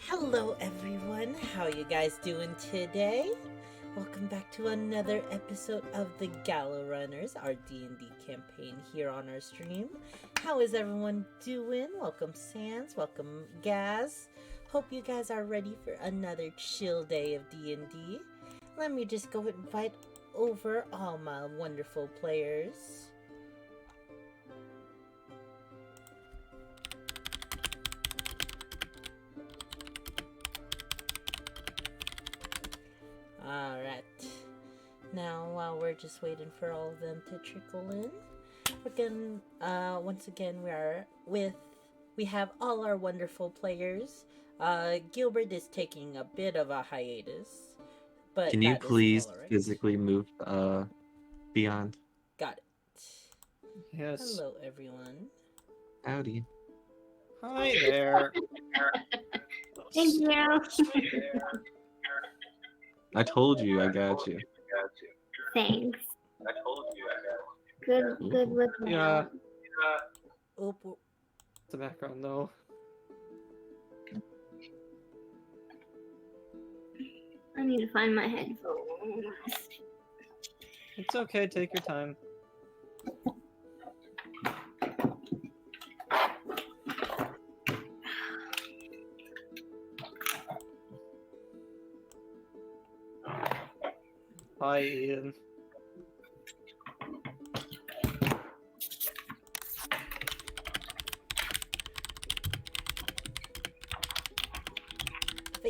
Hello everyone, how you guys doing today? Welcome back to another episode of the Gallow Runners, our D&D campaign here on our stream. How is everyone doing? Welcome Sans, welcome Gaz. Hope you guys are ready for another chill day of D&D. Let me just go invite over all my wonderful players. Alright. Now, while we're just waiting for all of them to trickle in, once again, we have all our wonderful players. Gilbert is taking a bit of a hiatus, but Can you that is please all right. physically move beyond? Got it. Yes. Hello, everyone. Howdy. Hi there. Thank you. I told you I got you. Thanks. Good with me. Yeah, Oop, the background though. I need to find my headphones. It's okay, take your time. Hi, Ian.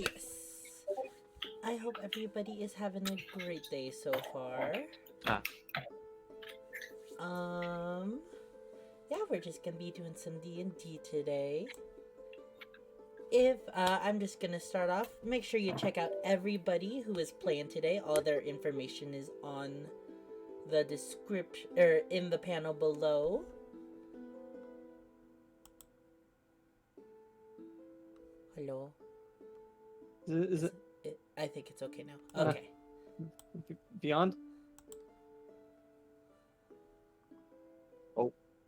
but yes. I hope everybody is having a great day so far. Yeah, we're just gonna be doing some D&D today. I'm just gonna start off, make sure you check out everybody who is playing today. All their information is on the description, or in the panel below. Hello? Is it I think it's okay now. Okay. Beyond?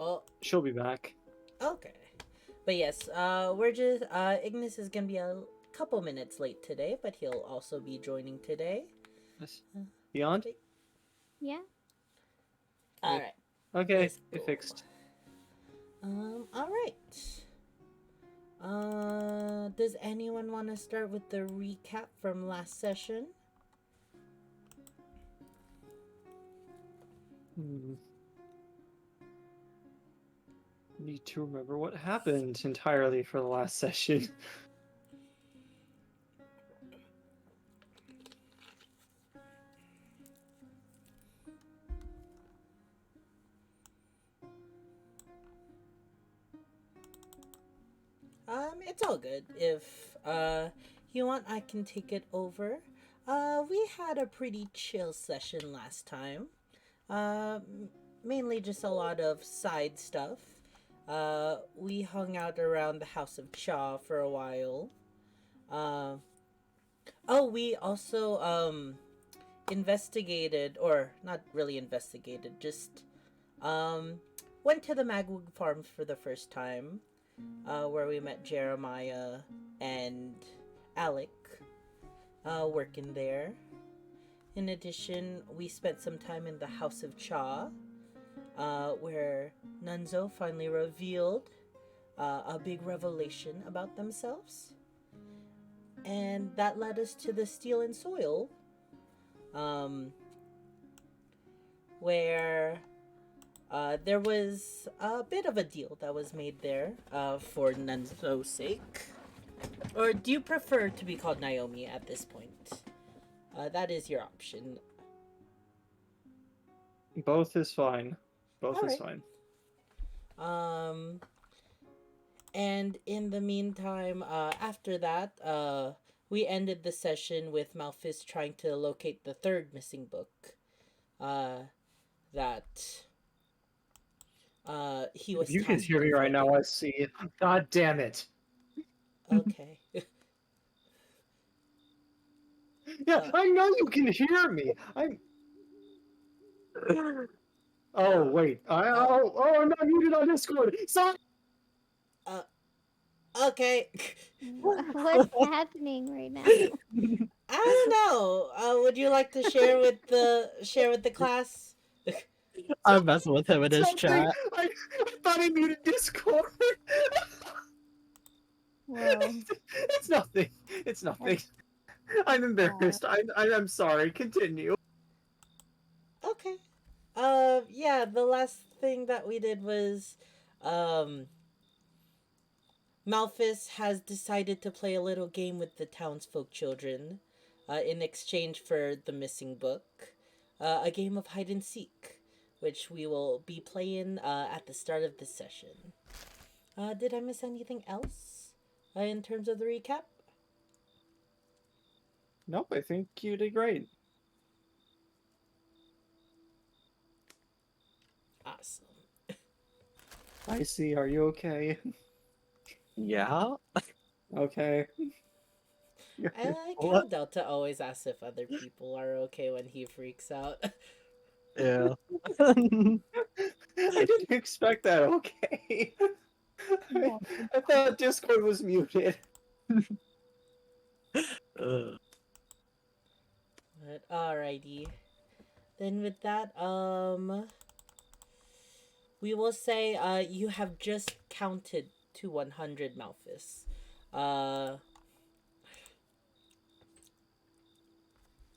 Oh, She'll be back. okay. But yes, Ignis is gonna be a couple minutes late today, but he'll also be joining today. Yes. Beyond? Yeah. Alright. Okay, Let's it go. fixed. Alright. Does anyone want to start with the recap from last session? Need to remember what happened entirely for the last session. It's all good. If you want, I can take it over. We had a pretty chill session last time. Mainly just a lot of side stuff. We hung out around the House of Cha for a while. We also investigated, or not really investigated, just went to the Magwig Farms for the first time, where we met Jeremiah and Alec working there. In addition, we spent some time in the House of Cha, where Nunzo finally revealed a big revelation about themselves. And that led us to the Steel and Soil, where there was a bit of a deal that was made there for Nunzo's sake. Or do you prefer to be called Naomi at this point? That is your option. Both is fine. Both is Alright. fine. And in the meantime, after that, we ended the session with Malphus trying to locate the third missing book. That he was. If you can tasked hear me with right now, looking. I see it. God damn it. Okay. Yeah, I know you can hear me. I'm. Oh wait. I'm not muted on Discord. Sorry. Okay. What's happening right now? I don't know. Would you like to share with the class? I'm messing with him in his Something. chat. I thought I muted Discord. Whoa. It's nothing. It's nothing. I'm embarrassed. I'm sorry. Continue. Okay. Yeah, the last thing that we did was, um, Malphus has decided to play a little game with the townsfolk children, in exchange for the missing book. A game of hide and seek, which we will be playing at the start of this session. Did I miss anything else in terms of the recap? Nope, I think you did great. Awesome. Icy, are you okay? Yeah. Okay. I like how What? Delta always asks if other people are okay when he freaks out. Yeah. I didn't expect that. Okay. I thought Discord was muted. Uh, But alrighty. Then with that, we will say you have just counted to 100, Malphus. Uh,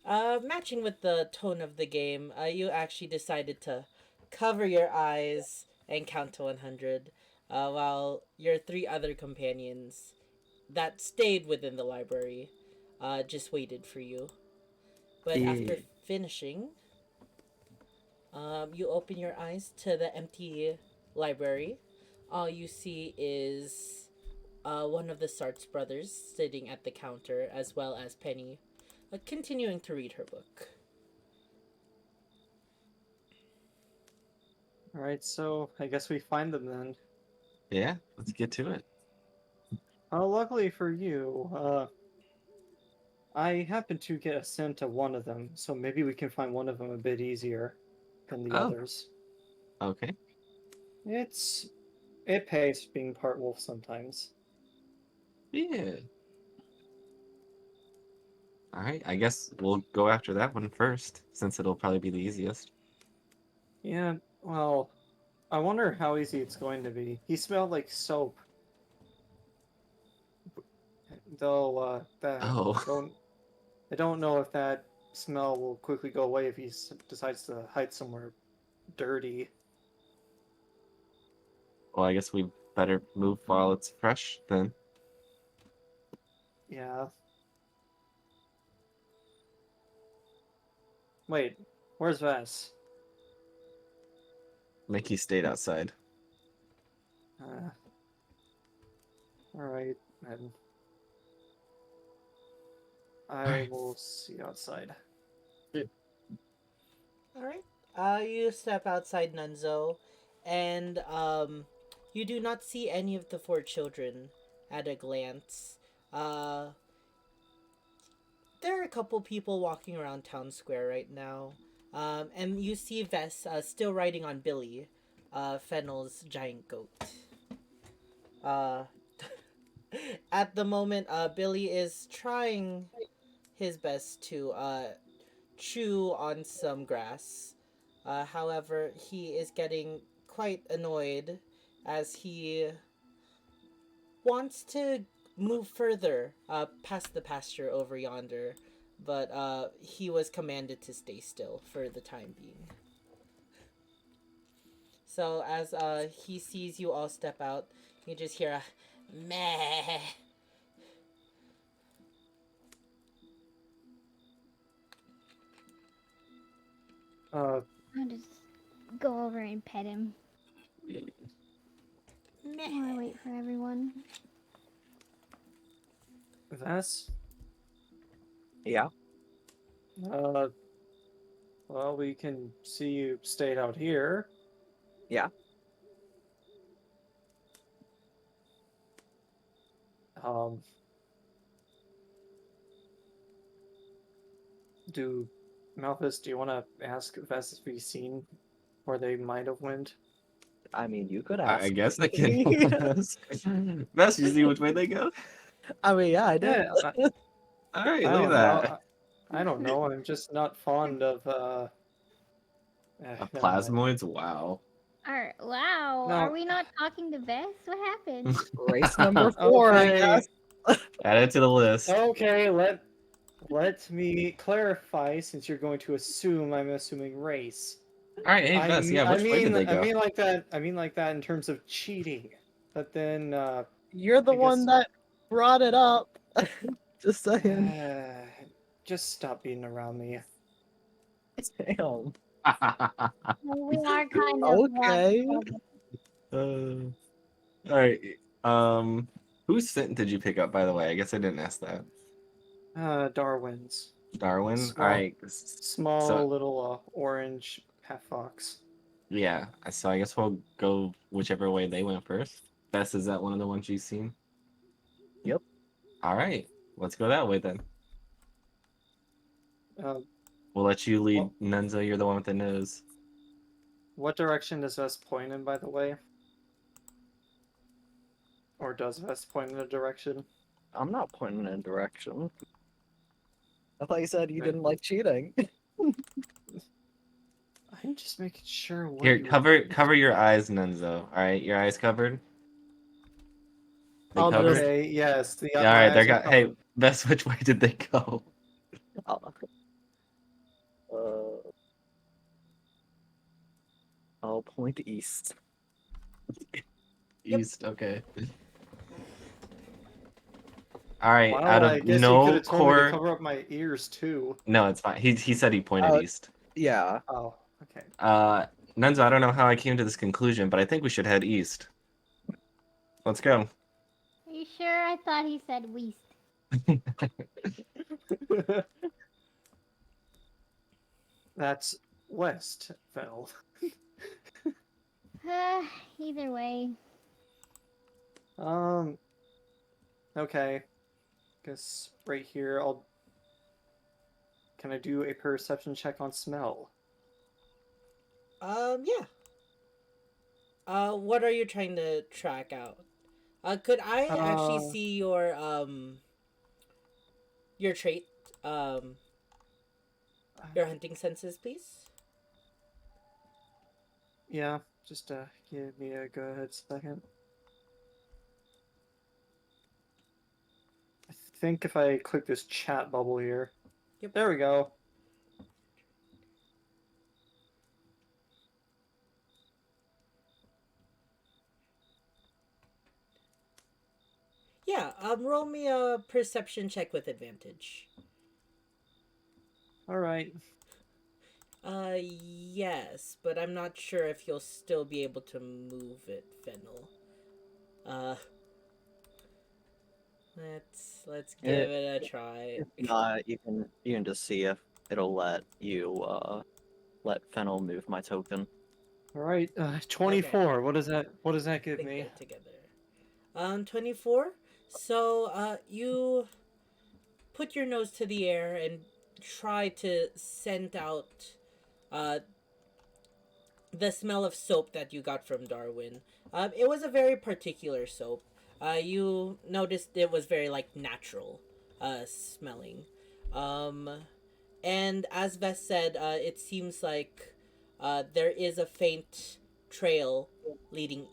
Matching with the tone of the game, you actually decided to cover your eyes and count to 100, while your three other companions that stayed within the library just waited for you. But after Yeah. finishing, you open your eyes to the empty library. All you see is one of the Sarts brothers sitting at the counter, as well as Penny, continuing to read her book. Alright, so I guess we find them then. Yeah, let's get to it. Luckily for you, I happen to get a scent of one of them, so maybe we can find one of them a bit easier than the Oh. others. Okay. It pays being part wolf sometimes. Yeah. All right. I guess we'll go after that one first, since it'll probably be the easiest. Yeah, well, I wonder how easy it's going to be. He smelled like soap. Though, Oh. I don't know if that smell will quickly go away if he decides to hide somewhere dirty. Well, I guess we better move while it's fresh then. Yeah. Wait, where's Vess? Mickey stayed outside. Alright, then. I will see you outside. Alright. You step outside Nunzo, and you do not see any of the four children at a glance. Uh, there are a couple people walking around town square right now. And you see Vess still riding on Billy, Fennel's giant goat. Uh, at the moment, Billy is trying his best to chew on some grass. However, he is getting quite annoyed as he wants to move further past the pasture over yonder, but he was commanded to stay still for the time being. So as he sees you all step out, you just hear a meh. Uh, I'll just go over and pet him while I wait for everyone. Vess? yeah. Well, we can see you stayed out here. Yeah. Um, Malthus, do you want to ask Vess if he's seen where they might have went? I mean, you could I ask. guess they can. Best, you see which way they go? I mean, yeah, I did. Yeah, All right, I look at don't that. know. I don't know. I'm just not fond of. A Never mind. plasmoids? Wow. Wow. No. Are we not talking to Bess? What happened? Race number 4, I Okay. guess. Add it to the list. Okay. Let me clarify. Since you're going to assume, I'm assuming race. All right, hey Bess, yeah, which way did they I go? mean like that. I mean like that in terms of cheating. But then, You're the I one guess- that brought it up. Just saying. just stop being around me. Damn. Well, we are kind of Okay. All right. Whose scent did you pick up, by the way? I guess I didn't ask that. Darwin's Darwin. Small. All right. small So little orange half fox. yeah, so I guess we'll go whichever way they went first. Bess, is that one of the ones you've seen? Yep. All right, let's go that way then. Um, We'll let you lead, Well- Nunzo. You're the one with the nose. what direction does Vest point in, by the way? Or does Vest point in a direction? I'm not pointing in a direction. I thought you said you Right. didn't like cheating. I'm just making sure. What Here, you- cover your eyes, Nunzo. All right, your eyes covered. They I'll covered. just- Okay. Yes. The Yeah, all right, my they're eyes are got. Hey, covered. Bess, which way did they go? Uh, I'll point east. East. Okay. All right. Wow, Out I of guess you could no have told me to core. cover up my ears too. No, it's fine. He said he pointed east. Yeah. Oh, okay. Nunzo, I don't know how I came to this conclusion, but I think we should head east. Let's go. Are you sure? I thought he said Weast. That's west, Fennel. Either way. Okay. Guess right here, I'll. Can I do a perception check on smell? Yeah. What are you trying to track out? Could I actually see your trait, your hunting senses, please? Yeah, just give me a good second. I think if I click this chat bubble here. Yep. There we go. Yeah. Roll me a perception check with advantage. Alright. Yes, but I'm not sure if you'll still be able to move it, Fennel. Let's give it a try. You can just see if it'll let you let Fennel move my token. Alright, 24. What does that give Link me? it together. 24. So, you put your nose to the air and try to scent out, the smell of soap that you got from Darwin. It was a very particular soap. You noticed it was very, like, natural, smelling. And as Vess said, it seems like, there is a faint trail leading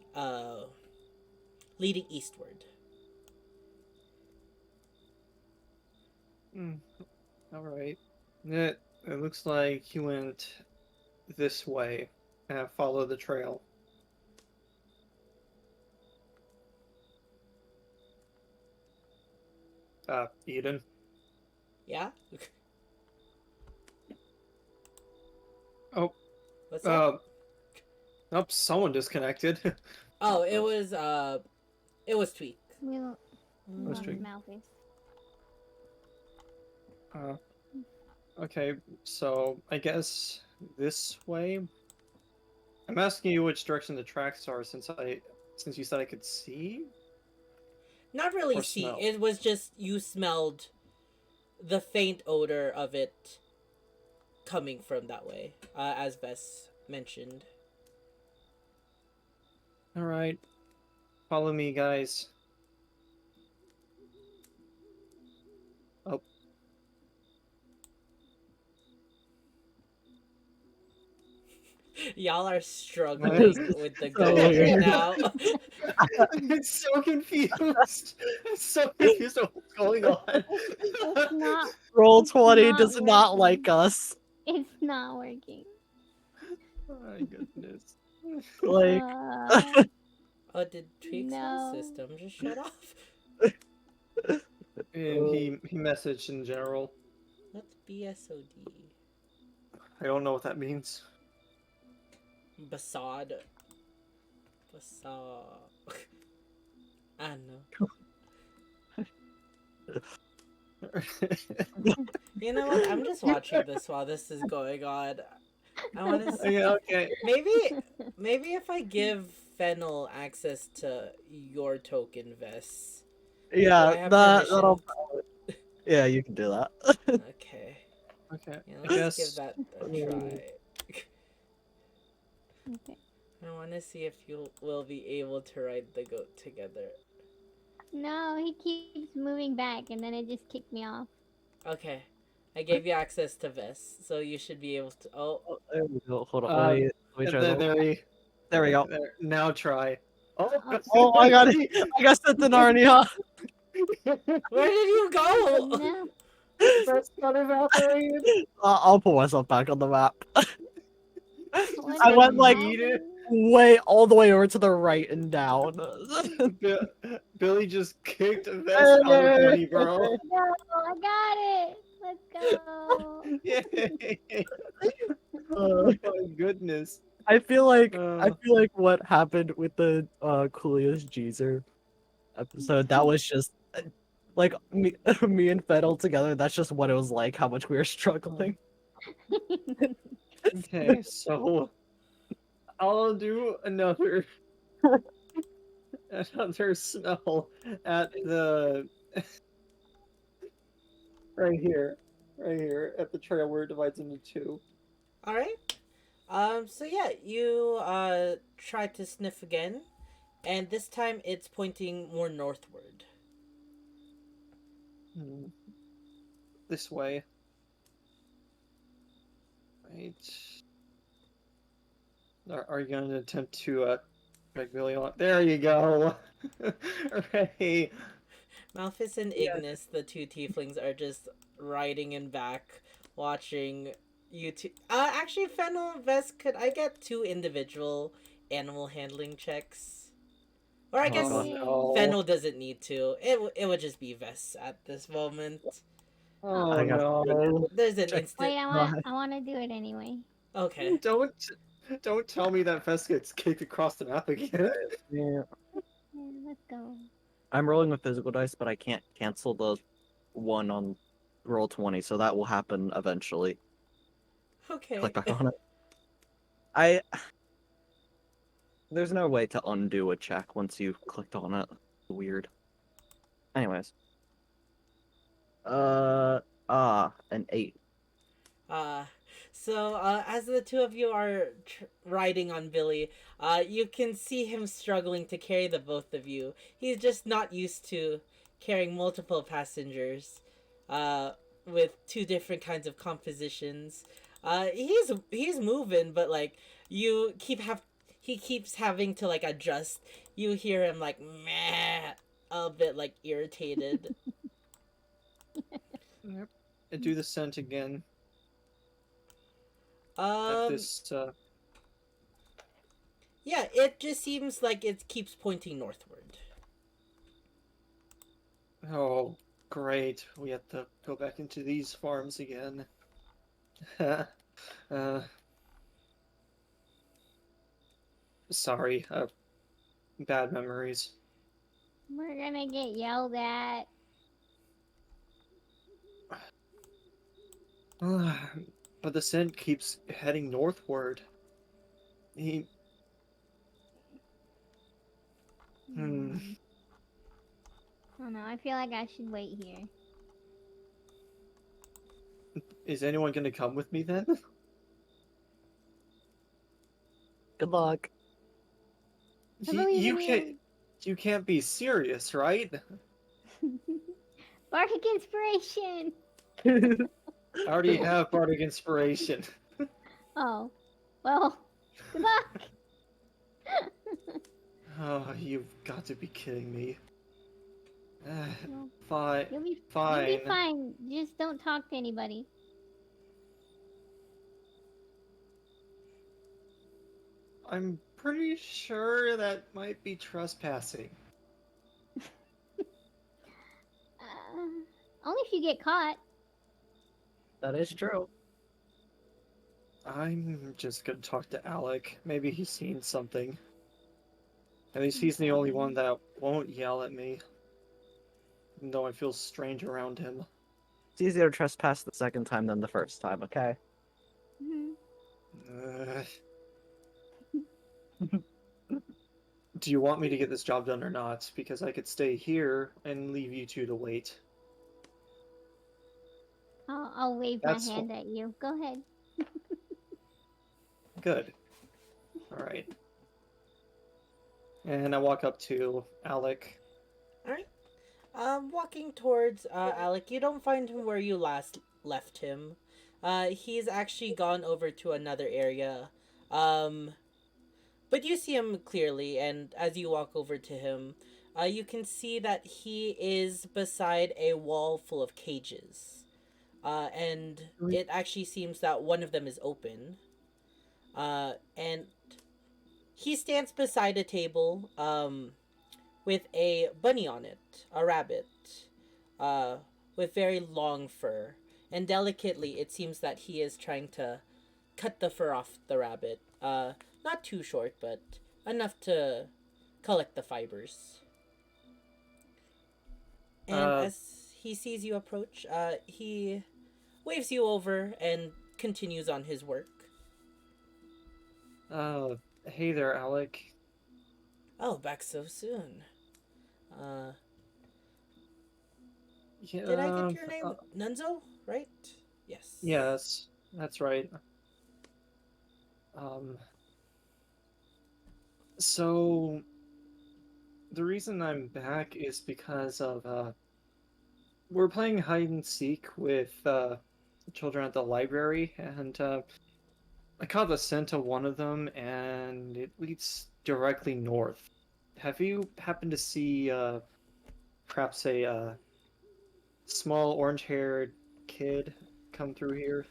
eastward. Alright. It looks like he went this way. Follow the trail. Eden. Yeah? Oh, What's that? Nope, someone disconnected. Oh, it was Tweak. We don't Let's drink. smell this. Okay, so I guess this way. I'm asking you which direction the tracks are since you said I could see. Not really Or see. smell. It was just you smelled the faint odor of it coming from that way, as Vess mentioned. All right, follow me, guys. Oh, Y'all are What? struggling with the So goat right weird. now. I'm so confused. I'm so confused at what's going on. It's not. Roll It's 20 not does not working. like us. It's not working. Oh my goodness. Like, Oh, did Tweak's whole No. system just shut off? And he messaged in general. What's BSOD? I don't know what that means. Basad. Basad. I know. You know what? I'm just watching this while this is going on. I want to see. Yeah, okay. Maybe if I give Fennel access to your token, Vess. I yeah, have that'll. permission. Yeah, you can do that. Okay. Okay. Yeah, I let's guess give that a try. Okay. I want to see if you will be able to ride the goat together. No, he keeps moving back, and then it just kicked me off. Okay. I gave you access to Vess, so you should be able to. Oh, There we go. Hold on. Um, Let me try that. there we go. There, now try. Oh, Oh, I got it. I got sent to Narnia. where did you go? No. That's not evaporated. I'll put myself back on the map. What I is went like Yeet way all the way over to the right and down. Billy just kicked Vess out of Bunny Bro. No, I got it. Let's go. Yay. Uh, Oh my goodness. I feel like Uh. what happened with the Coolius Jeezer episode, that was just like me, me and Fennel together, that's just what it was like, how much we were struggling. Okay, so I'll do another smell at the right here at the trail where it divides into two. All right. So yeah, you try to sniff again, and this time it's pointing more northward. This way. Right. Are you going to attempt to drag Billy on? There you go. Right. Malphus and Yeah. Ignis, the two tieflings, are just riding in back, watching you two. Actually, Fennel, Vess, could I get 2 individual animal handling checks? Or I guess Oh, no. Fennel doesn't need to. It would just be Vess at this moment. Oh I got no. There's an Check. instant. Wait, I want to do it anyway. Okay. Don't tell me that Fess gets kicked across the map again. Yeah. Yeah, let's go. I'm rolling with physical dice, but I can't cancel the one on roll 20, so that will happen eventually. Okay. Click back on it. There's no way to undo a check once you've clicked on it. Weird. Anyways. An 8. So as the two of you are riding on Billy, you can see him struggling to carry the both of you. He's just not used to carrying multiple passengers, with 2 different kinds of compositions. He's moving, but like he keeps having to like adjust. You hear him like meh, a bit like irritated. Yep. And do the scent again. At Um, this yeah, it just seems like it keeps pointing northward. oh great. We have to go back into these farms again. Sorry, bad memories. We're gonna get yelled at. But the scent keeps heading northward. He I don't know. I feel like I should wait here. Is anyone gonna come with me then? Good luck. I believe You in can't. You can't be serious, right? you. Bardic inspiration. I already have bardic inspiration. Oh, well, good luck. Oh, you've got to be kidding me. Well, Fine. you'll be Fine. fine. Just don't talk to anybody. I'm pretty sure that might be trespassing. Only if you get caught. That is true. I'm just gonna talk to Alec. Maybe he's seen something. At least he's the only one that won't yell at me. Even though I feel strange around him. It's easier to trespass the second time than the first time, okay? Mhm. Uh, do you want me to get this job done or not? Because I could stay here and leave you two to wait. I'll wave That's my hand at you. Go ahead. Good. Alright. And I walk up to Alec. All right. Walking towards Alec, you don't find him where you last left him. He's actually gone over to another area. But you see him clearly, and as you walk over to him, you can see that he is beside a wall full of cages. And it actually seems that one of them is open. And he stands beside a table, with a bunny on it, a rabbit, with very long fur. And delicately, it seems that he is trying to cut the fur off the rabbit. Not too short, but enough to collect the fibers. And as he sees you approach, he waves you over and continues on his work. Hey there, Alec. Oh, back so soon. Uh, Yeah, did I get your name? Nunzo, right? Yes. yes, that's right. Um, so the reason I'm back is because of we're playing hide and seek with children at the library, and I caught the scent of one of them, and it leads directly north. Have you happened to see perhaps a small orange-haired kid come through here?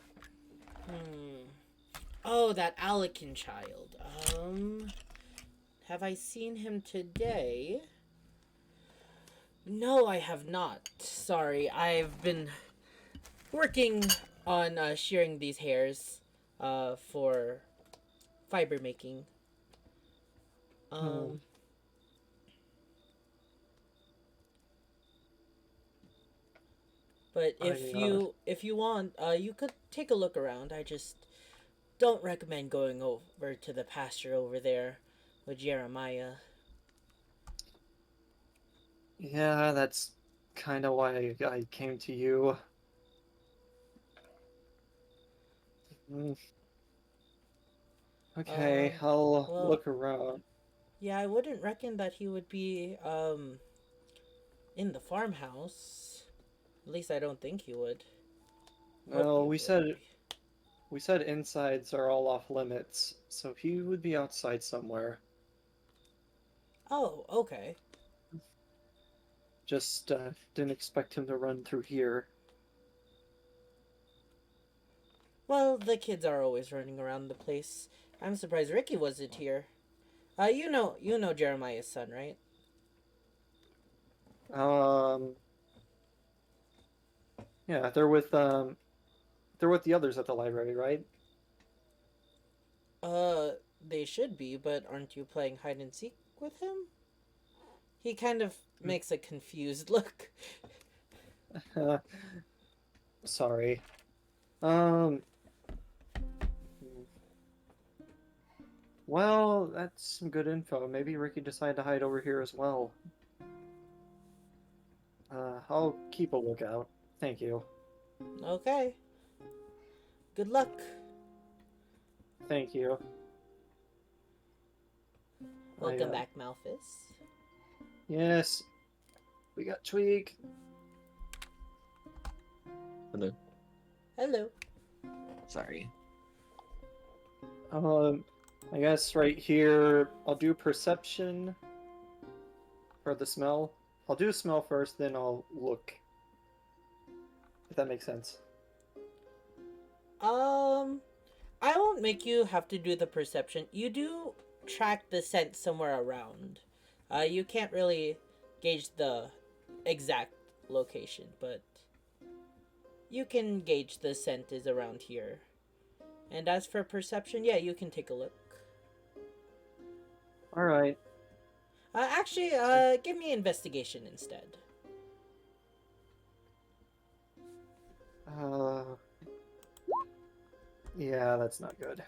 Oh, that Alekin child. Have I seen him today? No, I have not. Sorry, I've been working on shearing these hairs for fiber making. But if you want, you could take a look around. I just don't recommend going over to the pasture over there with Jeremiah. Yeah, that's kind of why I came to you. Okay, I'll well, look around. Yeah, I wouldn't reckon that he would be in the farmhouse. At least I don't think he would. Well, we said insides are all off limits, so he would be outside somewhere. Oh, okay. Just didn't expect him to run through here. Well, the kids are always running around the place. I'm surprised Ricky wasn't here. You know Jeremiah's son, right? Yeah, they're with the others at the library, right? They should be, but aren't you playing hide and seek with him? He kind of makes a confused look. Sorry. Well, that's some good info. Maybe Ricky decided to hide over here as well. I'll keep a lookout. Thank you. Okay. Good luck. Thank you. Welcome back, Malphus. Yes. We got Tweak. Hello. Hello. Sorry. I guess right here, I'll do perception for the smell. I'll do smell first, then I'll look. If that makes sense. I won't make you have to do the perception. You do track the scent somewhere around. You can't really gauge the exact location, but you can gauge the scent is around here. And as for perception, yeah, you can take a look. Alright. Actually, give me investigation instead. Yeah, that's not good.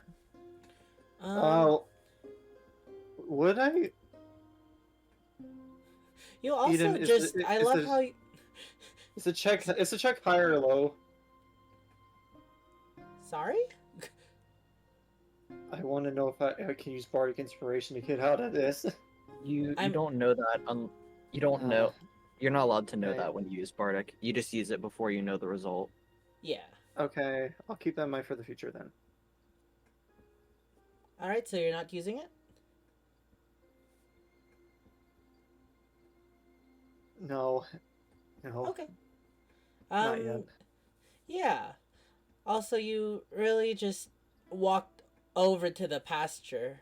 Um, Would I? you also Eden, I love how you... Is the check high or low? Sorry? I want to know if I can use bardic inspiration to get out of this. You I'm- don't know that. You don't know. You're not allowed to know Okay. that when you use Bardic. You just use it before you know the result. Yeah. Okay, I'll keep that in mind for the future then. Alright, so you're not using it? No. No. Okay. Not yet. Yeah. Also, you really just walked over to the pasture.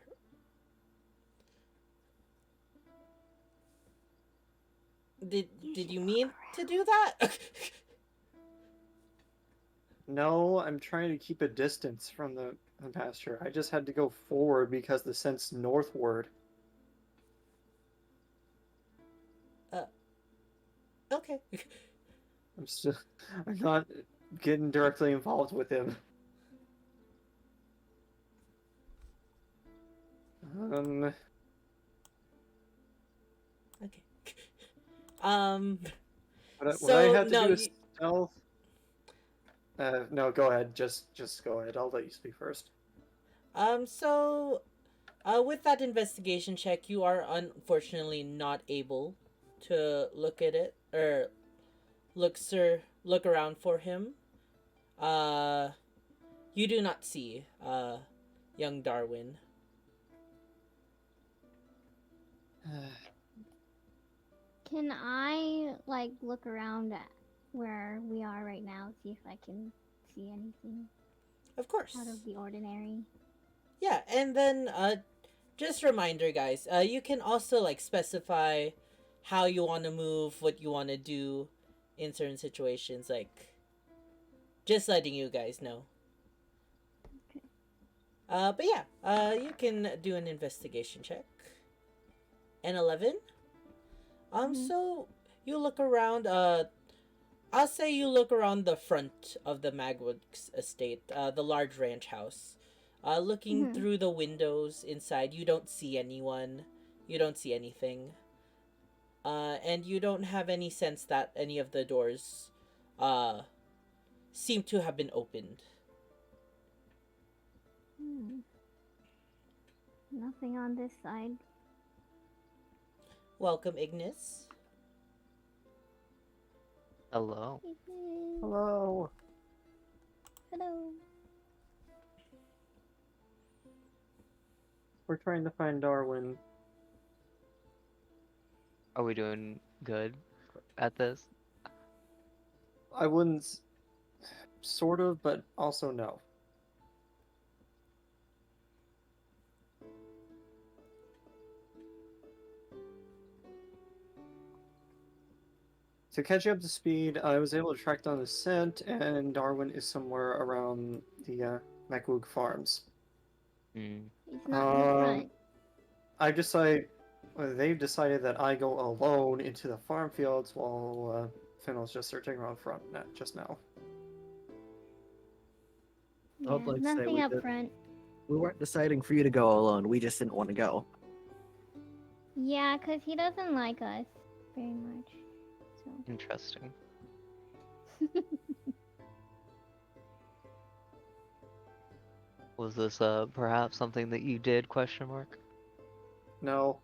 Did you mean to do that? No, I'm trying to keep a distance from the pasture. I just had to go forward because the scent's northward. Okay. I'm not getting directly involved with him. Okay. Um. What I So, had to no, do is stealth. No, go ahead. Just go ahead. I'll let you speak first. So, with that investigation check, you are unfortunately not able to look at it or look around for him. You do not see young Darwin. Can I like look around at where we are right now, see if I can see anything Of course. out of the ordinary? Yeah, and then just reminder, guys. You can also like specify how you want to move, what you want to do in certain situations. Like, just letting you guys know. Okay. But yeah, you can do an investigation check. An 11. So you look around. I'll say you look around the front of the Magwoods estate, the large ranch house. Looking through the windows inside, you don't see anyone. You don't see anything. And you don't have any sense that any of the doors, seem to have been opened. Nothing on this side. Welcome, Ignis. Hello. Hello. Hello. We're trying to find Darwin. Are we doing good at this? I wouldn't. Sort of, but also no. To catch you up to speed, I was able to track down the scent, and Darwin is somewhere around the Macwoog Farms. Hmm. He's not in the front. They've decided that I go alone into the farm fields while Fennel's just searching around front just now. Yeah, I'd like to say nothing we up did- front. We weren't deciding for you to go alone. We just didn't want to go. Yeah, 'cause he doesn't like us very much. So. Interesting. Was this perhaps something that you did? Question mark. No.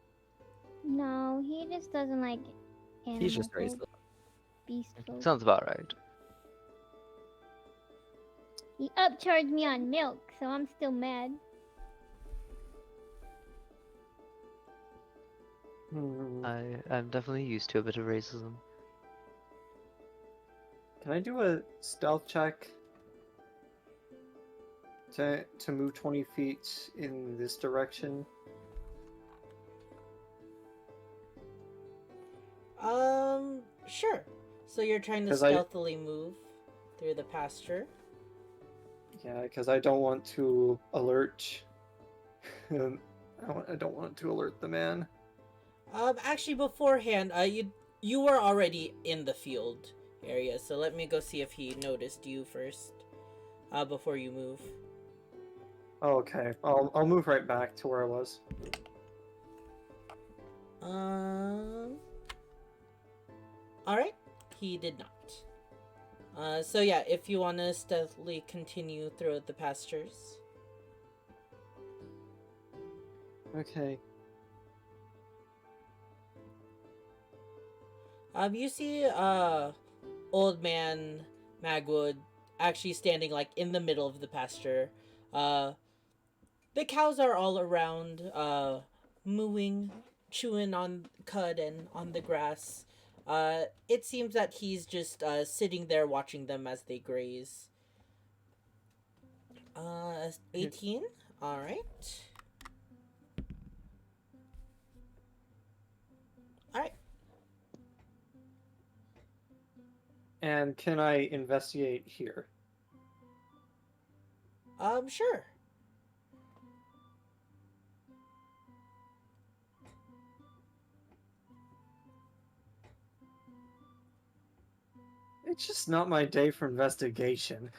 No, he just doesn't like animal He's just folk, racist. beast folk. Sounds about right. He upcharged me on milk, so I'm still mad. Hmm. I'm definitely used to a bit of racism. Can I do a stealth check to move 20 feet in this direction? Sure. So you're trying to 'Cause I- stealthily move through the pasture. Yeah, because I don't want to alert. I don't want to alert the man. Actually, beforehand, you were already in the field area, so let me go see if he noticed you first, before you move. Oh, okay. I'll move right back to where I was. All right, he did not. So yeah, if you want to stealthily continue through the pastures. Okay. You see, old man Magwood actually standing like in the middle of the pasture. The cows are all around, mooing, chewing on cud and on the grass. It seems that he's just sitting there watching them as they graze. 18. All right. All right. And can I investigate here? Sure. It's just not my day for investigation.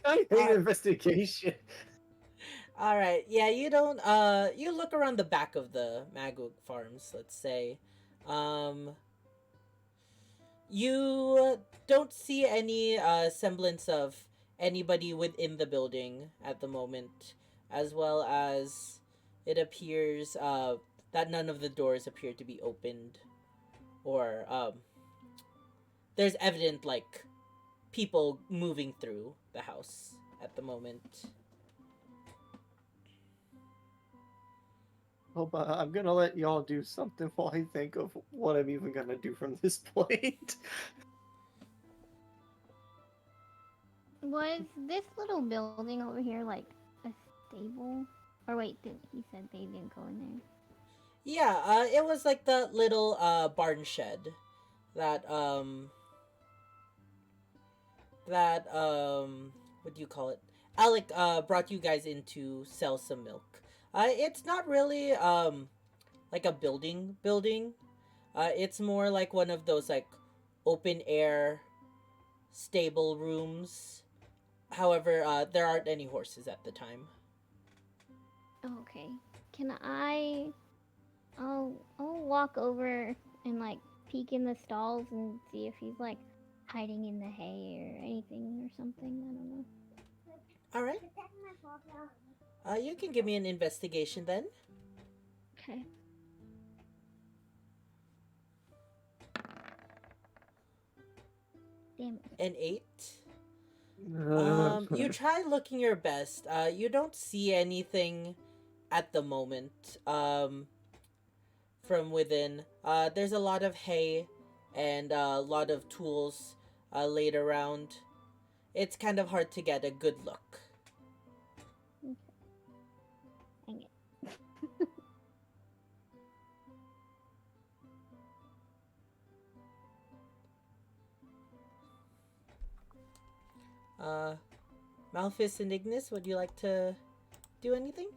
I hate investigation. All right. Yeah, you don't. You look around the back of the Magwood farms. Let's say, you don't see any semblance of anybody within the building at the moment, as well as it appears that none of the doors appear to be opened, or there's evident like people moving through the house at the moment. Oh, but I'm gonna let y'all do something while I think of what I'm even gonna do from this point. Was this little building over here like a stable? Or wait, he said they didn't go in there. Yeah, it was like the little barn shed that what do you call it? Alec brought you guys in to sell some milk. It's not really like a building. It's more like one of those like open air stable rooms. However, there aren't any horses at the time. Okay. Can I'll walk over and like peek in the stalls and see if he's like hiding in the hay or anything or something. I don't know. All right. You can give me an investigation then. Okay. Damn it. An 8. You try looking your best. You don't see anything at the moment. From within. There's a lot of hay and a lot of tools laid around. It's kind of hard to get a good look. Dang it. Malphus and Ignis, would you like to do anything?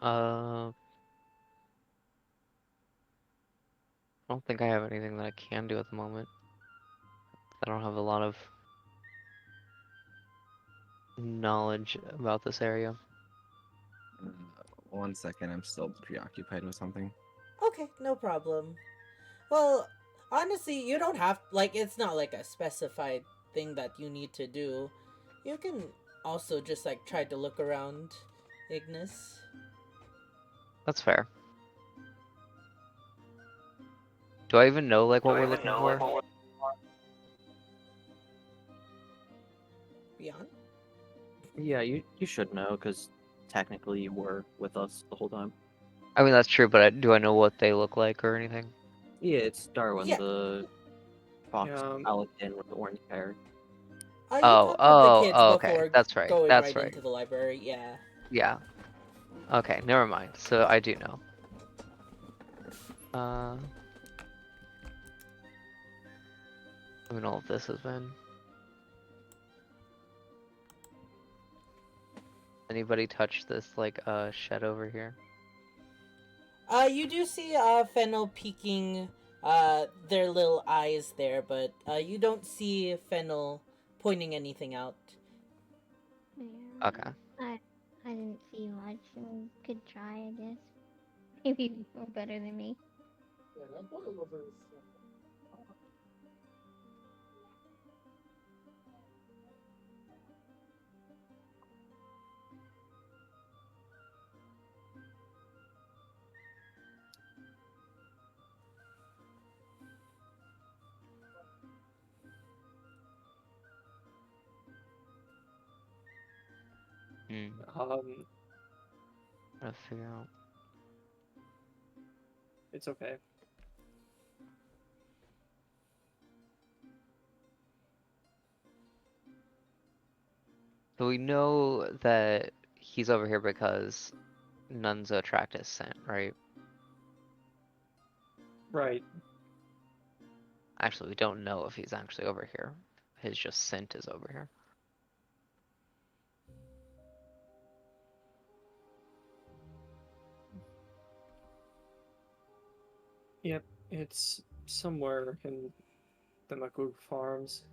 I don't think I have anything that I can do at the moment. I don't have a lot of knowledge about this area. 1 second, I'm still preoccupied with something. Okay, no problem. Well, honestly, you don't have, like, it's not like a specified thing that you need to do. You can also just, like, try to look around, Ignis. That's fair. Do I even know like what we're looking for? Beyond? Yeah, you should know because technically you were with us the whole time. I mean that's true, but do I know what they look like or anything? Yeah, it's Darwin, Yeah. the fox Yeah, pelican with the orange hair. You talked with the kids Okay. before That's right. going That's right right. into the library. Yeah. Yeah. Okay, never mind. So I do know. I mean, all of this has been. Anybody touch this like shed over here? You do see Fennel peeking their little eyes there, but you don't see Fennel pointing anything out. Yeah. Okay. I didn't see much and could try, I guess. Maybe you know better than me. Hmm. Gotta figure out. it's okay. So we know that he's over here because Nunza tracked his scent, right? Right. Actually, we don't know if he's actually over here. His just scent is over here. Yep, it's somewhere in the Makuk Farms.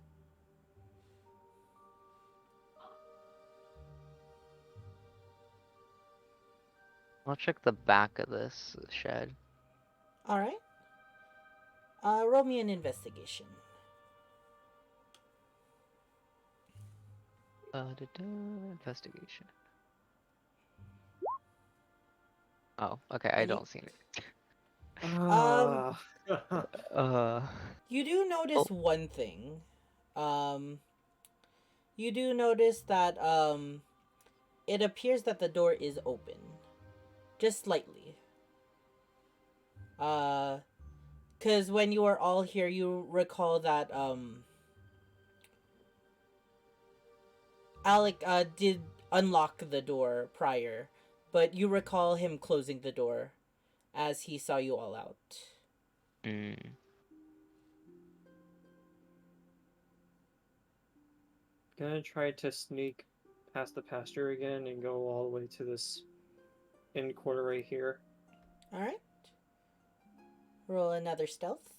I'll check the back of this shed. All right. Roll me an investigation. Investigation. Oh, okay. I Any- don't see it. Ah. You do notice one thing. Um, you do notice that it appears that the door is open, just slightly. Cause when you were all here, you recall that Alec did unlock the door prior, but you recall him closing the door as he saw you all out. Gonna try to sneak past the pasture again and go all the way to this end corner right here. All right. Roll another stealth.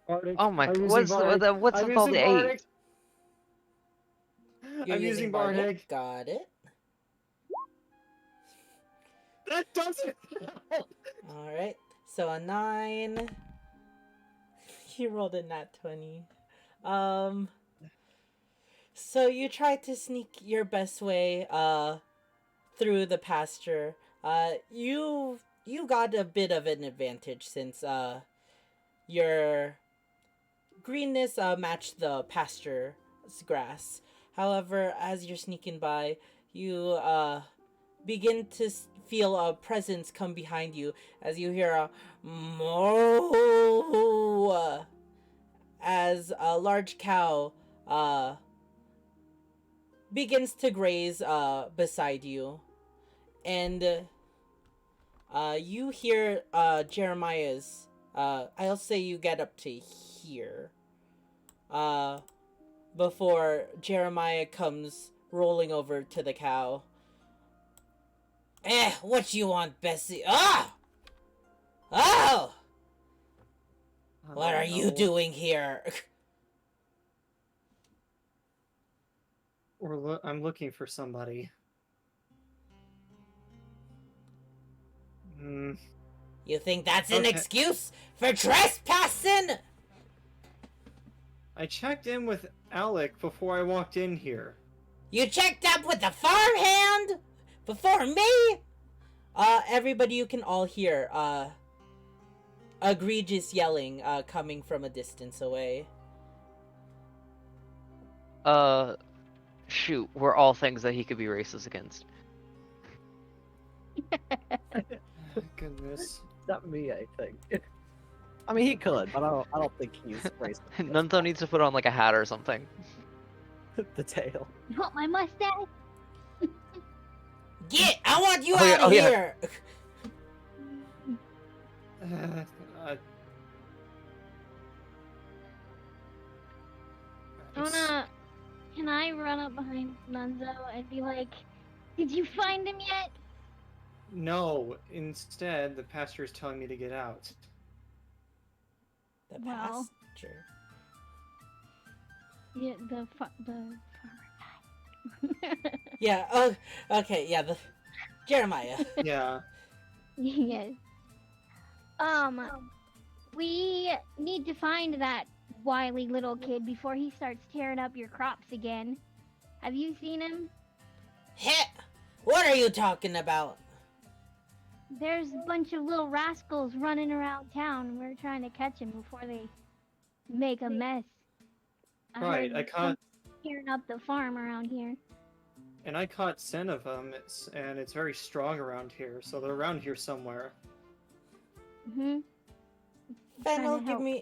Bardic. Oh my! I'm using What's Bardic. what's I'm with all using the Bardic. 8? You're I'm using Bardic. Bardic. Got it. That doesn't help. All right. So a 9. He rolled a nat 20. So you tried to sneak your best way through the pasture. You got a bit of an advantage since your greenness matched the pasture's grass. However, as you're sneaking by, you begin to feel a presence come behind you as you hear a moo as a large cow begins to graze beside you, and you hear Jeremiah's. I'll say you get up to here. Before Jeremiah comes rolling over to the cow. What you want, Bessie? Ah! Oh! What are you doing here? I'm looking for somebody. You think that's an Okay. excuse for trespassing? I checked in with Alec before I walked in here. You checked up with the farmhand before me? Everybody, you can all hear, egregious yelling, coming from a distance away. Shoot, we're all things that he could be racist against. Goodness. Not me, I think. I mean, he could, but I don't think he's racist. Nunzo needs to put on like a hat or something. The tail. You want my mustache? Get! I want you Oh, yeah, out of oh, yeah. here! Uh, Can I run up behind Nunzo and be like, did you find him yet? no, instead, the pastor is telling me to get out. The Well. pasture. Yeah, the farmer died. Yeah, oh, okay, yeah, Jeremiah. Yeah. Yes. We need to find that wily little kid before he starts tearing up your crops again. Have you seen him? Heh! What are you talking about? There's a bunch of little rascals running around town. We're trying to catch him before they make a mess. Right, heard I caught, tearing up the farm around here. and I caught scent of them, and it's very strong around here, so they're around here somewhere. Fennel, Trying to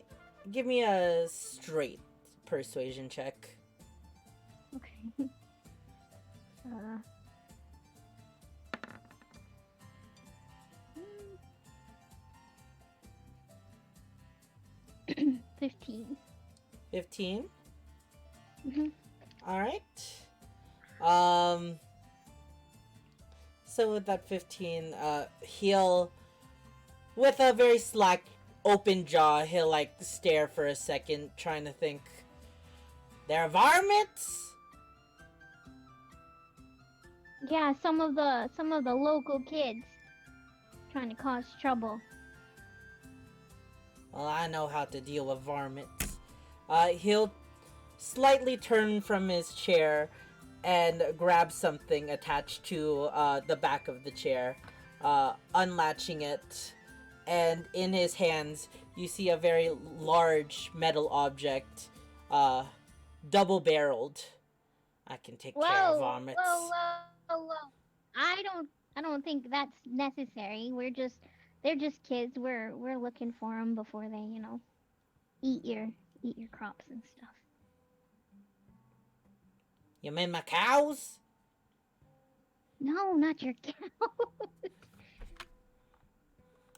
give me a straight persuasion check. Okay. 15. 15? Mhm. Alright. So with that 15, he'll, with a very slack, open jaw, he'll like stare for a second, trying to think. They're varmints? Yeah, some of the local kids trying to cause trouble. Well, I know how to deal with varmints. He'll slightly turn from his chair and grab something attached to the back of the chair, unlatching it, and in his hands you see a very large metal object, double-barreled. I can take care of varmints. Whoa. I don't think that's necessary. They're just kids. We're looking for them before they, eat your crops and stuff. You mean my cows? No, not your cows.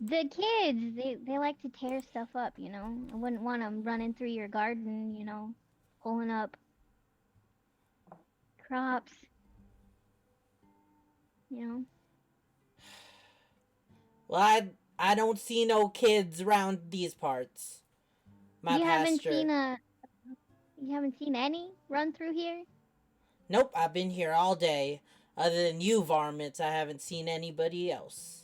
The kids, they like to tear stuff up, I wouldn't want them running through your garden, pulling up crops. Well, I don't see no kids around these parts. My You pasture. you haven't seen any run through here? Nope, I've been here all day. Other than you varmints, I haven't seen anybody else.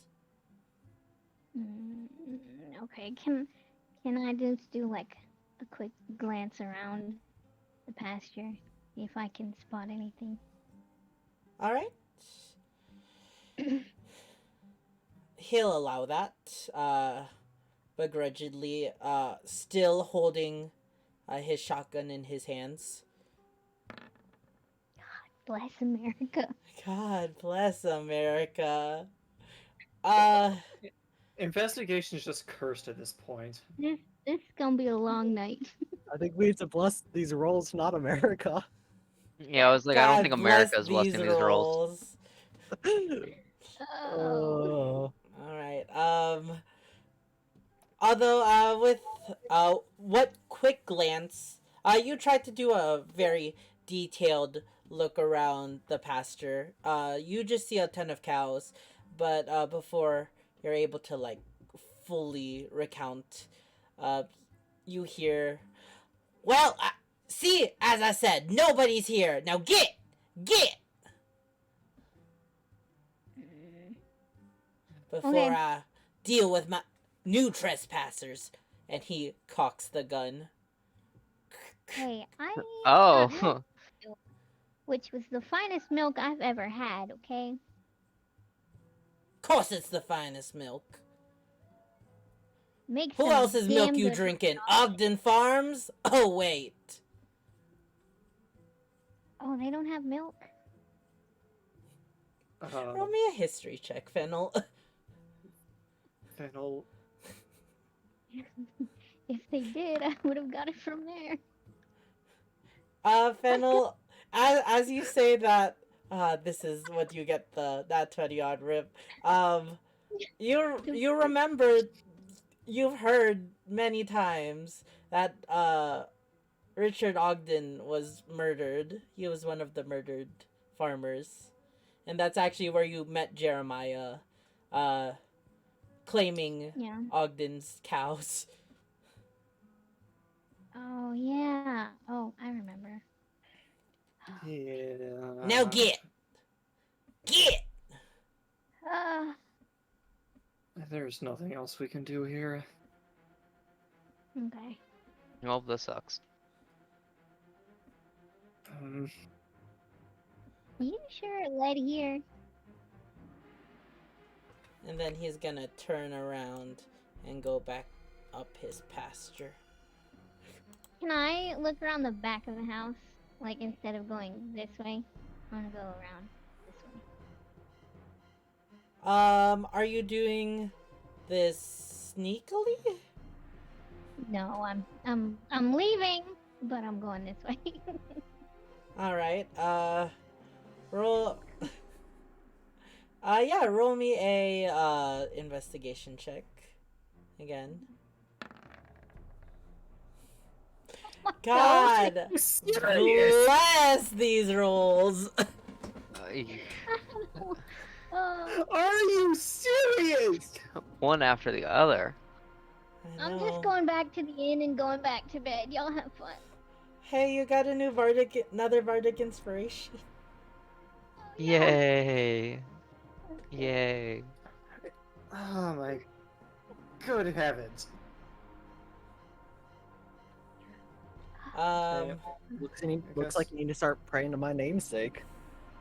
Okay, can I just do like a quick glance around the pasture, see if I can spot anything? Alright. He'll allow that, begrudgingly, still holding his shotgun in his hands. Bless America. God bless America. Investigation's just cursed at this point. This is gonna be a long night. I think we need to bless these rolls, not America. Yeah, I was like, I don't God think bless America's blessing these rolls. Oh. Alright, although, with, what quick glance, you tried to do a very detailed look around the pasture. You just see a ton of cows, but, before you're able to, like, fully recount, you hear, well, see, as I said, nobody's here. Now get! Before Okay. I deal with my new trespassers. And he cocks the gun. Hey, I got milk, Oh, which was the finest milk I've ever had. Okay. Of course, it's the finest milk. Makes Who some else's milk damn you good drinking? chocolate. Ogden Farms? Oh wait. Oh, they don't have milk? Roll me a history check, Fennel. Fennel. If they did, I would have got it from there. Fennel, as you say that, this is what you get that 20 odd rip. You remember, you've heard many times that Richard Ogden was murdered. He was one of the murdered farmers, and that's actually where you met Jeremiah, claiming Yeah. Ogden's cows. Oh, yeah. Oh, I remember. Yeah. Now get! Uh, There's nothing else we can do here. okay. well, this sucks. You sure it led here? And then he's gonna turn around and go back up his pasture. Can I look around the back of the house? Like, instead of going this way, I'm gonna go around this way. Are you doing this sneakily? No, I'm leaving, but I'm going this way. Alright, roll... yeah, roll me a, investigation check. Again. God! Bless these rolls! Oh, Are you serious? One after the other. I I'm know. just going back to the inn and going back to bed. Y'all have fun. Hey, you got a new another Bardic inspiration. Oh, yeah. Yay! Yay! Oh my good heavens. Um, Looks guess- like you need to start praying to my namesake.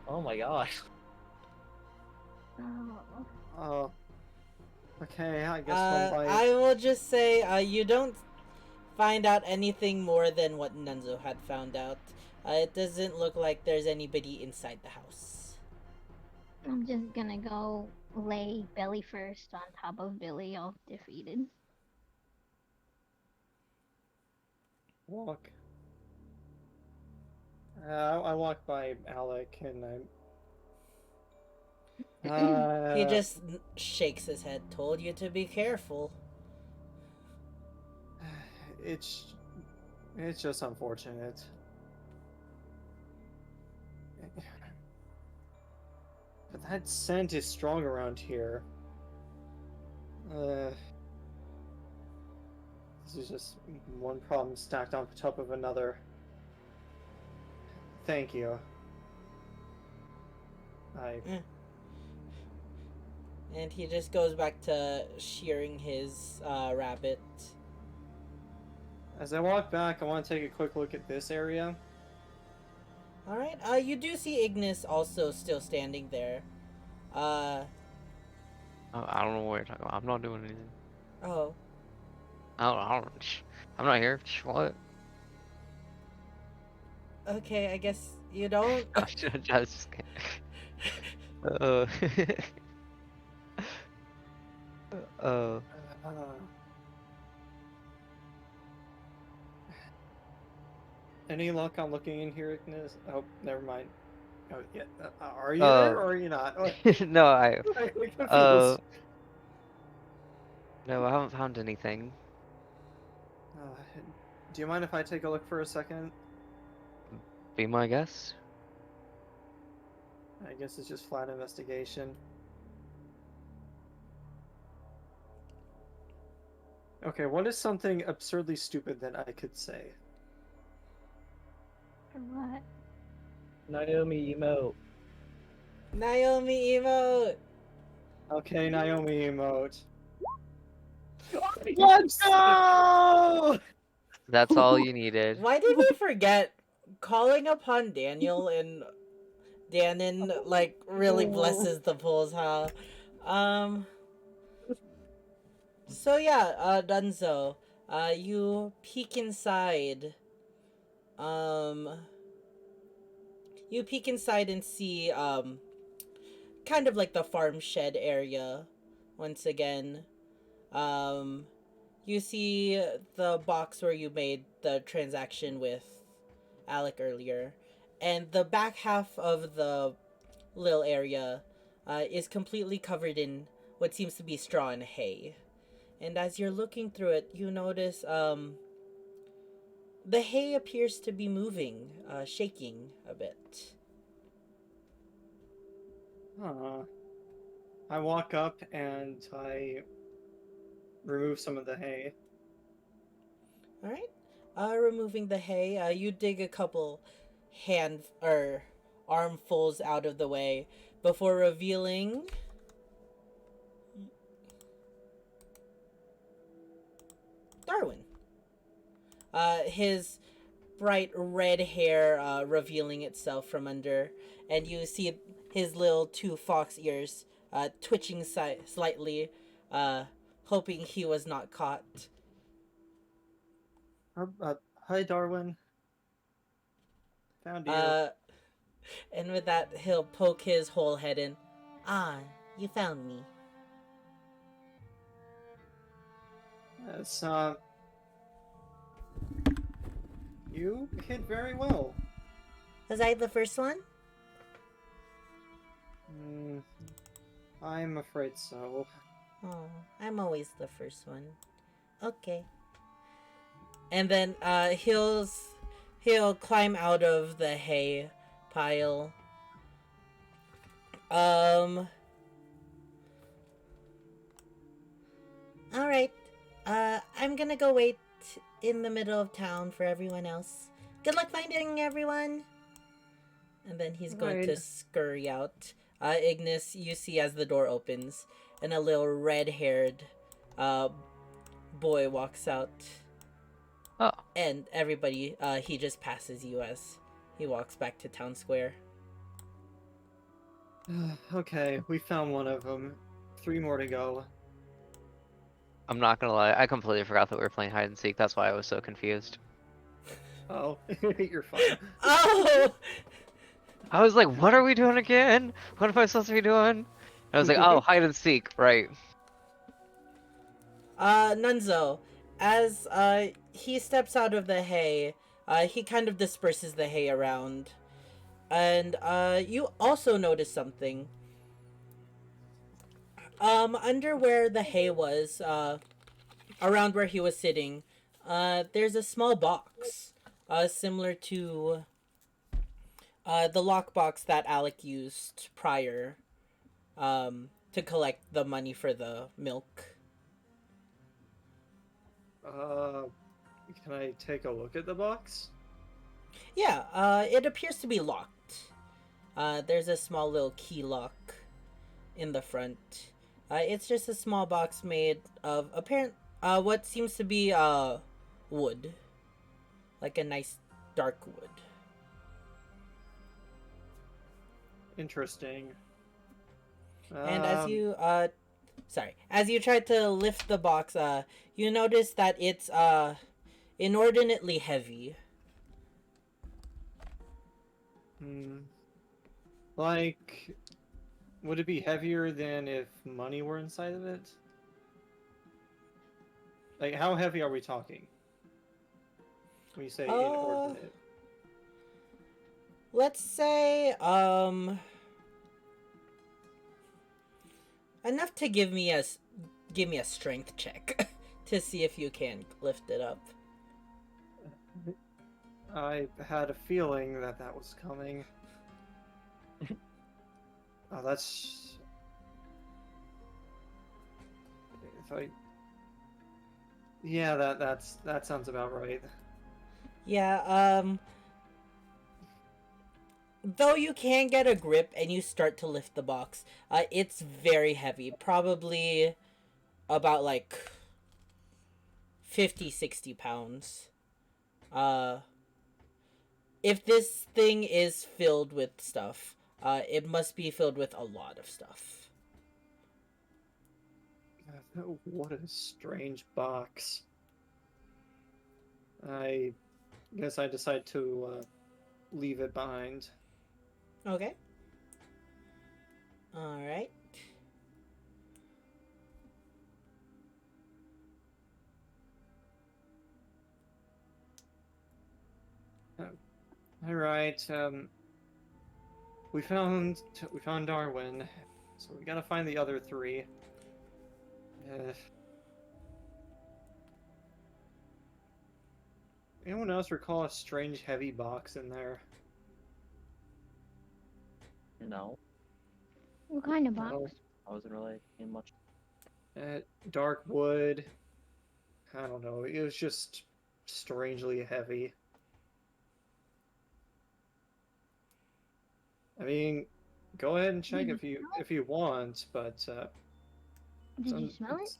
Oh my gosh. Oh. Oh. Okay, I guess I will just say, you don't find out anything more than what Nunzo had found out. It doesn't look like there's anybody inside the house. I'm just gonna go lay belly first on top of Billy, all defeated. walk. I walk by Alec and He just shakes his head, told you to be careful. It's just unfortunate. But that scent is strong around here. This is just one problem stacked on top of another. Thank you. And he just goes back to shearing his rabbit. As I walk back, I want to take a quick look at this area. Alright, you do see Ignis also still standing there. Oh, I don't know what you're talking about. I'm not doing anything. Oh. I'm not here. What? Okay, I guess you don't. Just kidding. Uh, Any luck on looking in here, Ignis? Oh, never mind. Oh, yeah. Are you there or are you not? Oh, no, I'm confused. no, I haven't found anything. Do you mind if I take a look for a second? Be my guest. I guess it's just flat investigation. Okay, what is something absurdly stupid that I could say? For what? Naomi emote. Naomi emote! Okay, Naomi emote. Let's go! That's all you needed. Why did we forget calling upon Daniel and Danon like really blesses the pools, huh? Um so yeah, Dunzo, you peek inside. Um you peek inside and see kind of like the farm shed area once again. Um you see the box where you made the transaction with Alec earlier, and the back half of the little area is completely covered in what seems to be straw and hay. And as you're looking through it, you notice the hay appears to be moving, shaking a bit. I walk up and I remove some of the hay. All right. Removing the hay, you dig a couple hand or armfuls out of the way before revealing Darwin. His bright red hair revealing itself from under, and you see his little two fox ears twitching slightly, hoping he was not caught. Hi, Darwin. Found you. And with that, he'll poke his whole head in. Ah, you found me. Yes, you hit very well. Was I the first one? I'm afraid so. Oh, I'm always the first one. Okay. And then he'll climb out of the hay pile. All right. I'm gonna go wait in the middle of town for everyone else. Good luck finding everyone. And then he's going to Right. scurry out. Ignis, you see as the door opens, and a little red-haired boy walks out. Oh, And everybody, he just passes you as he walks back to town square. Okay, we found one of them. 3 more to go. I'm not gonna lie, I completely forgot that we were playing hide and seek. That's why I was so confused. Oh, you're fine. Oh! I was like, what are we doing again? What am I supposed to be doing? I was like, oh, hide and seek, right. Nunzo, as he steps out of the hay, he kind of disperses the hay around. And you also notice something. Under where the hay was, around where he was sitting, there's a small box, similar to the lockbox that Alec used prior, to collect the money for the milk. Can I take a look at the box? Yeah, it appears to be locked. There's a small little key lock in the front. It's just a small box made of what seems to be wood, like a nice dark wood. Interesting. And as you try to lift the box, you notice that it's inordinately heavy. Like, would it be heavier than if money were inside of it? Like, how heavy are we talking? When you say inordinate. Let's say enough to give me a strength check to see if you can lift it up. I had a feeling that was coming. Oh, that's... Yeah, that sounds about right. Yeah, though you can get a grip and you start to lift the box, it's very heavy. Probably about like 50-60 pounds. Uh, if this thing is filled with stuff, it must be filled with a lot of stuff. What a strange box. I guess I decide to leave it behind. Okay. All right. All right. We found Darwin, so we gotta find the other three. Anyone else recall a strange heavy box in there? No, What kind of box? No. I wasn't really in much. Dark wood. I don't know. It was just strangely heavy. I mean, go ahead and check Did if you want, but Did you smell it?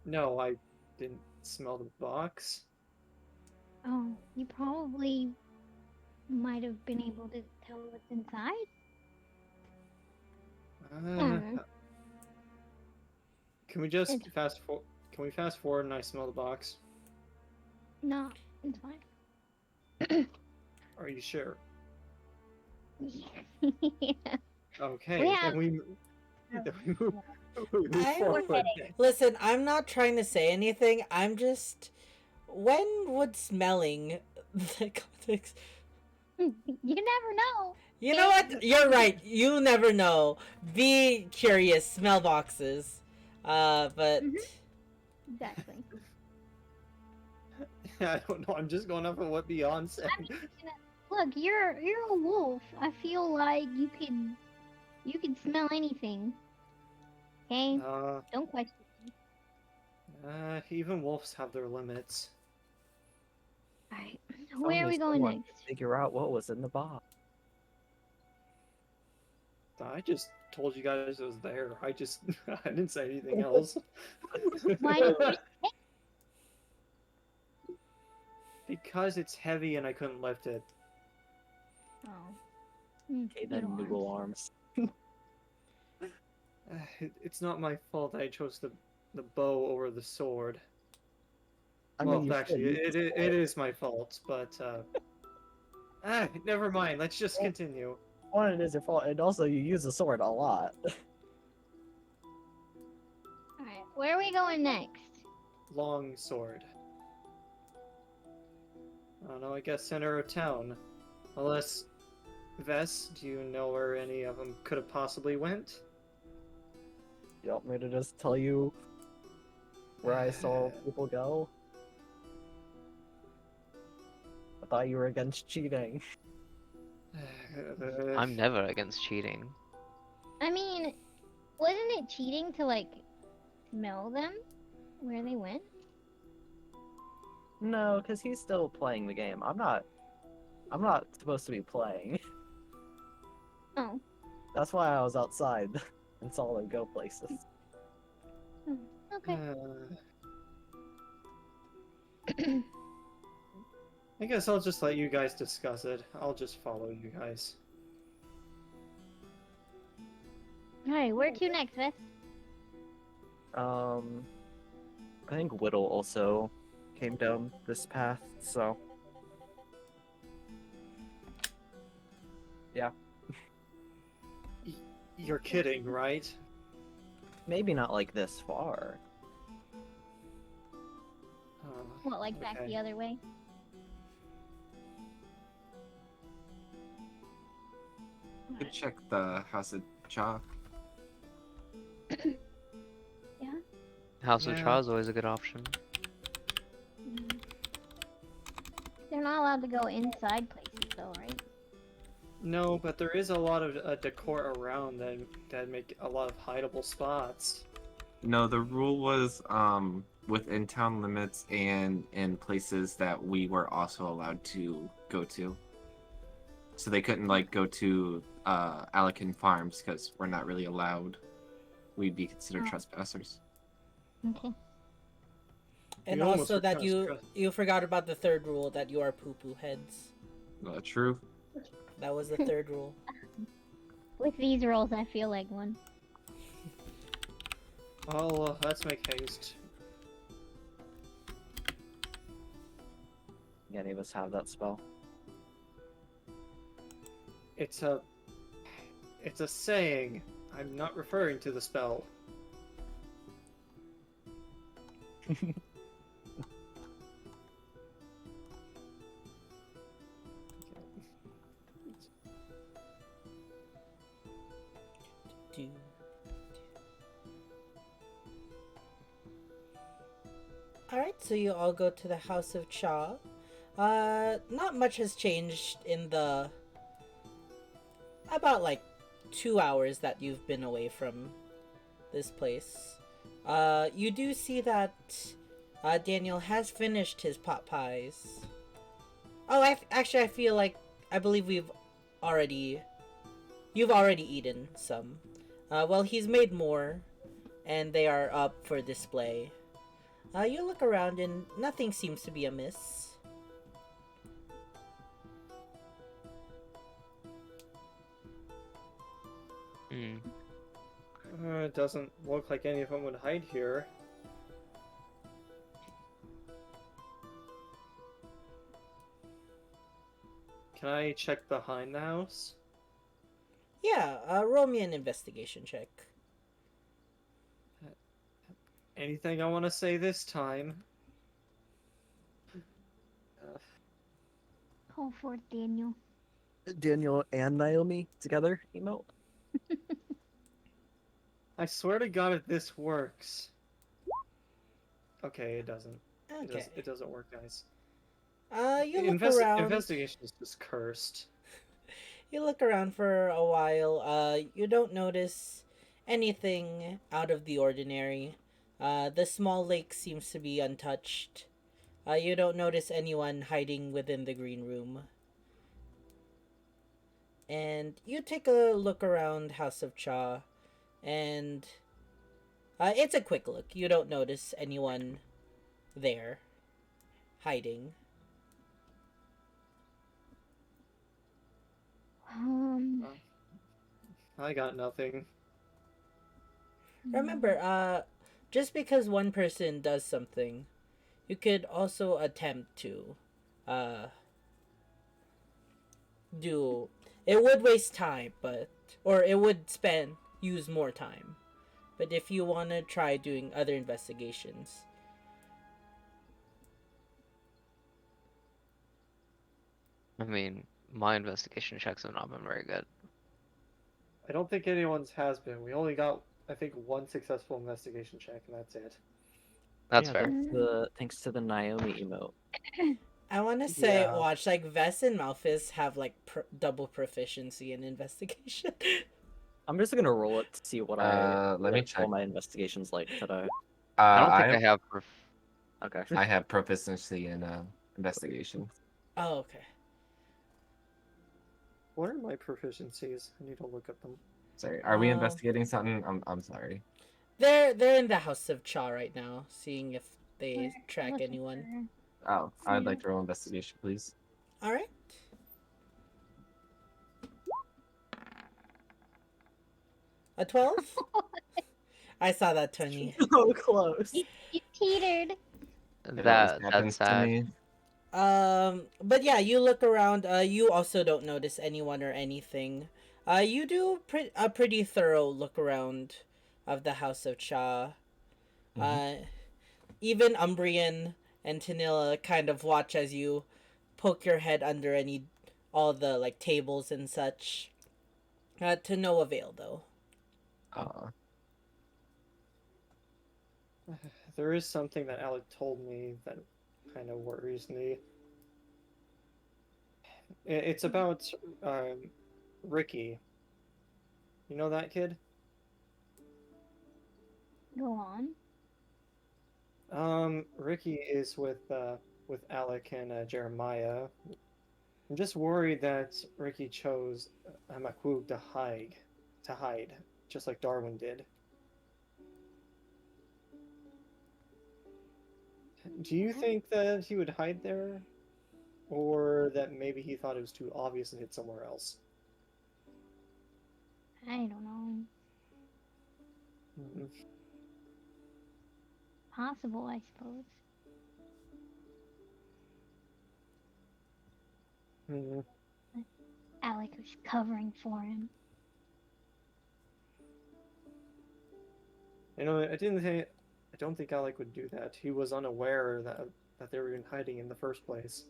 No, I didn't smell the box. Oh, you probably might have been able to tell what's inside. Uh, can we just It's- Can we fast forward and I smell the box? No, it's fine. Are you sure? Yeah. Okay, Yeah. then we move I- forward. Listen, I'm not trying to say anything. I'm just. When would smelling the context. You never know. You know what? You're right. You never know. Be curious. Smell boxes. But. Mhm. Exactly. I don't know. I'm just going off of what Beyond said. Look, you're a wolf. I feel like you can smell anything. Okay? Don't question. Even wolves have their limits. Alright. Where are we going Someone next? Figure out what was in the box. I just told you guys it was there. I didn't say anything else. Why did you Because it's heavy and I couldn't lift it. Oh. Mm, Okay, then little noodle arms. arms. It's not my fault I chose the bow over the sword. I Well, mean, you actually, should. it is my fault, but never mind. Let's just continue. One, it is your fault, and also you use the sword a lot. Alright, where are we going next? Long sword. I don't know. I guess center of town, unless Vess, do you know where any of them could have possibly went? You want me to just tell you where I saw people go? I thought you were against cheating. I'm never against cheating. I mean, wasn't it cheating to like smell them where they went? No, because he's still playing the game. I'm not supposed to be playing. Oh. That's why I was outside and saw them go places. Okay. I guess I'll just let you guys discuss it. I'll just follow you guys. Alright, where to next, Vess? I think Whittle also came down this path, so yeah. You're kidding, right? Maybe not like this far. What, like back Okay. the other way? Could check the House of Chalk. House of Yeah. Tra is always a good option. Mm. They're not allowed to go inside places though, right? No, but there is a lot of decor around that make a lot of hideable spots. No, the rule was within town limits and in places that we were also allowed to go to. So they couldn't like go to Alakin Farms because we're not really allowed. We'd be considered Oh. trespassers. Okay. And We almost also that forgot you forgot about the third rule, that you are poo poo heads. True. That was the third rule. With these rolls, I feel like one. Let's make haste. Any of us have that spell? It's a saying. I'm not referring to the spell. Do. Alright, so you all go to the House of Cha. Not much has changed in the about like 2 hours that you've been away from this place. You do see that Daniel has finished his pot pies. Oh, actually, I believe you've already eaten some. Well, he's made more, and they are up for display. You look around and nothing seems to be amiss. Hmm. It doesn't look like any of them would hide here. Can I check behind the house? Yeah, roll me an investigation check. Anything I want to say this time? Call forth Daniel. Daniel and Naomi together emote. I swear to God, if this works. Okay, it doesn't. Okay. It doesn't work, guys. You look around. Investigation is just cursed. You look around for a while. You don't notice anything out of the ordinary. The small lake seems to be untouched. You don't notice anyone hiding within the green room. And you take a look around House of Cha, and it's a quick look. You don't notice anyone there hiding. I got nothing. Remember, just because one person does something, you could also attempt to do. It would waste time, or it would use more time. But if you want to try doing other investigations, I mean, my investigation checks have not been very good. I don't think anyone's has been. We only got, I think, one successful investigation check, and that's it. That's Yeah, fair. Thanks to the Naomi emote. I want to say, Yeah. watch, like, Vess and Malphus have, like, double proficiency in investigation. I'm just gonna roll it to see what Let me what check. all my investigations like today. I don't think I I have. Okay. I have proficiency in investigation. Oh, okay. What are my proficiencies? I need to look at them. Sorry, are we investigating something? I'm sorry. They're in the House of Cha right now, seeing if they track Looking anyone. Oh, I'd like to roll investigation, please. All right. A 12? I saw that, Tony. So close. You teetered. It always That's happens to sad. me. But yeah, you look around. You also don't notice anyone or anything. You do a pretty thorough look around of the House of Cha. Even Umbrian and Tanilla kind of watch as you poke your head under all the like tables and such. To no avail, though. There is something that Alec told me that kind of worries me. It's about Ricky. You know that kid? Go on. Ricky is with Alec and Jeremiah. I'm just worried that Ricky chose Amakwug to hide, just like Darwin did. Do you think that he would hide there? Or that maybe he thought it was too obvious and hid somewhere else? I don't know. Hmm. Possible, I suppose. Hmm. Alec was covering for him. You know, I don't think Alec would do that. He was unaware that they were even hiding in the first place.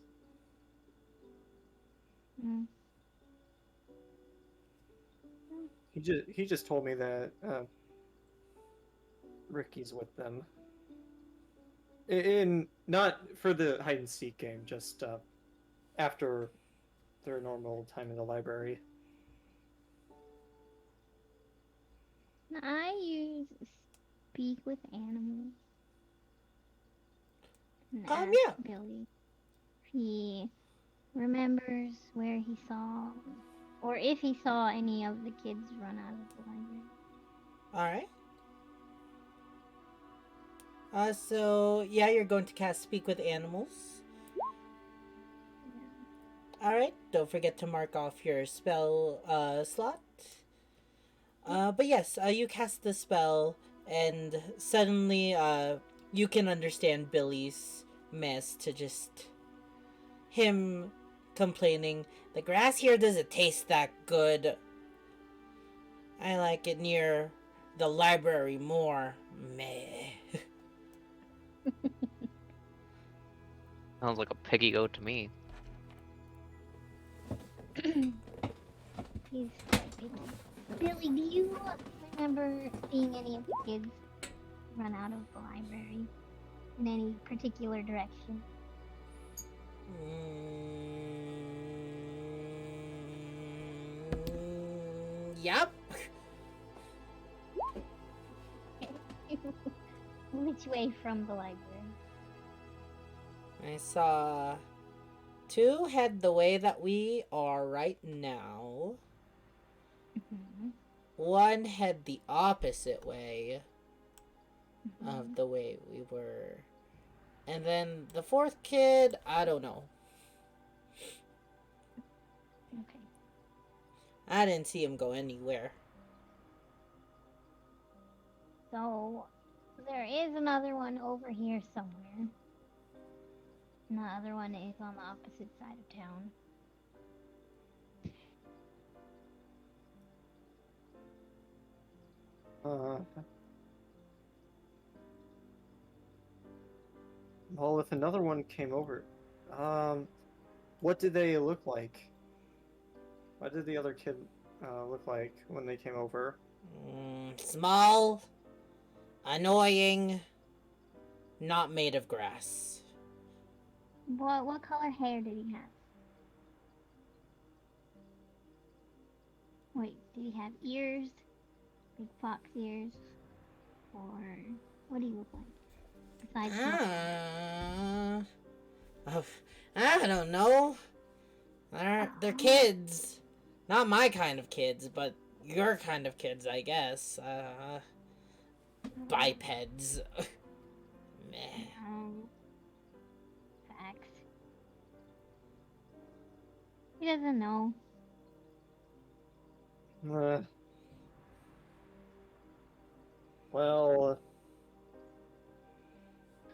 Mm. He just told me that Ricky's with them. In not for the hide and seek game, just after their normal time in the library. I use speak with animals and ask Yeah. Billy if he remembers where he saw, or if he saw any of the kids run out of the library. All right. So yeah, you're going to cast Speak with Animals. Yeah. All right. Don't forget to mark off your spell slot. But yes, you cast the spell, and suddenly, you can understand Billy's mess to just him complaining. The grass here doesn't taste that good. I like it near the library more. Meh. Sounds like a piggy goat to me. He's quite picky. Billy, do you remember seeing any of the kids run out of the library in any particular direction? Yep. Which way from the library? I saw two head the way that we are right now. Mhm. One head the opposite way Mhm. of the way we were. And then the fourth kid, I don't know. Okay. I didn't see him go anywhere. So there is another one over here somewhere. And the other one is on the opposite side of town. Well, if another one came over, what did they look like? What did the other kid look like when they came over? Small, annoying, not made of grass. What color hair did he have? Wait, did he have ears? Big fox ears? Or what do you look like? Besides I don't know. They're kids. Not my kind of kids, but your kind of kids, I guess. Bipeds. Meh. Facts. He doesn't know. Well,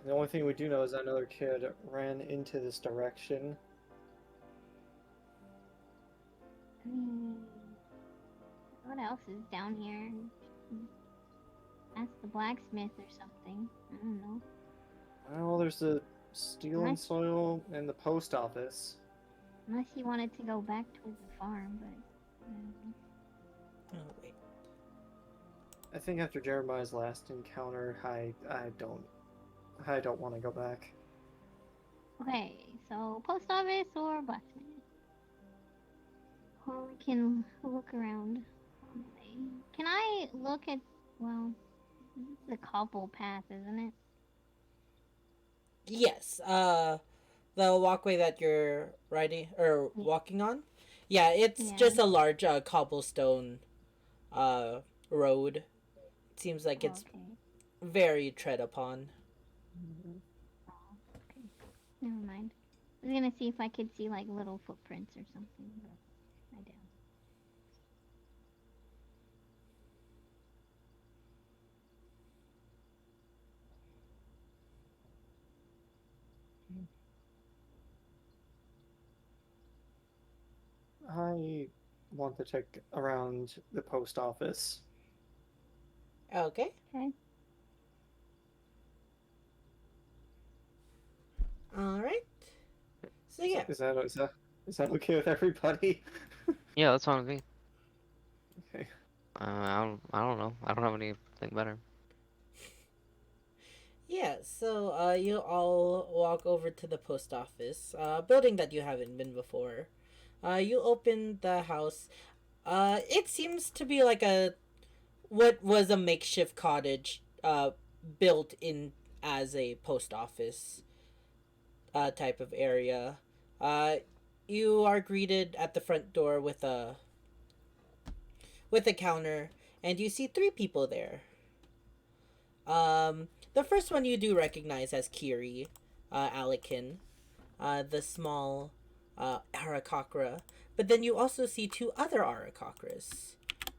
the only thing we do know is that another kid ran into this direction. What else is down here? Ask the blacksmith or something. I don't know. Well, there's the steel and Unless- soil and the post office. Unless he wanted to go back towards the farm, but I don't know. Oh, wait. I think after Jeremiah's last encounter, I don't want to go back. Okay, so post office or blacksmith? Or we can look around. Can I look at, well, this is the cobble path, isn't it? Yes, the walkway that you're riding or walking on. Yeah, it's Yeah. just a large cobblestone road. It seems like it's Okay. very tread upon. Never mind. I was gonna see if I could see like little footprints or something, but I doubt. I want to check around the post office. Okay. Okay. All right. So yeah. Is that okay with everybody? Yeah, that's fine with me. Okay. I don't know. I don't have anything better. Yeah, so you all walk over to the post office, building that you haven't been before. You open the house. It seems to be like a what was a makeshift cottage, built in as a post office, type of area. Uh, you are greeted at the front door with a counter, and you see three people there. The first one you do recognize as Kiri, Alekin, the small Arakakra. But then you also see two other Arakakras,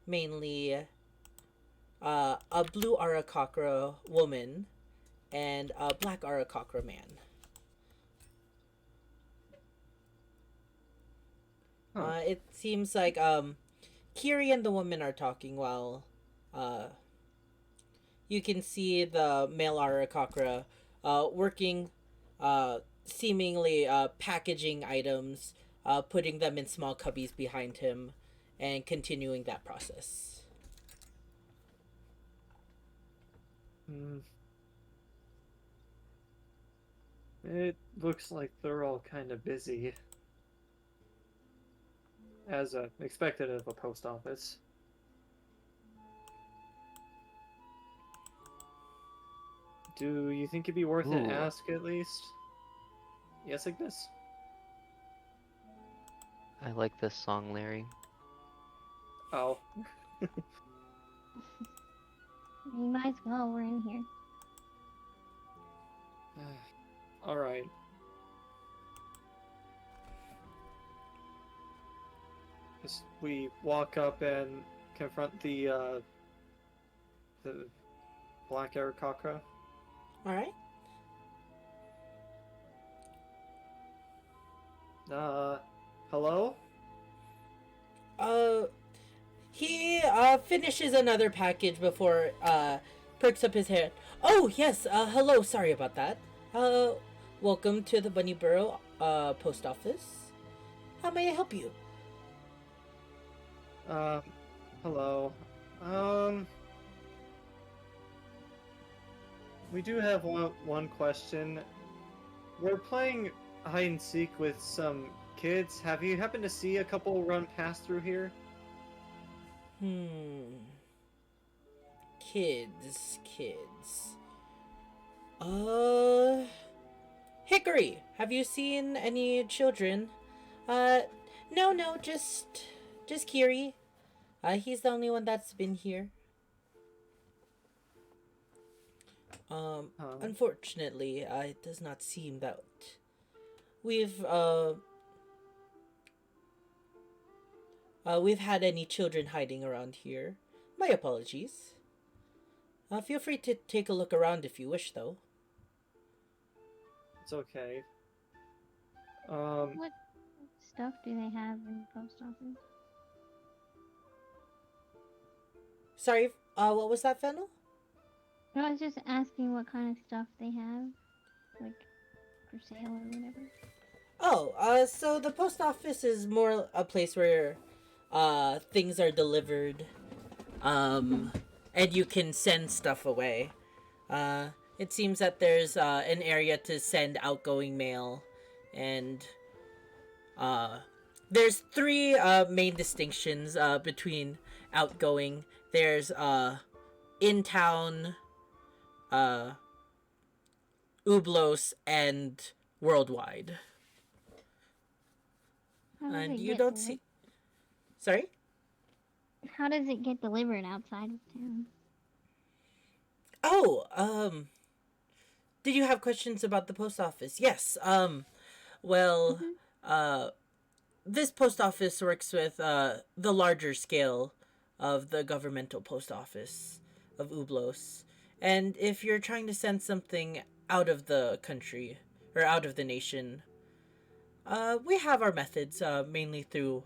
mainly a blue Arakakra woman and a black Arakakra man. Huh. It seems like Kiri and the woman are talking while uh, you can see the male Arakakra working, seemingly packaging items, putting them in small cubbies behind him, and continuing that process. Hmm. It looks like they're all kind of busy, as expected of a post office. Do you think it'd be worth it? Ooh, Ask at least. Yes, Ignis. I like this song, Larry. Oh. You might as well. We're in here. All right. As we walk up and confront the black Arakakra. All right. Hello? Uh, he finishes another package before perks up his head. Oh yes. Hello. Sorry about that. Welcome to the Bunnyborough post office. How may I help you? Hello. Um, we do have one question. We're playing hide and seek with some kids. Have you happened to see a couple run past through here? Kids. Hickory, have you seen any children? No, just Kiri. He's the only one that's been here. Unfortunately, it does not seem that we've we've had any children hiding around here. My apologies. Feel free to take a look around if you wish, though. It's okay. What stuff do they have in the post office? Sorry, what was that, Fennel? No, I was just asking what kind of stuff they have, like for sale or whatever. Oh, so the post office is more a place where things are delivered, and you can send stuff away. It seems that there's an area to send outgoing mail, and there's three main distinctions between outgoing. There's in town, Ublos, and worldwide. How does And it you get don't see. Sorry? How does it get delivered outside of town? Oh, did you have questions about the post office? Yes. Well, Mhm. uh, this post office works with the larger scale of the governmental post office of Ublos. And if you're trying to send something out of the country or out of the nation, we have our methods, mainly through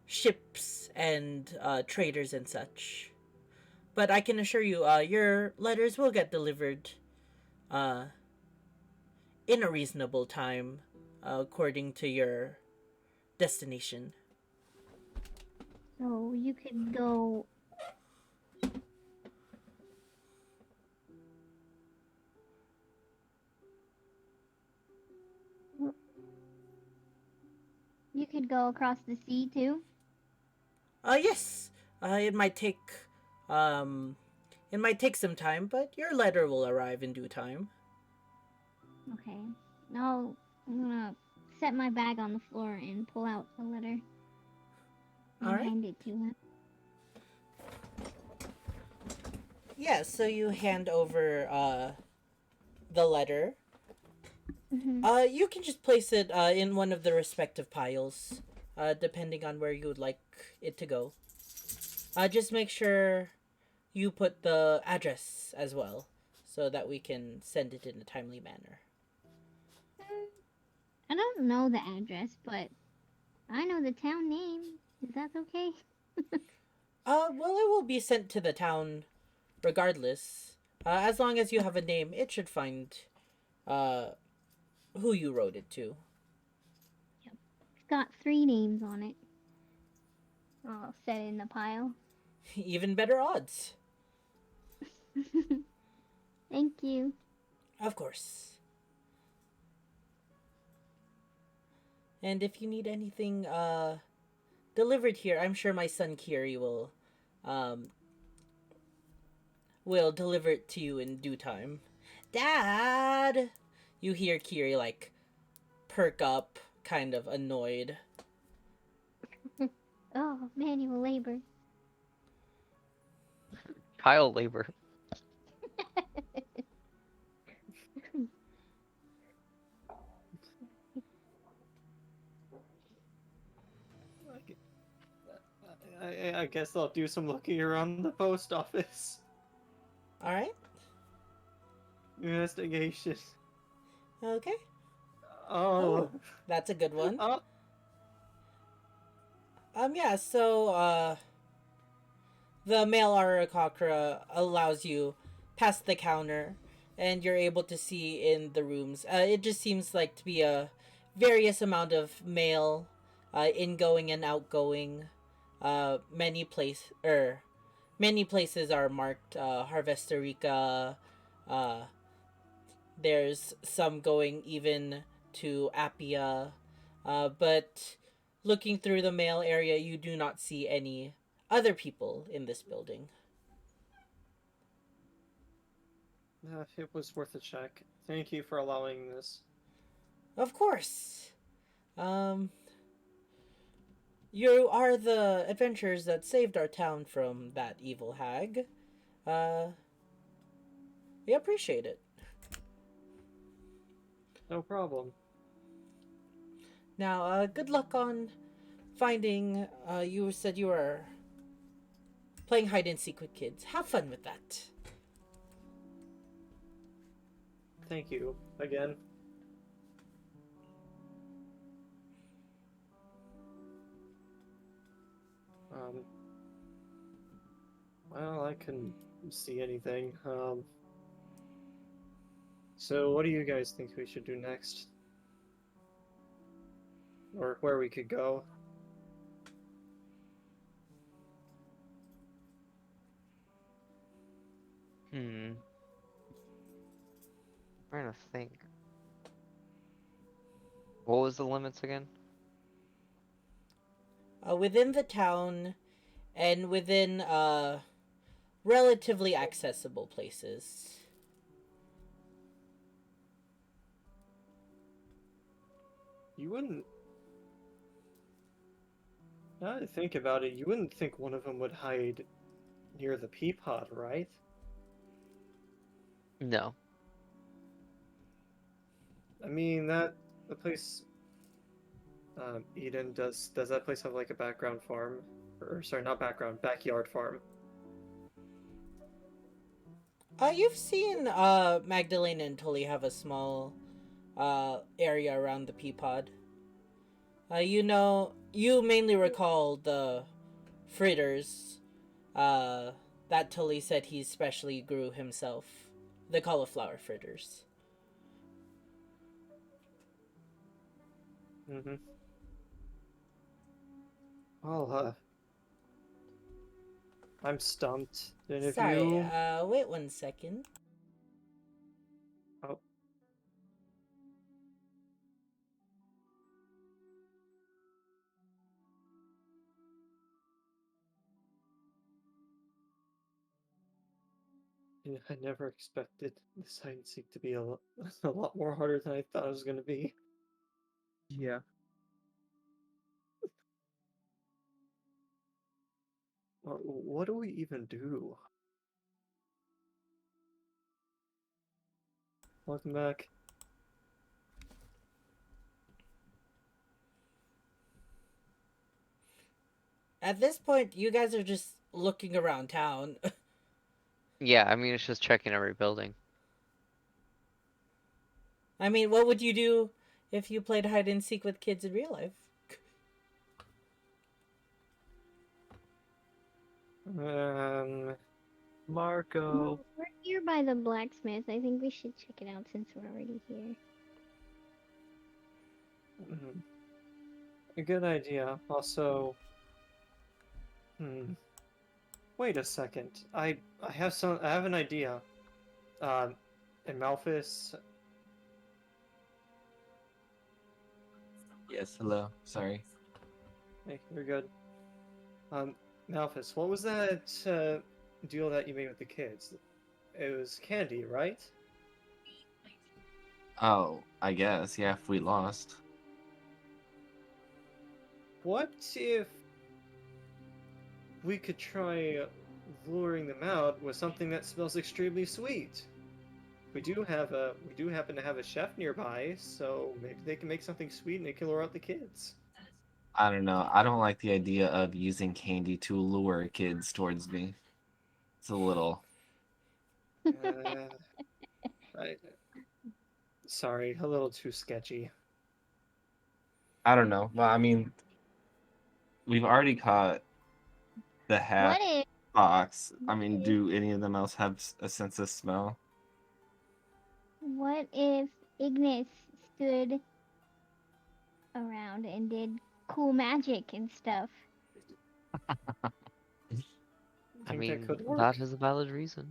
ships and traders and such. But I can assure you, your letters will get delivered uh, in a reasonable time, according to your destination. So you could go. You could go across the sea too. Yes. It might take, um, it might take some time, but your letter will arrive in due time. Okay. Now I'm gonna set my bag on the floor and pull out a letter All and right. hand it to him. Yeah. So you hand over the letter. Hmm. You can just place it in one of the respective piles, depending on where you would like it to go. Just make sure you put the address as well, so that we can send it in a timely manner. I don't know the address, but I know the town name. Is that okay? Well, it will be sent to the town regardless. As long as you have a name, it should find uh who you wrote it to. It's got 3 names on it. I'll set it in the pile. Even better odds. Thank you. Of course. And if you need anything delivered here, I'm sure my son Kiri um will deliver it to you in due time. Dad, you hear Kiri like perk up, kind of annoyed. Oh, manual labor. Child labor. I guess I'll do some looking around the post office. All right. Investigation. Okay. Oh. That's a good one. Oh. Yeah, so the male Arakakra allows you past the counter, and you're able to see in the rooms. It just seems like to be a various amount of mail, ingoing and outgoing. Many places are marked Harvesterica. Uh, there's some going even to Appia, but looking through the mail area, you do not see any other people in this building. It was worth a check. Thank you for allowing this. Of course. Um, you are the adventurers that saved our town from that evil hag. Uh, we appreciate it. No problem. Now, good luck on finding. You said you were playing hide and seek with kids. Have fun with that. Thank you again. Um, well, I couldn't see anything. So what do you guys think we should do next? Or where we could go? I'm trying to think. What was the limits again? Within the town and within relatively accessible places. You wouldn't. Now that I think about it, you wouldn't think one of them would hide near the peapod, right? No. I mean the place Eden does that place have like a background farm? Or sorry, not background, backyard farm. You've seen Magdalene and Tully have a small area around the pea pod. You mainly recall the fritters that Tully said he specially grew himself. The cauliflower fritters. Mm-hmm. Well, I'm stumped. And if Sorry, you wait 1 second. oh yeah, I never expected this hide and seek to be a lot more harder than I thought it was gonna be. Yeah. What do we even do? Welcome back. At this point, you guys are just looking around town. Yeah, I mean, it's just checking every building. I mean, what would you do if you played hide and seek with kids in real life? Marco. We're here by the blacksmith. I think we should check it out since we're already here. Mhm. A good idea. Also, wait a second. I have an idea. And Malphus. Yes, hello. Sorry. Hey, you're good. Malphus, what was that deal that you made with the kids? It was candy, right? Oh, I guess, yeah, if we lost. What if we could try luring them out with something that smells extremely sweet? We do happen to have a chef nearby, so maybe they can make something sweet and they can lure out the kids. I don't know. I don't like the idea of using candy to lure kids towards me. It's a little. Uh, I, sorry, a little too sketchy. I don't know. Well, I mean, we've already caught the half What if fox. I mean, if do any of them else have a sense of smell? what if Ignis stood around and did cool magic and stuff? I Think that mean, could work? that is a valid reason.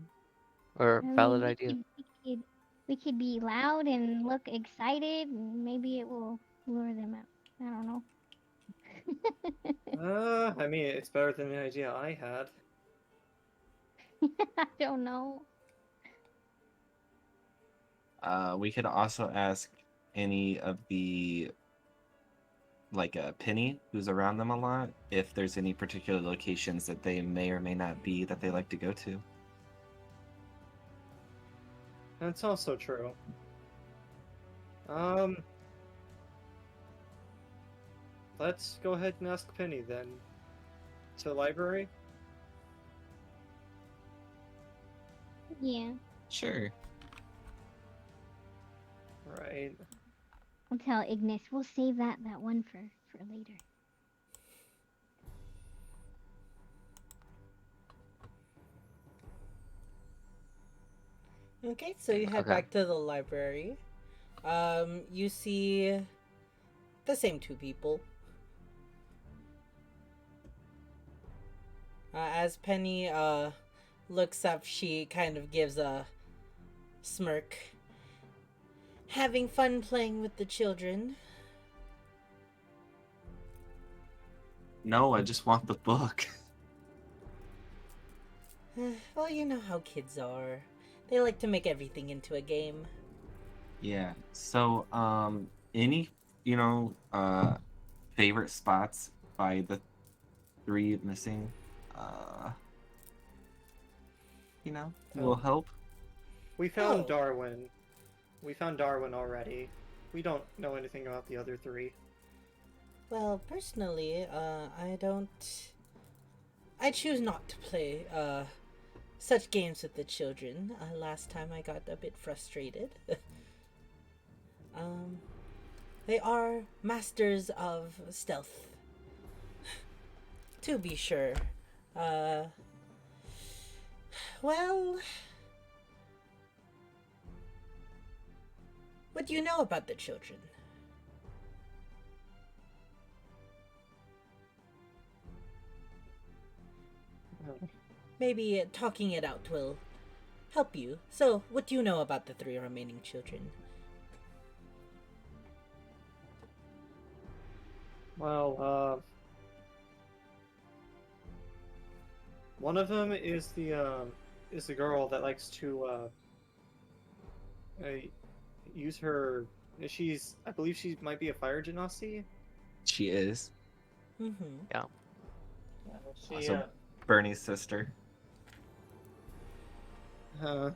Or I valid mean, idea. we could be loud and look excited, and maybe it will lure them out. I don't know. I mean, it's better than the idea I had. I don't know. We could also ask any of the like Penny, who's around them a lot, if there's any particular locations that they may or may not be that they like to go to. That's also true. Um, let's go ahead and ask Penny then. To the library? Yeah, Sure. Right. I'll tell Ignis. We'll save that one for later. Okay, so you head Okay. back to the library. You see the same two people. As Penny looks up, she kind of gives a smirk. Having fun playing with the children. No, I just want the book. Well, you know how kids are. They like to make everything into a game. Yeah. So, any, favorite spots by the three missing, uh, will Oh. help. We found Oh. Darwin. We found Darwin already. We don't know anything about the other three. Well, personally, I don't. I choose not to play such games with the children. Last time I got a bit frustrated. um, they are masters of stealth, to be sure. Uh, well, what do you know about the children? Maybe talking it out will help you. So, what do you know about the three remaining children? Well, one of them is the girl that likes to uh, use her. I believe she might be a fire genasi. She is. Mm-hmm. She Also, Bernie's sister. uh,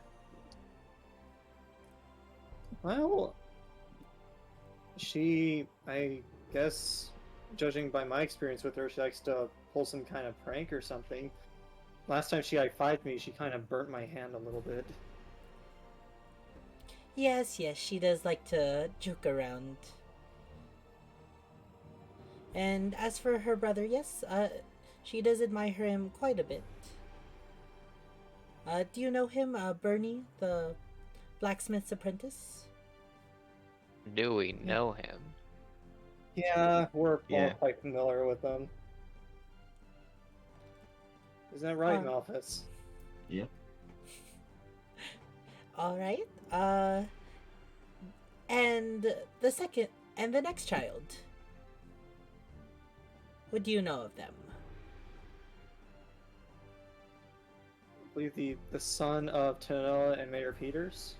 well, I guess, judging by my experience with her, she likes to pull some kind of prank or something. Last time she high-fived me, she kind of burnt my hand a little bit. Yes, she does like to joke around. And as for her brother, yes, she does admire him quite a bit. Do you know him, Bernie, the blacksmith's apprentice? Do we know him? Yeah, we're all Yeah. quite familiar with them. Isn't that right, Malphus? Yep. All right. And the next child. What do you know of them? I believe the son of Tanella and Mayor Peters.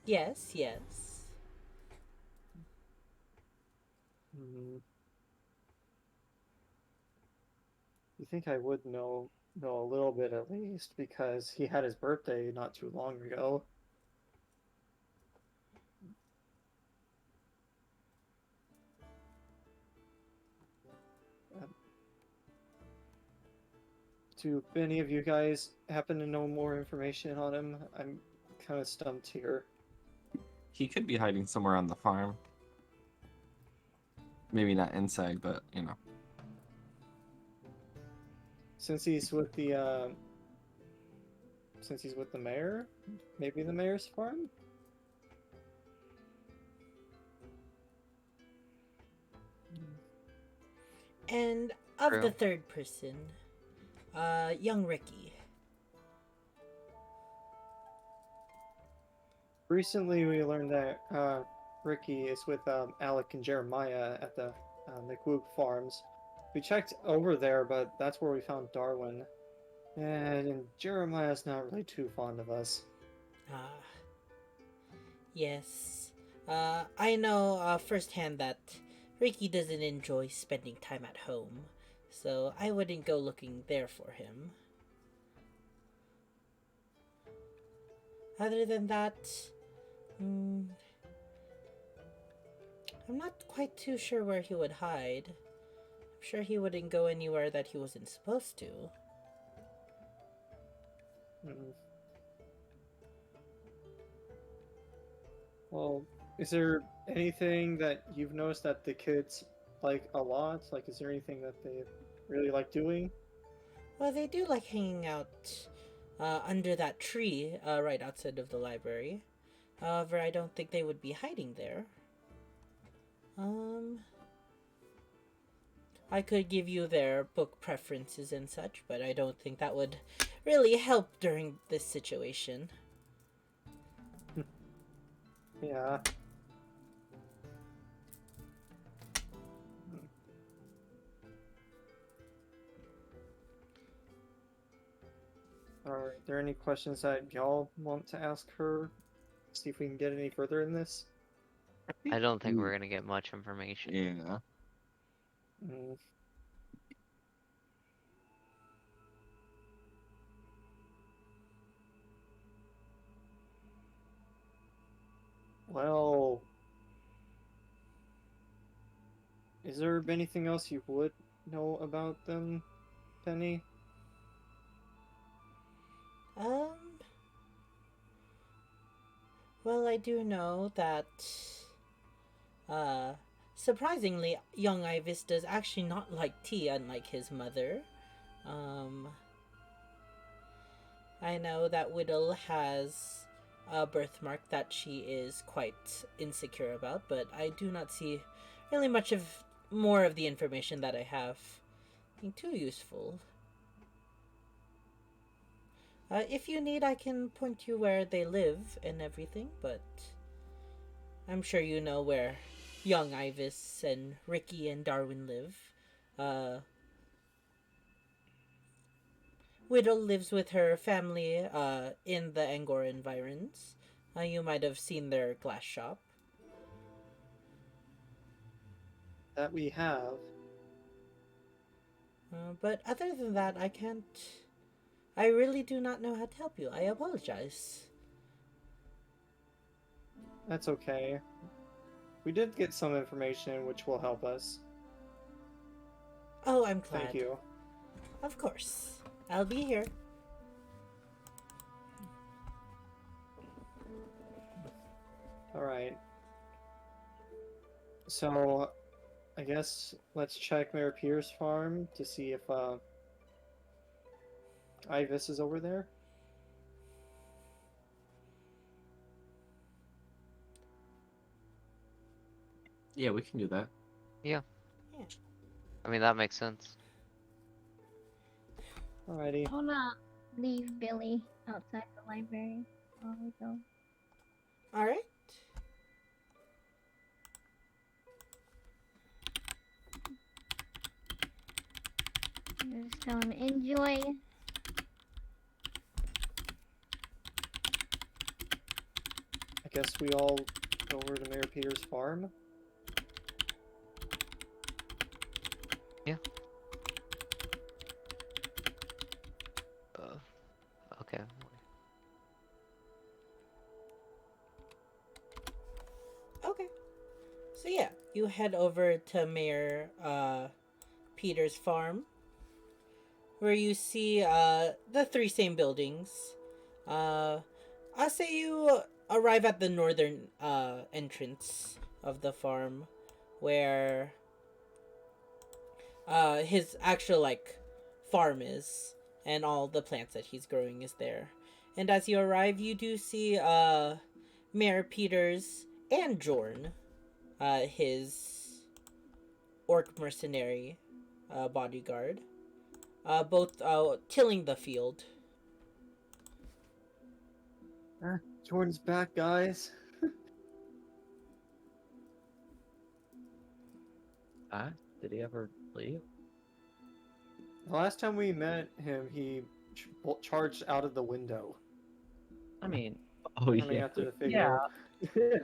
Yes. Hmm. You think I would know a little bit at least, because he had his birthday not too long ago. Do any of you guys happen to know more information on him? I'm kind of stumped here. He could be hiding somewhere on the farm. Maybe not inside, but you know. Since he's with the mayor, maybe the mayor's farm. And of the True. third person, young Ricky. Recently, we learned that Ricky is with Alec and Jeremiah at the McWook Farms. We checked over there, but that's where we found Darwin. And Jeremiah's not really too fond of us. Ah, yes. I know firsthand that Ricky doesn't enjoy spending time at home, so I wouldn't go looking there for him. Other than that, mm, I'm not quite too sure where he would hide. I'm sure he wouldn't go anywhere that he wasn't supposed to. Mm. Well, is there anything that you've noticed that the kids like a lot? Like, is there anything that they really like doing? Well, they do like hanging out under that tree right outside of the library. However, I don't think they would be hiding there. I could give you their book preferences and such, but I don't think that would really help during this situation. Yeah. Are there any questions that y'all want to ask her? See if we can get any further in this? I don't think we're gonna get much information. Yeah. Mm. Well, is there anything else you would know about them, Penny? Um, well, I do know that, uh, surprisingly, young Ivis does actually not like tea, unlike his mother. Um, I know that Whittle has a birthmark that she is quite insecure about, but I do not see really much of more of the information that I have being too useful. If you need, I can point you where they live and everything, but I'm sure you know where young Ivis and Ricky and Darwin live. Uh, Whittle lives with her family in the Angora environs. You might have seen their glass shop. That we have. But other than that, I can't. I really do not know how to help you. I apologize. That's okay. We did get some information which will help us. Oh, I'm glad. Thank you. Of course. I'll be here. Alright. So, I guess let's check Mayor Pierce farm to see if Ivis is over there. Yeah, we can do that. I mean, that makes sense. Alrighty. I wanna leave Billy outside the library while we go. Alright. Just tell him enjoy. I guess we all go over to Mayor Peter's farm. Okay. Okay. So yeah, you head over to Mayor Peter's farm, where you see the three same buildings. I'll say you arrive at the northern entrance of the farm, where his actual like farm is, and all the plants that he's growing is there. And as you arrive, you do see Mayor Peters and Jorn, his orc mercenary bodyguard, both tilling the field. Jordan's back, guys. Did he ever leave? The last time we met him, he charged out of the window. I mean, Oh Coming after the figure.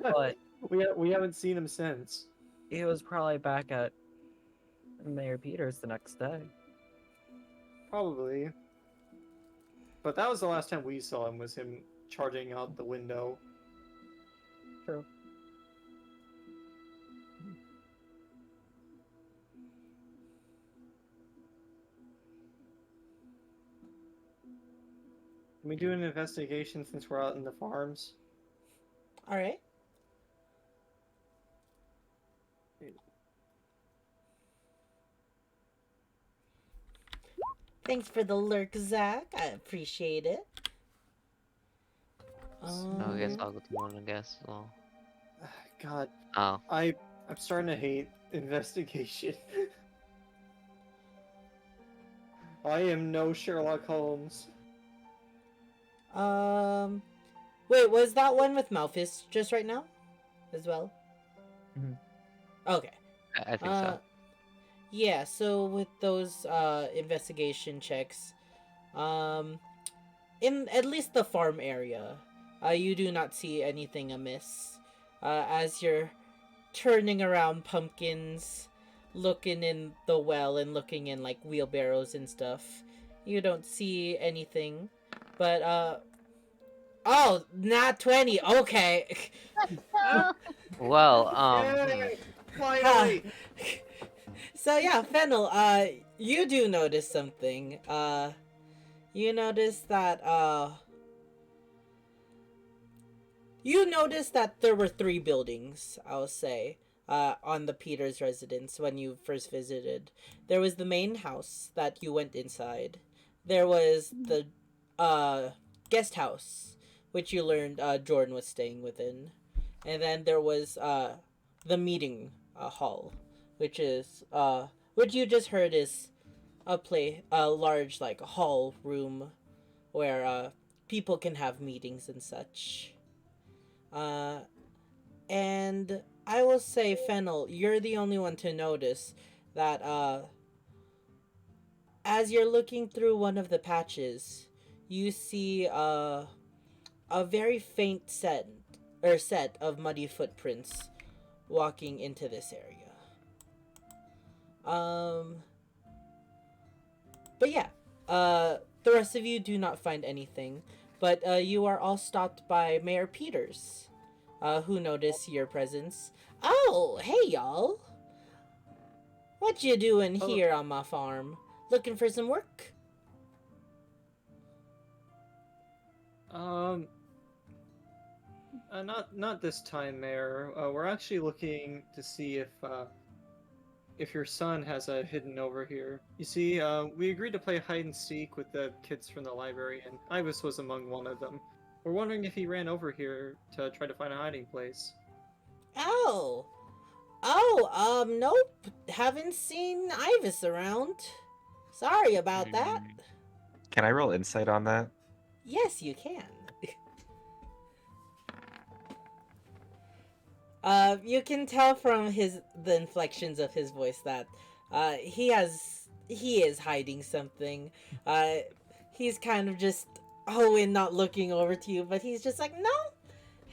but we haven't seen him since. he was probably back at Mayor Peters the next day. Probably. But that was the last time we saw him, was him charging out the window. True. Can we do an investigation since we're out in the farms? All right. Thanks for the lurk, Zach. I appreciate it. No, I guess Um, I'll go to one, I guess. Well, God, oh, I'm starting to hate investigation. I am no Sherlock Holmes. Wait, was that one with Malphus just right now, as well? Mhm. Okay. I think so. Yeah. So with those investigation checks, in at least the farm area, you do not see anything amiss. As you're turning around pumpkins, looking in the well and looking in like wheelbarrows and stuff, you don't see anything. But Oh, not 20. Okay. Oh, Well, Yay! Finally! So yeah, Fennel, you do notice something. You notice that there were three buildings, I'll say, on the Peters residence when you first visited. There was the main house that you went inside. There was the guest house, which you learned Jordan was staying within. And then there was the meeting hall, which is what you just heard is a large like hall room where people can have meetings and such. Uh, and I will say, Fennel, you're the only one to notice that as you're looking through one of the patches, you see a very faint set of muddy footprints walking into this area. But yeah, the rest of you do not find anything, but you are all stopped by Mayor Peters, who noticed your presence. Oh, hey y'all! What you doing here on my farm? Looking for some work? Not this time, Mayor. We're actually looking to see if your son has a hidden over here. You see, we agreed to play hide and seek with the kids from the library, and Ibis was among one of them. We're wondering if he ran over here to try to find a hiding place. Oh, nope. Haven't seen Ivis around. Sorry about that. Can I roll insight on that? Yes, you can. You can tell from the inflections of his voice that he is hiding something. He's kind of just not looking over to you, but he's just like, no,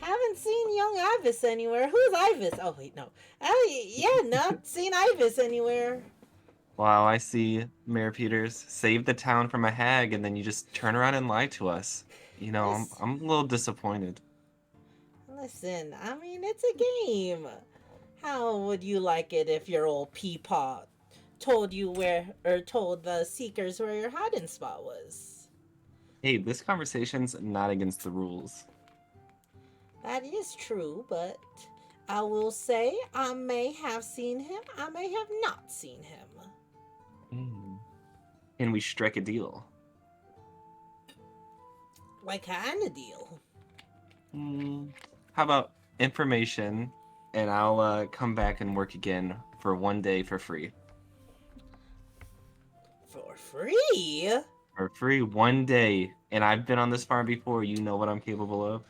haven't seen young Ivis anywhere. Who's Ivis? Oh wait, no. Yeah, not seen Ivis anywhere. Wow, I see, Mayor Peters. Save the town from a hag, and then you just turn around and lie to us. You know, Yes. I'm a little disappointed. Listen, I mean, it's a game. How would you like it if your old peapod told the seekers where your hiding spot was? Hey, this conversation's not against the rules. That is true, but I will say I may have seen him, I may have not seen him. Can we strike a deal? What kind of deal? How about information, and I'll come back and work again for 1 day for free. For free? For free 1 day, and I've been on this farm before. You know what I'm capable of.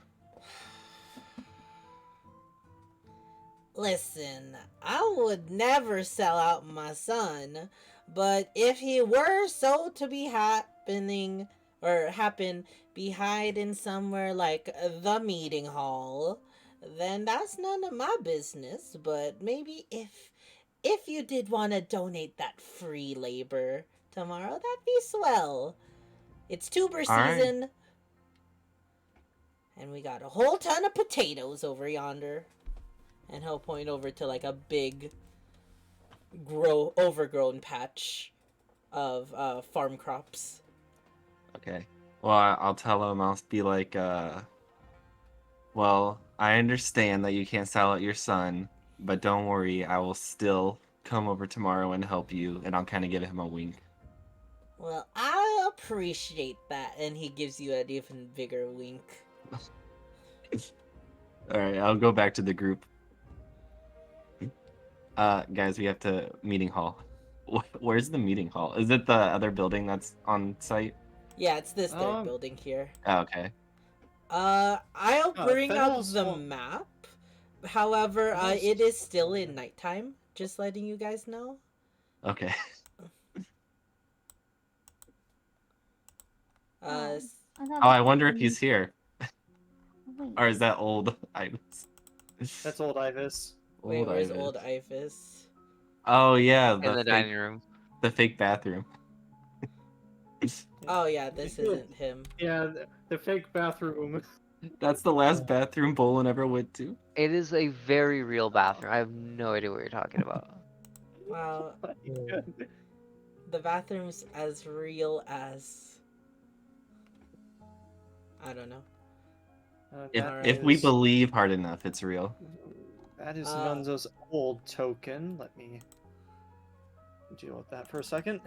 Listen, I would never sell out my son, but if he were so to be happen be hiding somewhere like the meeting hall, then that's none of my business. But maybe if you did want to donate that free labor tomorrow, that'd be swell. It's tuber season, right. and we got a whole ton of potatoes over yonder. And he'll point over to like a big overgrown patch of farm crops. Okay. Well, I'll tell him. I'll be like, well, I understand that you can't sell out your son, but don't worry, I will still come over tomorrow and help you, and I'll kind of give him a wink. Well, I appreciate that. And he gives you an even bigger wink. Alright, I'll go back to the group. Guys, we have to meeting hall. Where's the meeting hall? Is it the other building that's on site? Yeah, it's this third building here. Oh, okay. I'll bring up Fennel's the home. map. However, it is still in nighttime. Just letting you guys know. Okay. Uh, Oh, I wonder if he's here. Wait. Or is that old Ibis? That's old Ibis. wait, where's Ibis. old Iphis? Oh, yeah. in the dining room. The fake bathroom. Oh yeah, this isn't him. Yeah, the fake bathroom. That's the last bathroom Bolin ever went to. It is a very real bathroom. I have no idea what you're talking about. Wow, My God. the bathroom's as real as I don't know. If That if we is believe hard enough, it's real. Uh, Nunzo's old token. Let me deal with that for a second.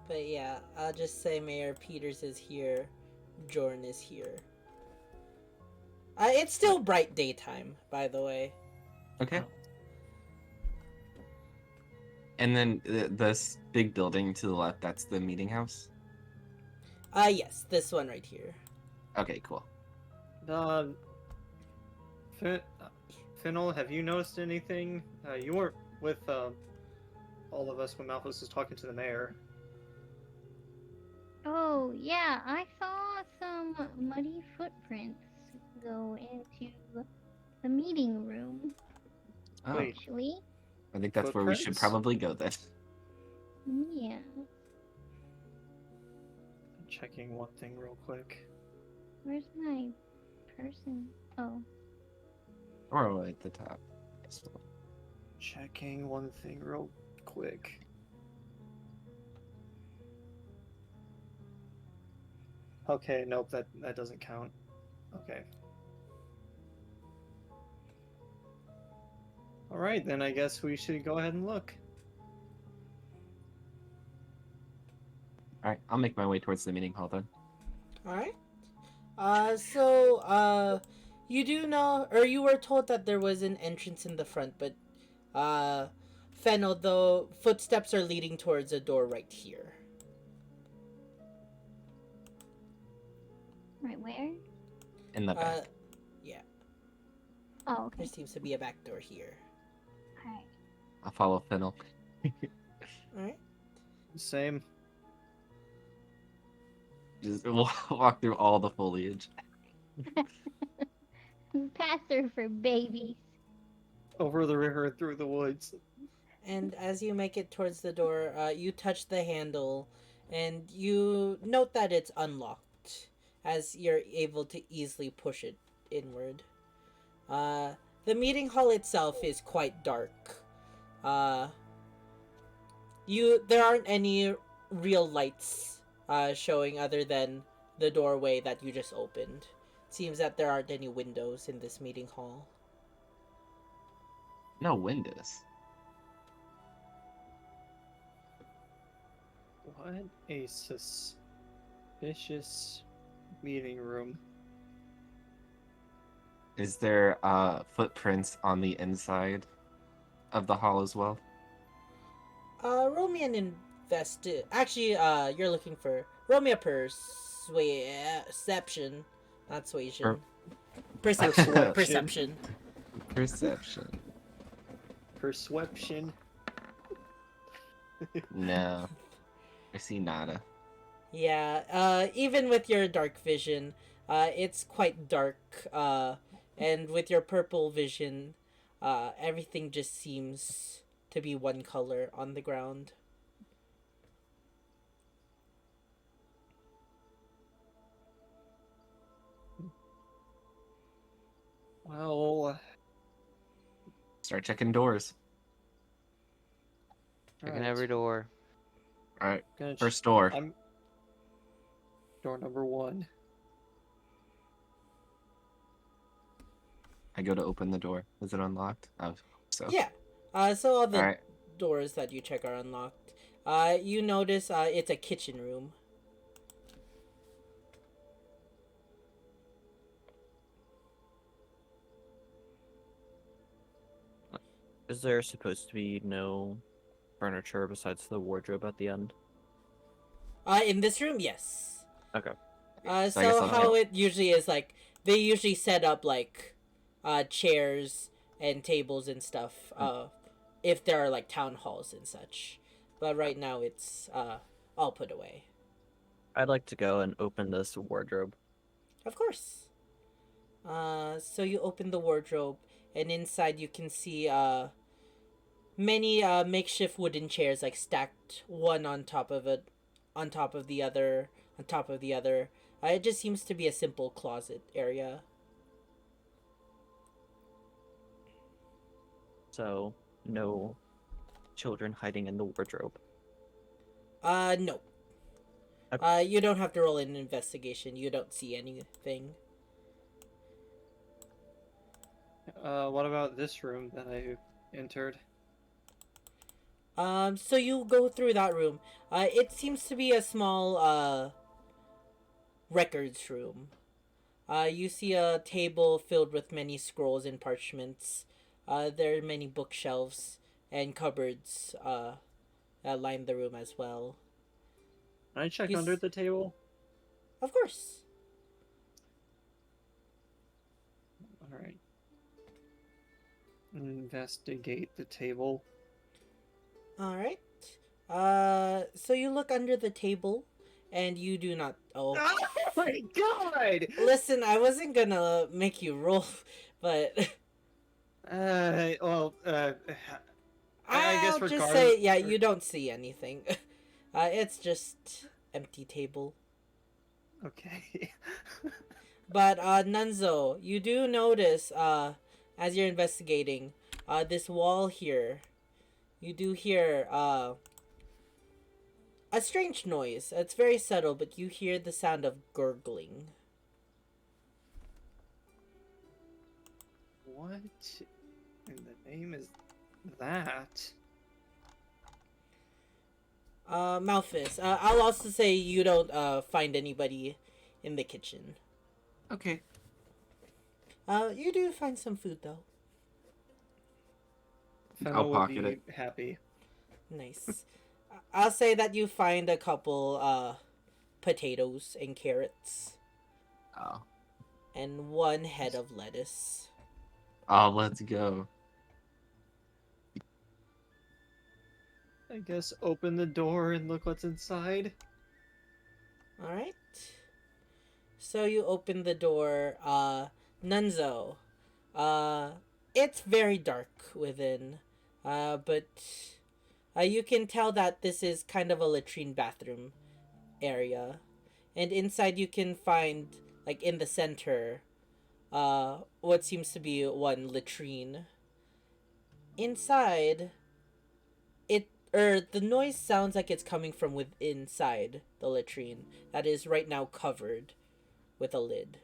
But yeah, I'll just say Mayor Peters is here, Jordan is here. It's still bright daytime, by the way. Okay. And then this big building to the left, that's the meeting house. Yes, this one right here. Okay, cool. Finnel, have you noticed anything? You weren't with all of us when Malthus was talking to the mayor. Oh, yeah, I saw some muddy footprints go into the meeting room, Oh, Wait. actually. I think that's where we should Footprints? probably go then. Yeah. Checking one thing real quick. Where's my person? Oh. Or at the top. Checking one thing real quick. Okay, nope, that doesn't count. Okay. Alright, then I guess we should go ahead and look. All right, I'll make my way towards the meeting hall then. Alright. You do know, or you were told that there was an entrance in the front, but, Fennel, the footsteps are leading towards a door right here. Right where? In the back. Yeah, Oh, okay. there seems to be a back door here. Alright. I'll follow Fennel. Alright. Same. Just walk through all the foliage. Passer for babies. Over the river and through the woods. And as you make it towards the door, you touch the handle, and you note that it's unlocked, as you're able to easily push it inward. The meeting hall itself is quite dark. There aren't any real lights showing other than the doorway that you just opened. Seems that there aren't any windows in this meeting hall. No windows. What a suspicious meeting room. Is there footprints on the inside of the hall as well? Roll me an Actually, you're looking for roll me a perception, not suasion. Perception. Perception. Perception. Perception. No. I see nada. Yeah. Even with your dark vision, it's quite dark. And with your purple vision, everything just seems to be one color on the ground. Well, Start checking doors. Checking alright. every door. All right, Gonna first door. I'm door number 1. I go to open the door. Is it unlocked? Oh, so. Yeah. So all the All right. doors that you check are unlocked. You notice it's a kitchen room. Is there supposed to be no furniture besides the wardrobe at the end? In this room, yes. Okay. So I guess So I'll how check. it usually is, like, they usually set up, like, chairs and tables and stuff, if there are, like, town halls and such. But right now it's, all put away. I'd like to go and open this wardrobe. Of course. So you open the wardrobe, and inside you can see, many, makeshift wooden chairs, like, stacked one on top of it, on top of the other, on top of the other. It just seems to be a simple closet area. So no children hiding in the wardrobe. No. Okay. You don't have to roll an investigation. You don't see anything. What about this room that I entered? So you go through that room. It seems to be a small, records room. You see a table filled with many scrolls and parchments. There are many bookshelves and cupboards, that line the room as well. Can I check You under s- the table? Of course. Alright. Investigate the table. Alright. So you look under the table, and you do not. Oh. Oh my god! Listen, I wasn't gonna make you roll, but. Well, I guess I'll just regardless. say, yeah, you don't see anything. It's just empty table. Okay. But Nunzo, you do notice as you're investigating this wall here, you do hear a strange noise. It's very subtle, but you hear the sound of gurgling. What in the name is that? Malphus, I'll also say you don't find anybody in the kitchen. Okay. You do find some food though. Fennel would pocket be it. happy. Nice. I'll say that you find a couple potatoes and carrots Oh. and one head of lettuce. Oh, let's go. I guess open the door and look what's inside. All right. So you open the door. Nunzo. It's very dark within. But you can tell that this is kind of a latrine bathroom area. And inside you can find, like in the center, what seems to be one latrine. Inside, the noise sounds like it's coming from within inside the latrine that is right now covered with a lid.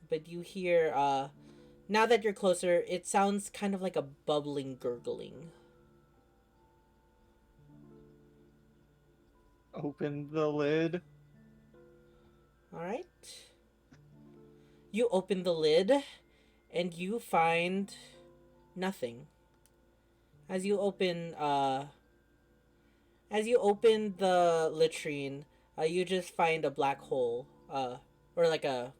But you hear, now that you're closer, it sounds kind of like a bubbling gurgling. Open the lid. Alright. You open the lid, and you find nothing. As you open the latrine, you just find a black hole, or like a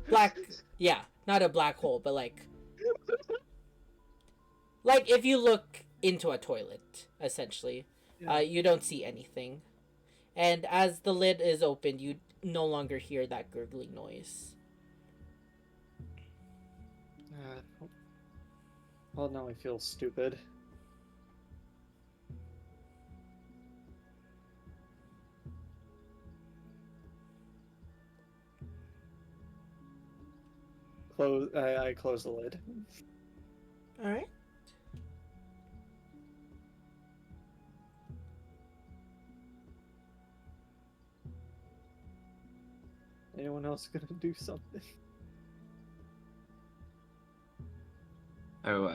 black, yeah, not a black hole, but like if you look into a toilet, essentially, Yeah. you don't see anything. And as the lid is opened, you no longer hear that gurgling noise. Well, now I feel stupid. I close the lid. Alright. Anyone else gonna do something? Oh,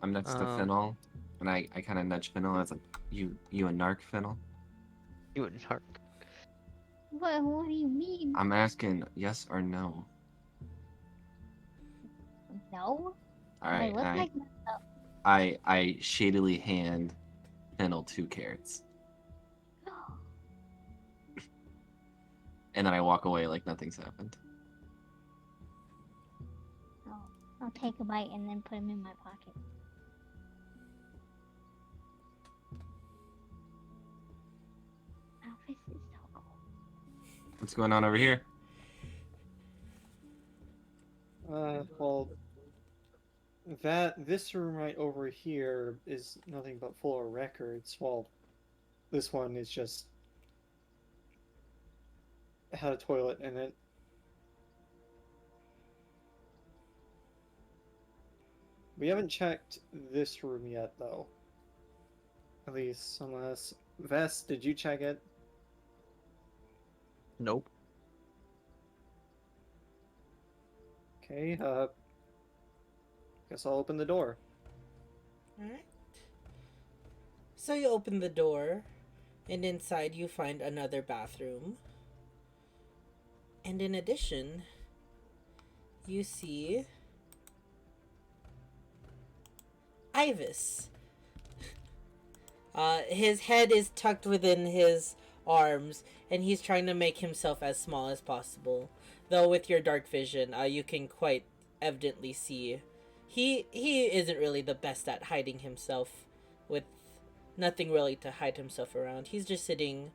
I'm next to Fennel, and I kind of nudge Fennel. I was like, you a narc, Fennel? You and Narc. What do you mean? I'm asking yes or no. No. All I right, look and like I shadily hand Fennel 2 carrots, and then I walk away like nothing's happened. I'll take a bite and then put them in my pocket. Oh, this is so cool. What's going on over here? Well, this room right over here is nothing but full of records. Well, this one is just had a toilet in it. We haven't checked this room yet, though. At least, unless... Vest, did you check it? Nope. Okay, guess I'll open the door. Alright. So you open the door, and inside you find another bathroom. And in addition, you see Ivis. His head is tucked within his arms, and he's trying to make himself as small as possible. Though with your dark vision, you can quite evidently see he isn't really the best at hiding himself, with nothing really to hide himself around. He's just sitting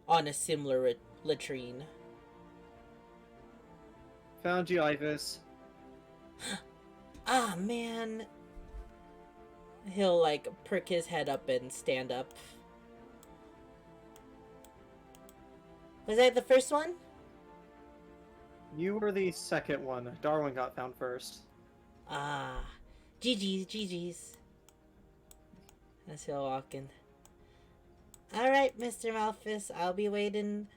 on a similar latrine. Found you, Ivis. Ah, man. He'll like perk his head up and stand up. Was that the first one? You were the second one. Darwin got found first. Ah, GG's. As he'll walk in. Alright, Mr. Malphus, I'll be waiting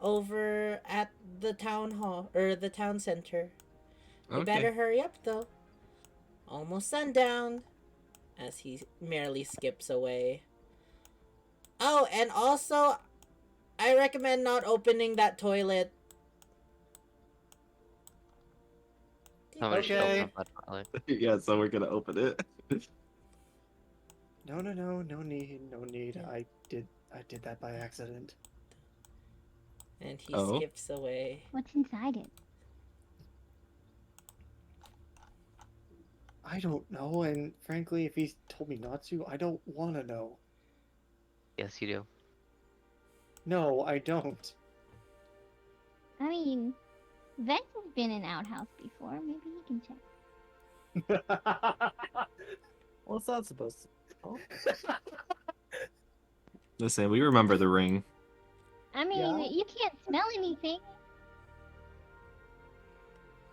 over at the town hall, or the town center. You better hurry up, though. Almost sundown. As he merely skips away. Oh, and also, I recommend not opening that toilet. Somebody should Okay. open up that toilet. Yeah, so we're gonna open it. No need. I did that by accident. And he Oh. skips away. What's inside it? I don't know, and frankly, if he told me not to, I don't want to know. Yes, you do. No, I don't. I mean, Vent has been in outhouse before. Maybe he can check. What's that supposed to? Oh, Listen, we remember the ring. I mean, Yeah. you can't smell anything.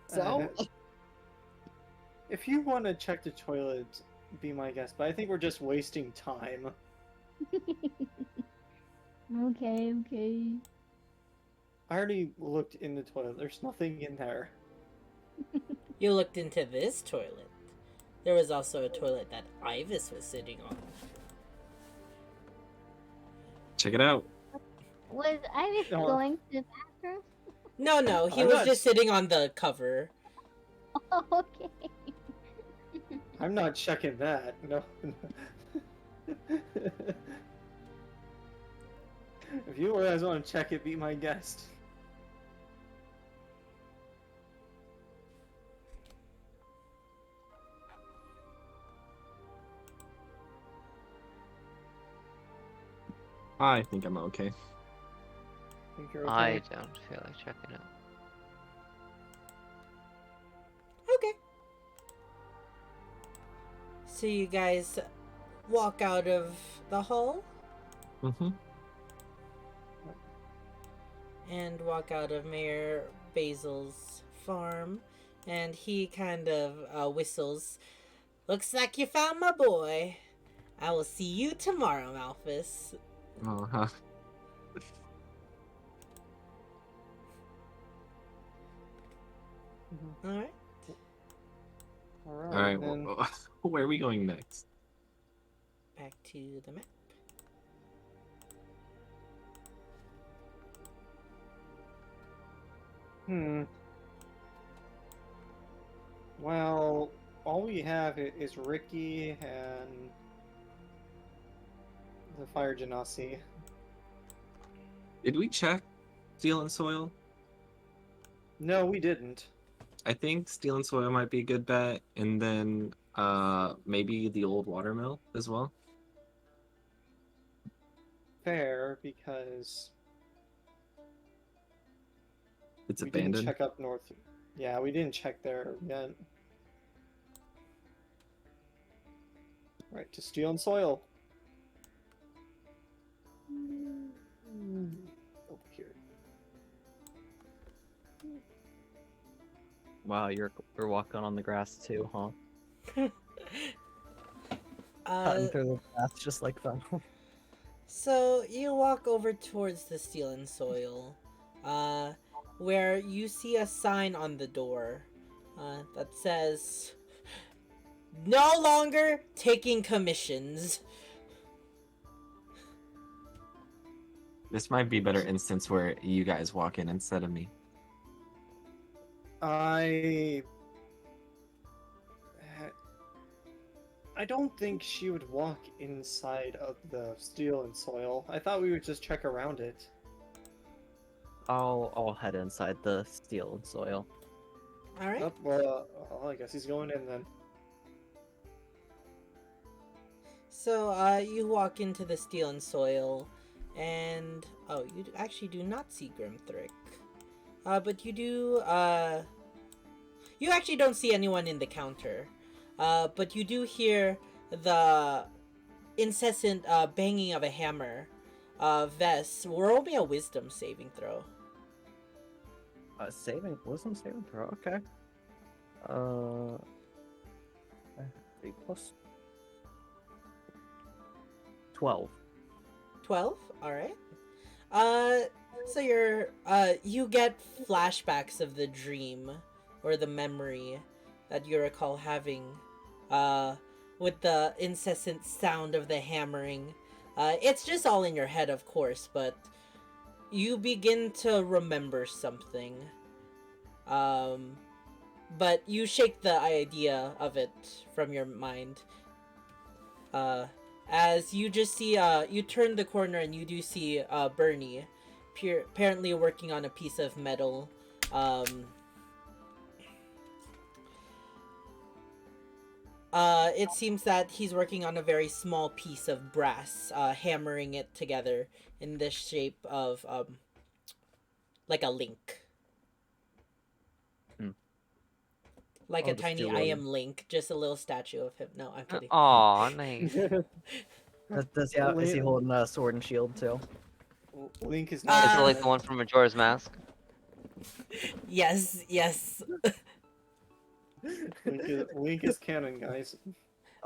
so If you want to check the toilet, be my guest, but I think we're just wasting time. Okay. I already looked in the toilet. There's nothing in there. You looked into this toilet. There was also a toilet that Ivis was sitting on. Check it out. Was Iris No. going to the bathroom? No, he I'm was not- just sitting on the cover. Oh, okay. I'm not checking that. No. If you guys want to check it, be my guest. I think I'm okay. Think you're okay? I don't feel like checking it. Okay. So you guys walk out of the hall Mm-hmm. and walk out of Mayor Basil's farm, and he kind of whistles. Looks like you found my boy. I will see you tomorrow, Malphus. Uh-huh. Mhm. Alright. Alright, then. where are we going next? Back to the map. Well, all we have is Ricky and the Fire Genasi. Did we check Steel and Soil? No, we didn't. I think Steel and Soil might be a good bet, and then maybe the old watermill as well. Fair, because It's we abandoned. didn't check up north. Yeah, we didn't check there yet. Right, to Steel and Soil. Over here. Wow, you're walking on the grass too, huh? Cutting Uh, through the grass just like that. so you walk over towards the steel and soil, uh, where you see a sign on the door, that says, "No longer taking commissions." This might be a better instance where you guys walk in instead of me. I don't think she would walk inside of the steel and soil. I thought we would just check around it. I'll head inside the steel and soil. All right. Oh, well, I guess he's going in then. So, you walk into the steel and soil, and oh, you actually do not see Grimthrick. But you do. You actually don't see anyone in the counter. But you do hear the incessant banging of a hammer. Vess, roll me a wisdom saving throw. Wisdom saving throw. Okay. 3 plus 12. 12. All right. So you get flashbacks of the dream or the memory that you recall having, with the incessant sound of the hammering. It's just all in your head, of course, but you begin to remember something. But you shake the idea of it from your mind. As you just see, you turn the corner and you do see Bernie, apparently working on a piece of metal. It seems that he's working on a very small piece of brass, hammering it together in the shape of like a link. Like I'll a just tiny do I a- am Link, just a little statue of him. No, I'm kidding. Aw, nice. Is he holding a sword and shield too? Link is Is not. it like the one from Majora's Mask? Yes, yes. Link is canon, guys.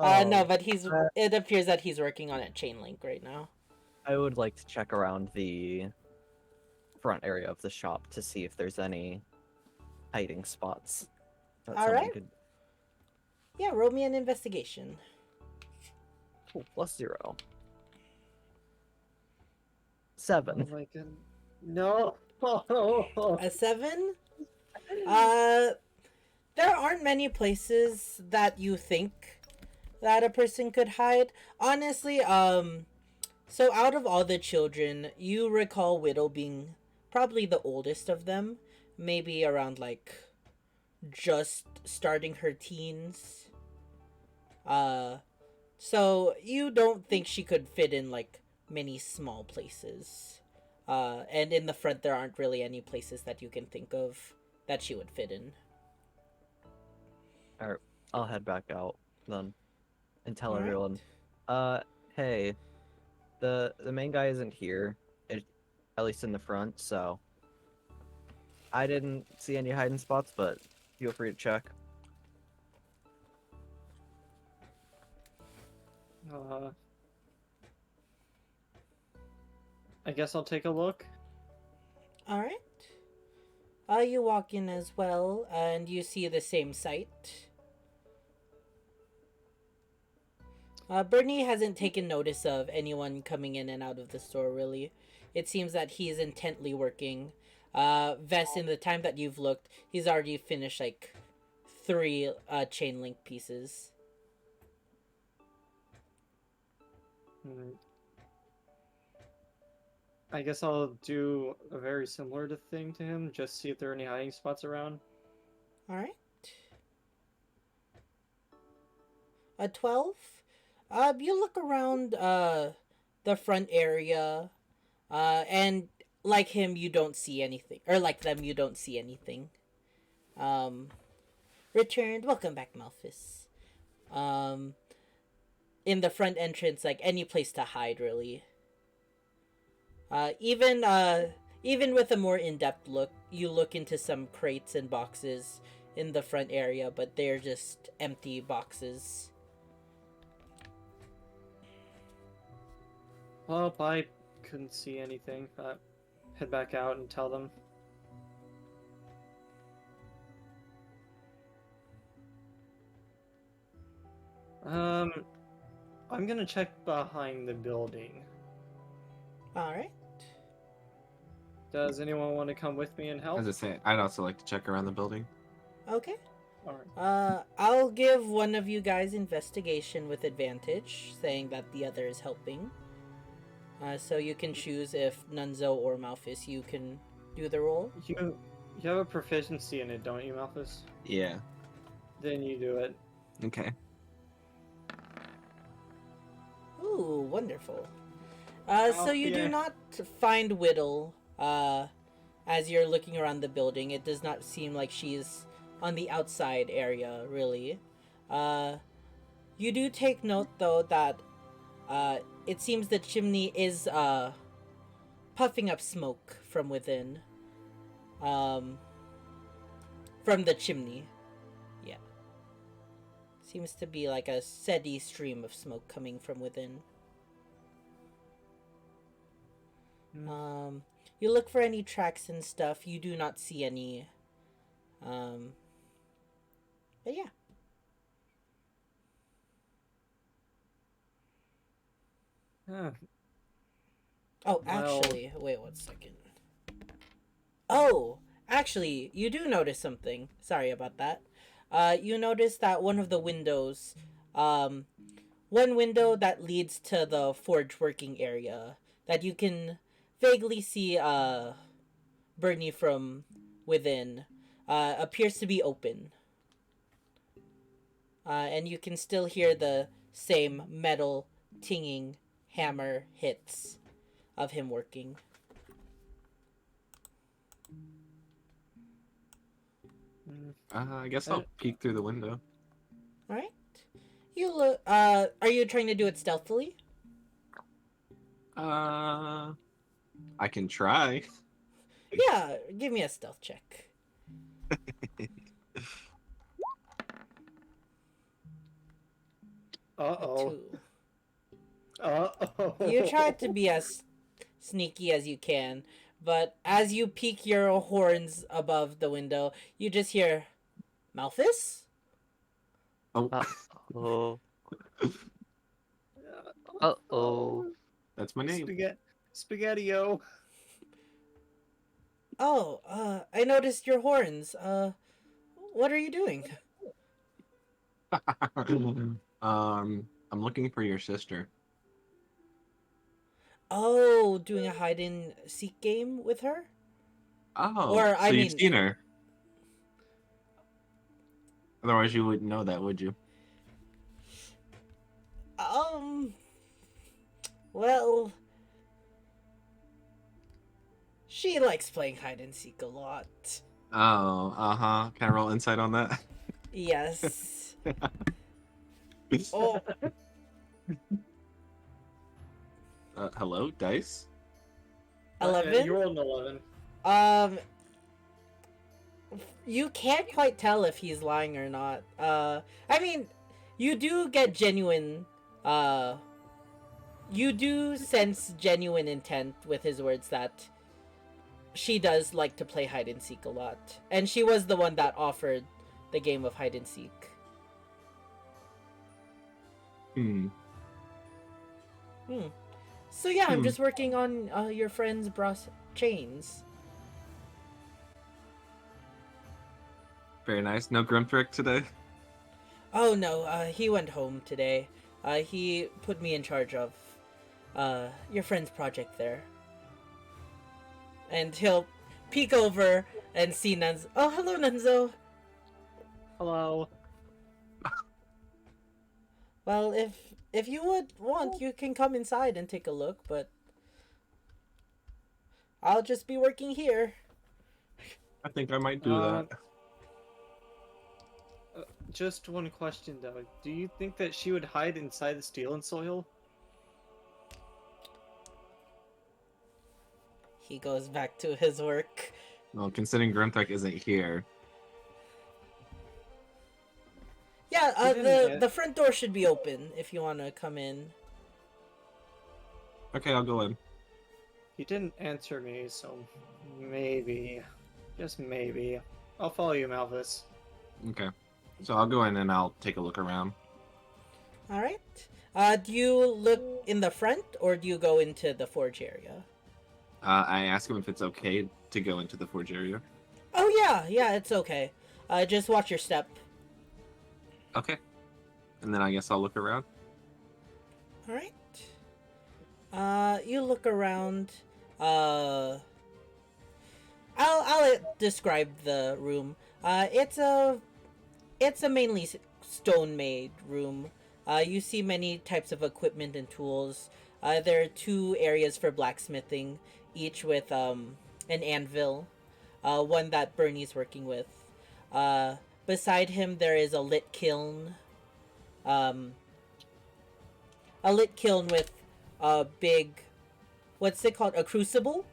No, but uh, it appears that he's working on a chain link right now. I would like to check around the front area of the shop to see if there's any hiding spots. That All someone right. could. Yeah, roll me an investigation. Ooh, +0. Oh 7. my god. No. A 7? There aren't many places that you think that a person could hide. Honestly, so out of all the children, you recall Whittle being probably the oldest of them. Maybe around like just starting her teens. So you don't think she could fit in like many small places. And in the front there aren't really any places that you can think of that she would fit in. Alright, I'll head back out then and tell Alright. everyone. Hey, the main guy isn't here, at least in the front, so I didn't see any hiding spots, but feel free to check. I guess I'll take a look. Alright. You walk in as well, and you see the same sight. Bernie hasn't taken notice of anyone coming in and out of the store, really. It seems that he is intently working. Vess, in the time that you've looked, he's already finished, like, 3 chain link pieces. I guess I'll do a very similar thing to him, just see if there are any hiding spots around. Alright. A 12? You look around the front area, and like him, you don't see anything. Or like them, you don't see anything. Returned. Welcome back, Malphus. In the front entrance, like any place to hide, really. Even with a more in-depth look, you look into some crates and boxes, in the front area, but they're just empty boxes. Well, if I couldn't see anything, head back out and tell them. I'm gonna check behind the building. All right. Does anyone want to come with me and help? As I say, I'd also like to check around the building. Okay. Alright. I'll give one of you guys investigation with advantage, saying that the other is helping. So you can choose if Nunzo or Malphus, you can do the roll. You have a proficiency in it, don't you, Malphus? Yeah. Then you do it. Okay. Ooh, wonderful. So you yeah. do not find Whittle as you're looking around the building. It does not seem like she's on the outside area, really. You do take note, though, that it seems the chimney is puffing up smoke from within. From the chimney. Yeah. Seems to be like a steady stream of smoke coming from within. You look for any tracks and stuff. You do not see any. But yeah. Oh, Well- actually, wait 1 second. Oh, actually, you do notice something. Sorry about that. You notice that one of the windows, one window that leads to the forge working area, that you can vaguely see, Bernie from within, appears to be open. And you can still hear the same metal tinging hammer hits of him working. I guess I'll peek through the window. All right. You look. Are you trying to do it stealthily? I can try. Yeah. Give me a stealth check. Uh-oh. 2. Uh-oh. You try to be as sneaky as you can, but as you peek your horns above the window, you just hear, Malphus? Oh, Uh-oh. Uh-oh. that's my name. Spaghetti-o. Oh, I noticed your horns. What are you doing? I'm looking for your sister. Oh, doing a hide and seek game with her? Oh, Or, so I you've mean- seen her. Otherwise, you wouldn't know that, would you? Well, she likes playing hide and seek a lot. Oh, uh-huh. Can I roll insight on that? Yes. Oh, Hello, dice? 11? You rolled an 11. You can't quite tell if he's lying or not. I mean, you do get genuine, you do sense genuine intent with his words that she does like to play hide and seek a lot. And she was the one that offered the game of hide and seek. So yeah, I'm just working on your friend's brass chains. Very nice. No Grimthrick today? Oh no, he went home today. He put me in charge of your friend's project there. And he'll peek over and see Nunzo. Oh, hello, Nunzo. Hello. Well, if you would want, you can come inside and take a look, but I'll just be working here. I think I might do that. Just one question, though. Do you think that she would hide inside the steel and soil? He goes back to his work. Well, considering Grimthrick isn't here. yeah, He didn't the front door should be open if you want to come in. Okay, I'll go in. He didn't answer me, so maybe, just maybe, I'll follow you, Malthus. Okay. So I'll go in and I'll take a look around. All right. Do you look in the front or do you go into the forge area? I ask him if it's okay to go into the forge area. Oh yeah, it's okay. Just watch your step. Okay. And then I guess I'll look around. All right. You look around. I'll describe the room. It's a mainly stone made room. You see many types of equipment and tools. There are 2 areas for blacksmithing, each with an anvil, one that Bernie's working with. Beside him there is a lit kiln. A lit kiln with a big, what's it called? A crucible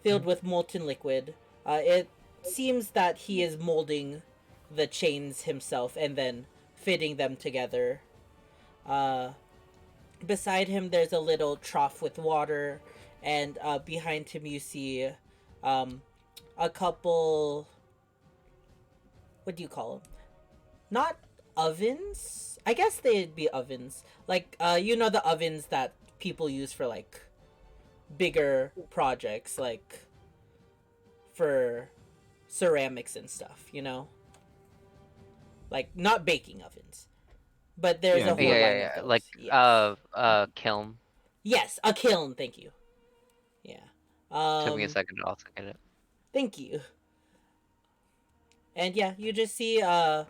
filled with molten liquid. It seems that he is molding the chains himself and then fitting them together. Beside him, there's a little trough with water, and behind him, you see a couple. What do you call them? Not ovens. I guess they'd be ovens. Like the ovens that people use for like bigger projects, like for ceramics and stuff. Like not baking ovens, but there's Yeah, a whole Yeah, line yeah, of yeah. those. Like Yes. kiln. Yes, a kiln. Thank you. Yeah. Took me a second to also get it. Thank you. And yeah, you just see at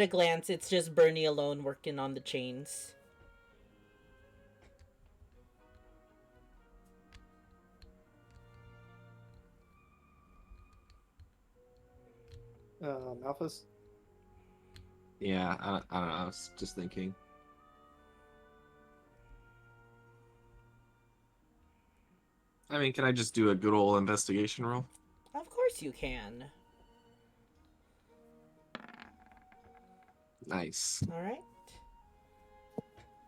a glance, it's just Bernie alone working on the chains. Malthus? Yeah, I don't know. I was just thinking. I mean, can I just do a good old investigation roll? Of course you can. Nice. All right.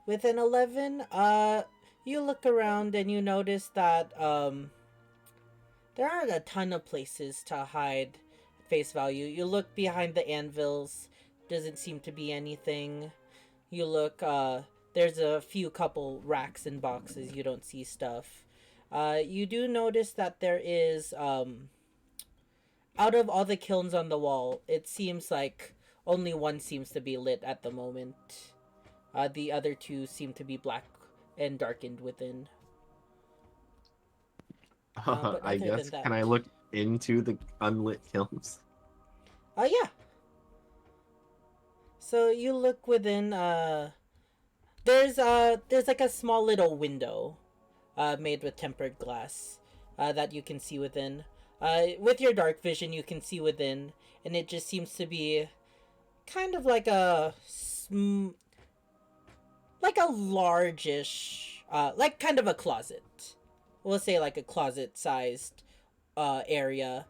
With an 11, you look around and you notice that there aren't a ton of places to hide face value. You look behind the anvils, doesn't seem to be anything. You look, there's a few couple racks and boxes, you don't see stuff. You do notice that there is, out of all the kilns on the wall, it seems like only one seems to be lit at the moment. The other 2 seem to be black and darkened within. But I other guess. than that, Can I look into the unlit kilns? yeah. So you look within. There's like a small little window, made with tempered glass, that you can see within. With your dark vision, you can see within, and it just seems to be kind of like like a largish, like kind of a closet. We'll say like a closet-sized area,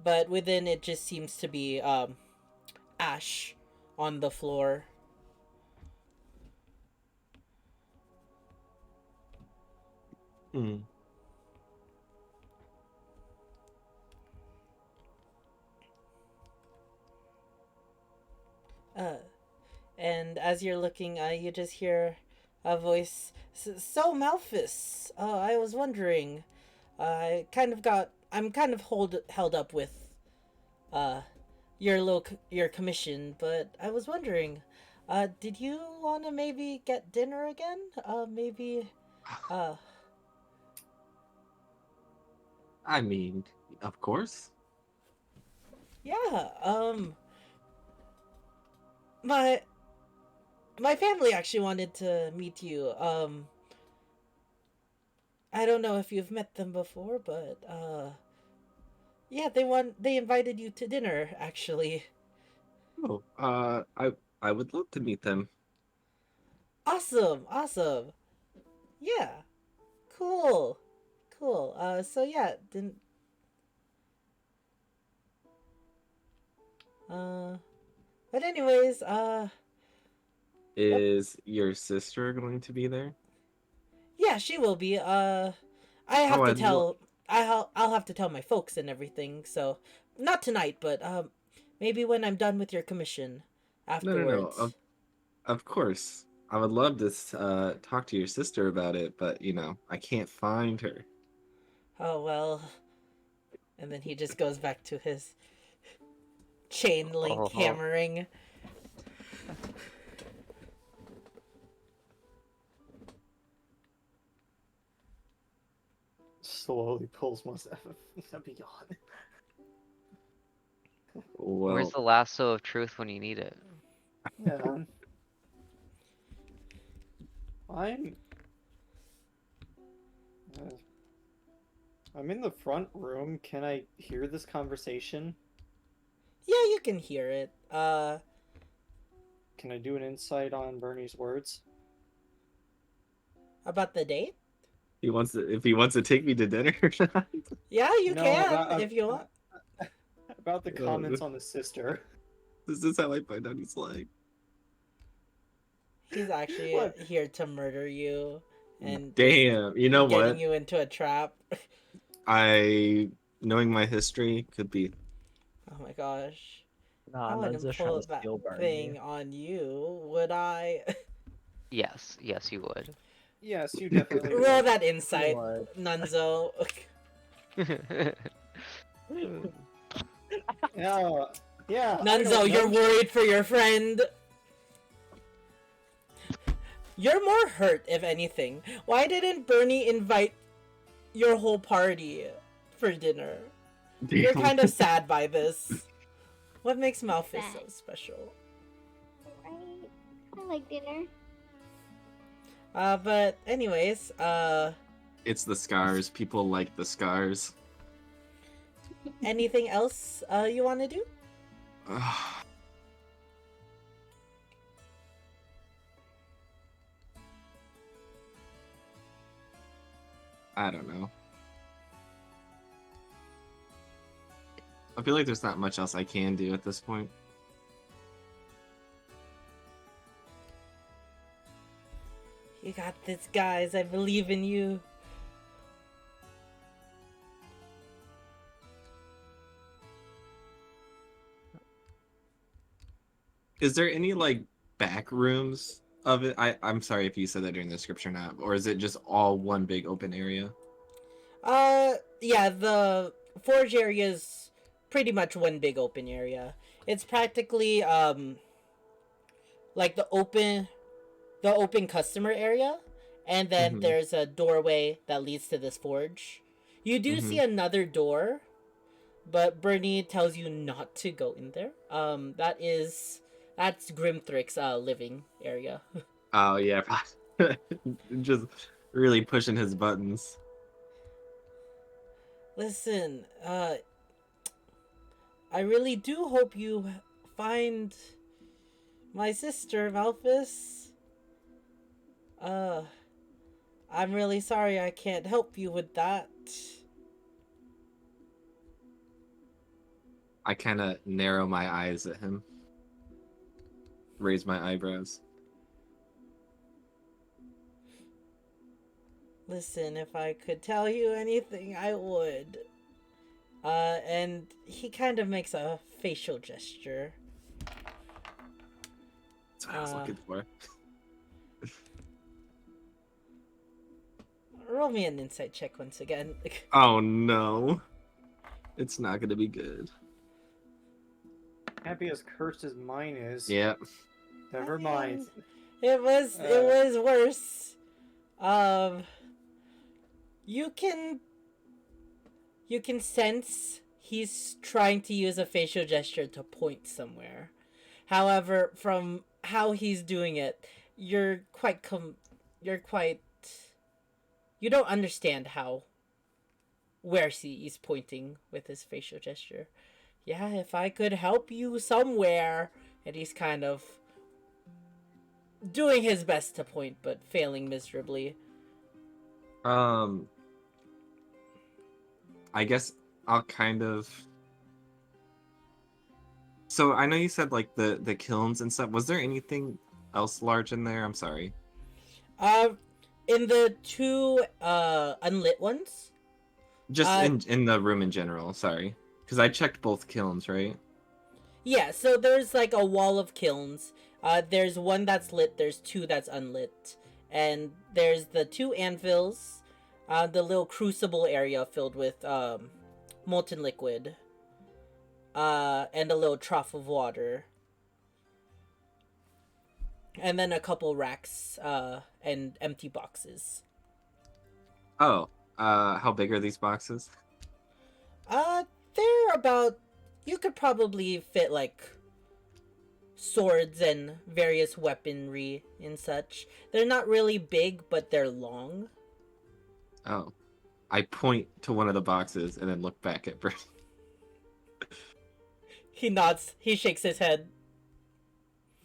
but within it just seems to be ash on the floor. Hmm. Uh, and as you're looking, you just hear a voice. So Malphus, I was wondering. I'm kind of held up with, uh, your commission, but I was wondering, did you want to maybe get dinner again? Maybe, uh, I mean, of course. yeah, my family actually wanted to meet you. I don't know if you've met them before, but yeah, they invited you to dinner actually. Oh, I would love to meet them. Awesome. Yeah, cool. So yeah, didn't But anyways, Is your sister going to be there? yeah, she will be. I have Oh, to tell. I'll have to tell my folks and everything. So, not tonight, but maybe when I'm done with your commission, No. afterwards. Of course. I would love to talk to your sister about it, but I can't find her. Oh well. And then he just goes back to his chain link Oh, hammering. Slowly pulls mustache beyond. where's Well, the lasso of truth when you need it? Yeah. I'm. Uh, I'm in the front room. Can I hear this conversation? Yeah, you can hear it. Can I do an insight on Bernie's words? About the date? if he wants to take me to dinner or not. Yeah, you No, can if you want. about the comments on the sister. This is how I find out he's lying. He's actually What? here to murder you and Damn, you know getting what? you into a trap. Knowing my history could be. Oh my gosh. Nah, I wouldn't Nunza's trying pull to that steal Barney. thing on you, would I? Yes, yes, you would. Yes, you definitely. Roll would. that insight, What? Nunzo. Yeah. Yeah. I Nunzo, don't you're know. worried for your friend. You're more hurt, if anything. Why didn't Bernie invite your whole party for dinner? You're kind of sad by this. What makes Malphus so Sad. special? Right? I like dinner. But anyways, It's the scars. People like the scars. anything else you want to do? I don't know. I feel like there's not much else I can do at this point. You got this, guys. I believe in you. Is there any back rooms of it? I'm sorry if you said that during the description or not, or is it just all one big open area? Yeah, the forge area is pretty much one big open area. It's practically like the open customer area, and then Mhm. there's a doorway that leads to this forge. You do see another door, but Bernie tells you not to go in there. That's Grimthrick's living area. Oh yeah, just really pushing his buttons. Listen, I really do hope you find my sister, Malphus. I'm really sorry I can't help you with that. I kind of narrow my eyes at him, raise my eyebrows. Listen, if I could tell you anything, I would. And he kind of makes a facial gesture. That's what I was looking for. Roll me an insight check once again. Oh no, it's not gonna be good. Happy as cursed as mine is. Yeah. Never mind. It was worse. You can sense he's trying to use a facial gesture to point somewhere. However, from how he's doing it, you don't understand where he's pointing with his facial gesture. Yeah, if I could help you somewhere, and he's kind of doing his best to point, but failing miserably. I guess I'll kind of So I know you said like the kilns and stuff. Was there anything else large in there? I'm sorry. Uh, in the two unlit ones, Just uh, in the room in general. Sorry, because I checked both kilns, right? yeah. So there's like a wall of kilns. There's one that's lit. There's two that's unlit, and there's the two anvils, the little crucible area filled with molten liquid, and a little trough of water, and then a couple racks and empty boxes. Oh, how big are these boxes? Uh, they're about. You could probably fit like swords and various weaponry and such. They're not really big, but they're long. Oh, I point to one of the boxes and then look back at Brent. He nods. He shakes his head.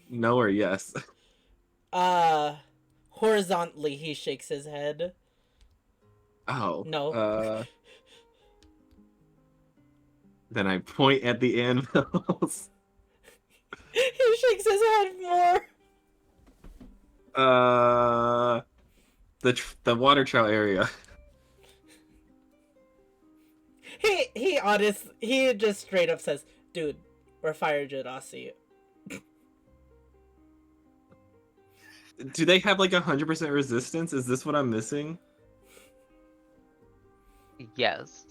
No or yes? Horizontally, he shakes his head. Oh, No. Then I point at the anvils. He shakes his head more. The water trout area. He just straight up says, "Dude, we're fire genasi." Do they have like 100% resistance? Is this what I'm missing? Yes.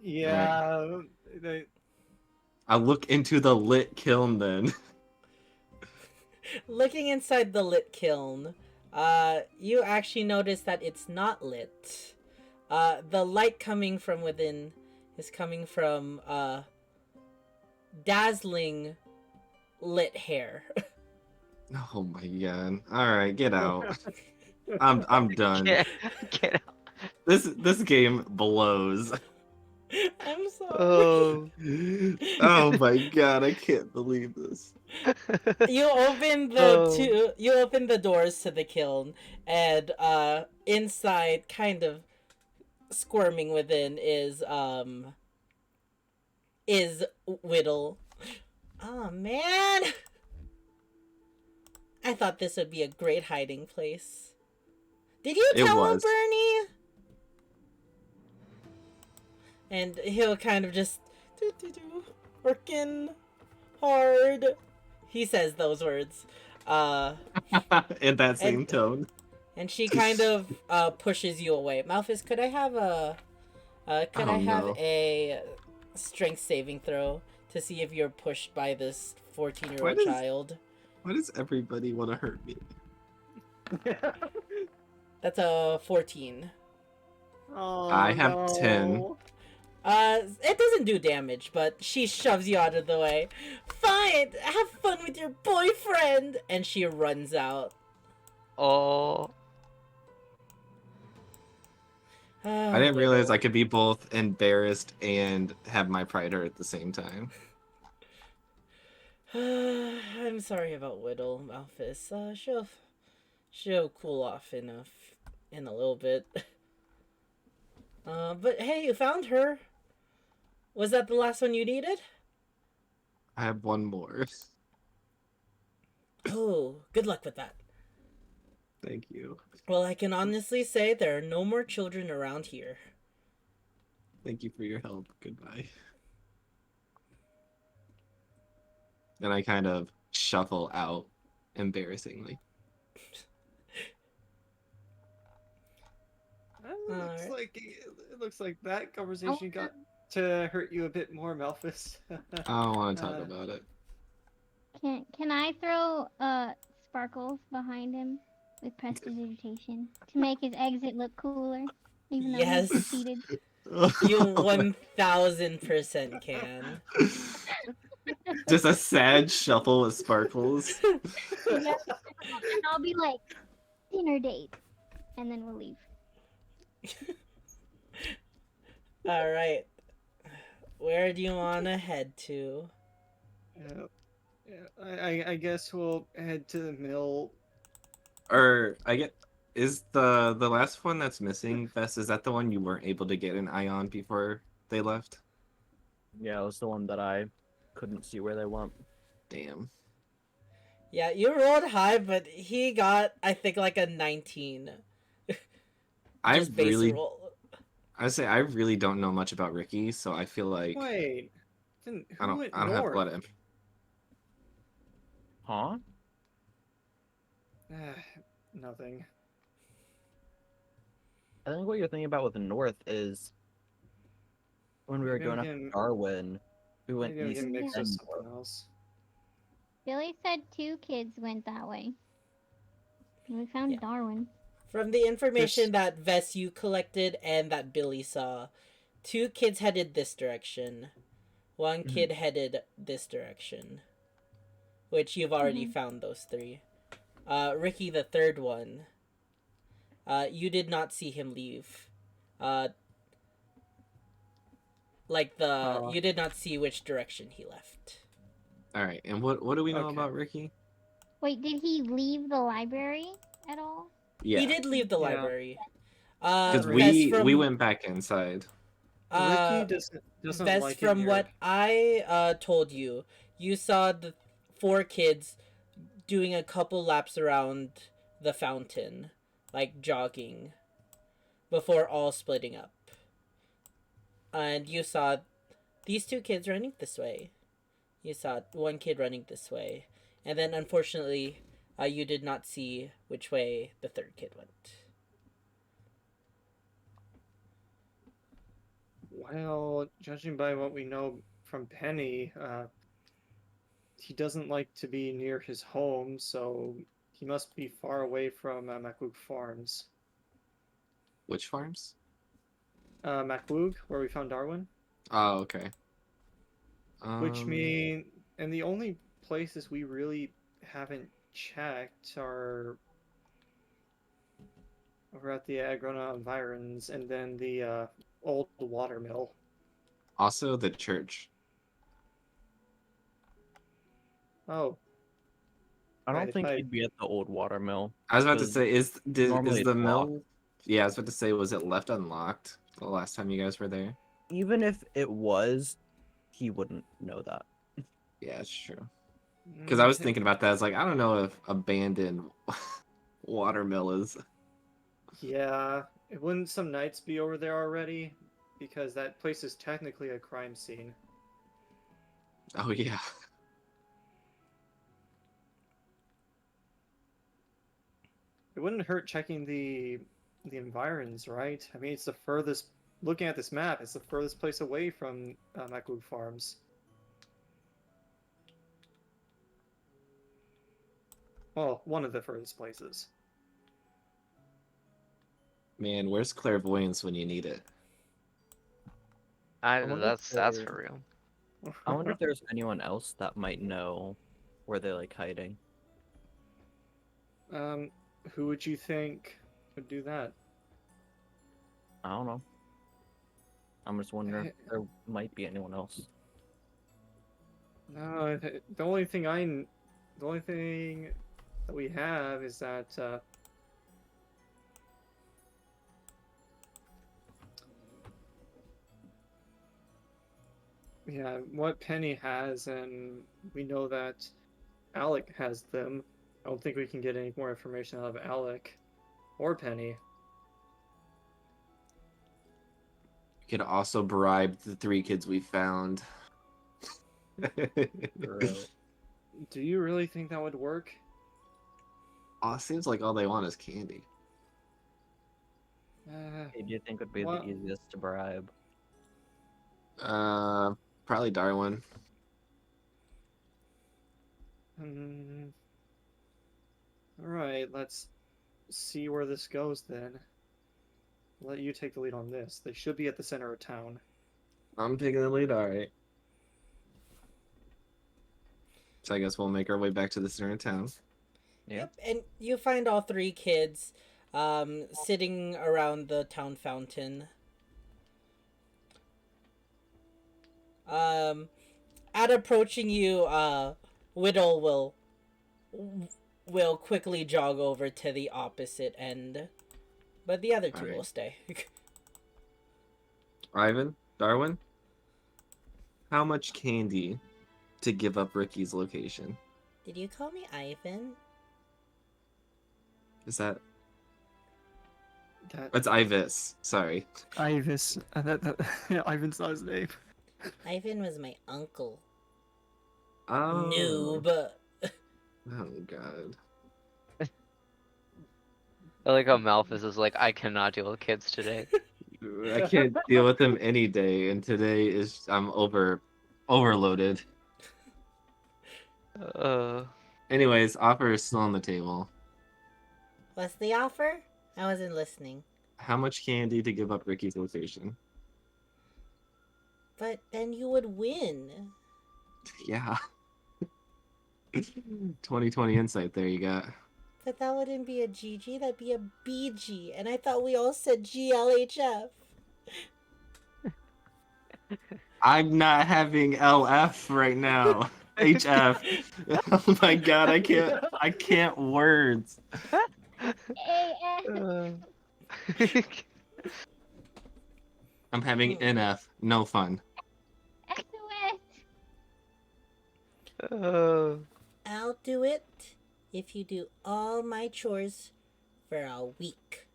Yeah. I look into the lit kiln then. Looking inside the lit kiln, you actually notice that it's not lit. The light coming from within is coming from dazzling lit hair. Oh my god. Alright, get out. I'm done. Get out. This game blows. I'm sorry. Oh. Oh my god, I can't believe this. You open the Oh. you open the doors to the kiln, and inside, kind of squirming within, is Whittle. Oh man, I thought this would be a great hiding place. Did you It tell him, was. Bernie? And he'll kind of just working hard. He says those words. In that same And- tone. And she kind of pushes you away. Malphus, could I have a No. a strength saving throw to see if you're pushed by this 14-year-old What is- child? Why does everybody want to hurt me? That's a 14. Oh, I have 10. It doesn't do damage, but she shoves you out of the way. Fine, have fun with your boyfriend, and she runs out. Oh. I didn't realize I could be both embarrassed and have my pride hurt at the same time. I'm sorry about Whittle, Malphus. She'll cool off in a little bit. But hey, you found her. Was that the last one you needed? I have one more. Oh, good luck with that. Thank you. Well, I can honestly say there are no more children around here. Thank you for your help. Goodbye. And I kind of shuffle out embarrassingly. It looks like that conversation got to hurt you a bit more, Malphus. I don't want to talk about it. Can I throw sparkles behind him with prestidigitation to make his exit look cooler, even though Yes. he succeeded? You 1000% can. Just a sad shuffle with sparkles. And I'll be like, dinner date, and then we'll leave. Alright. Where do you want to head to? I guess we'll head to the mill. Or I get is the last one that's missing, Vess, is that the one you weren't able to get an eye on before they left? Yeah, it was the one that I couldn't see where they went. Damn. Yeah, you rolled high, but he got, I think, like a 19. I Just base really, roll. I say I really don't know much about Ricky, so I feel like Wait, then I who don't, went I don't have to north? let him. Huh? Nothing. I think what you're thinking about with the north is when we were Maybe I'm going up to getting, Darwin, we went maybe I'm east getting mixed with and something north. else. Billy said 2 kids went that way. We Yeah. found Darwin. From the information There's- that Vess you collected and that Billy saw, 2 kids headed this direction. 1 kid headed this direction. Which you've already found those 3. Ricky, the third one, you did not see him leave. You did not see which direction he left. All right, and what do we know Okay. about Ricky? Wait, did he leave the library at all? Yeah, He did leave the Yeah. library. because Vess we went back inside. Ricky doesn't Vess, like it from here. what I told you, you saw the 4 kids doing a couple laps around the fountain, like jogging, before all splitting up. And you saw these 2 kids running this way. You saw 1 kid running this way. And then, unfortunately, you did not see which way the 3rd kid went. Well, judging by what we know from Penny, he doesn't like to be near his home, so he must be far away from Makwug Farms. Which farms? Makwug, where we found Darwin, Oh, okay. which mean, and the only places we really haven't checked are over at the Agrona environs and then the old watermill. Also the church. Oh, I don't Right, think I- he'd be at the old watermill. I was about to 'Cause say, is normally the it's locked. mill? Yeah, I was about to say, was it left unlocked the last time you guys were there? Even if it was, he wouldn't know that. Yeah, it's true. Because I was Mm, thinking about that. I was like, I don't know if abandoned watermill is. Yeah, wouldn't some knights be over there already? Because that place is technically a crime scene. Oh yeah. It wouldn't hurt checking the environs, right? I mean, it's the furthest. Looking at this map, it's the furthest place away from Makwug Farms. Well, one of the furthest places. Man, where's clairvoyance when you need it? wonder if That's they're- for real. I wonder if there's anyone else that might know where they're like hiding. Who would you think would do that? I don't know. I'm just wondering if there might be anyone else. No, the only thing the only thing that we have is that yeah, what Penny has, and we know that Alec has them. I don't think we can get any more information out of Alec or Penny. You could also bribe the 3 kids we found. Do you really think that would work? Oh, it seems like all they want is candy. Who do you think would be What? the easiest to bribe? Probably Darwin. All right, let's see where this goes then. I'll let you take the lead on this. They should be at the center of town. I'm taking the lead. All right. So I guess we'll make our way back to the center of town. Yeah. Yep, and you find all 3 kids sitting around the town fountain. At approaching you, Whittle will quickly jog over to the opposite end, but the other 2 Alright. will stay. Ivan, Darwin, how much candy to give up Ricky's location? Did you call me Ivan? Is that? That That's Ivis. Sorry. Ivis. Yeah, Ivan's not his name. Ivan was my uncle. Oh. Noob. Oh God. I like how Malphus is like, I cannot deal with kids today. I can't deal with them any day, and today is I'm overloaded. Anyways, offer is still on the table. What's the offer? I wasn't listening. How much candy to give up Ricky's location? But then you would win. Yeah. 2020 insight there you got. But that wouldn't be a GG, that'd be a BG. And I thought we all said GLHF. I'm not having LF right now. HF. Oh my God, I can't words. AF. I'm having NF. No fun. SOS. I'll do it if you do all my chores for a week.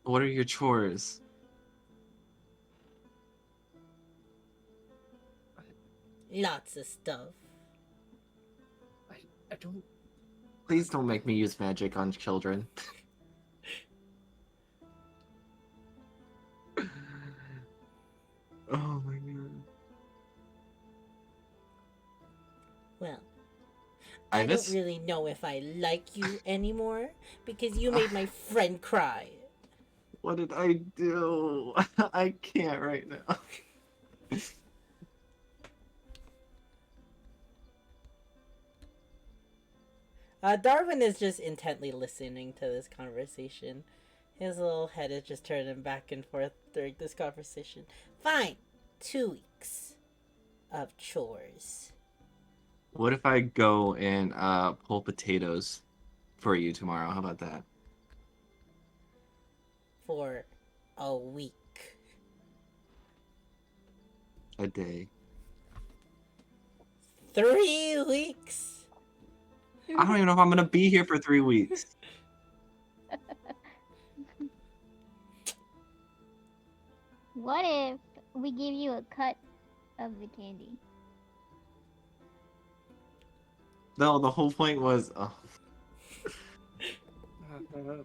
What are your chores? Lots of stuff. I don't. Please don't make me use magic on children. Oh my God. Well, Ivis? I don't really know if I like you anymore because you made my friend cry. What did I do? I can't right now. Darwin is just intently listening to this conversation. His little head is just turning back and forth during this conversation. Fine. 2 weeks of chores. What if I go and pull potatoes for you tomorrow? How about that? For a week. A day. 3 weeks. I don't even know if I'm gonna be here for 3 weeks. What if we give you a cut of the candy? No, the whole point was. I don't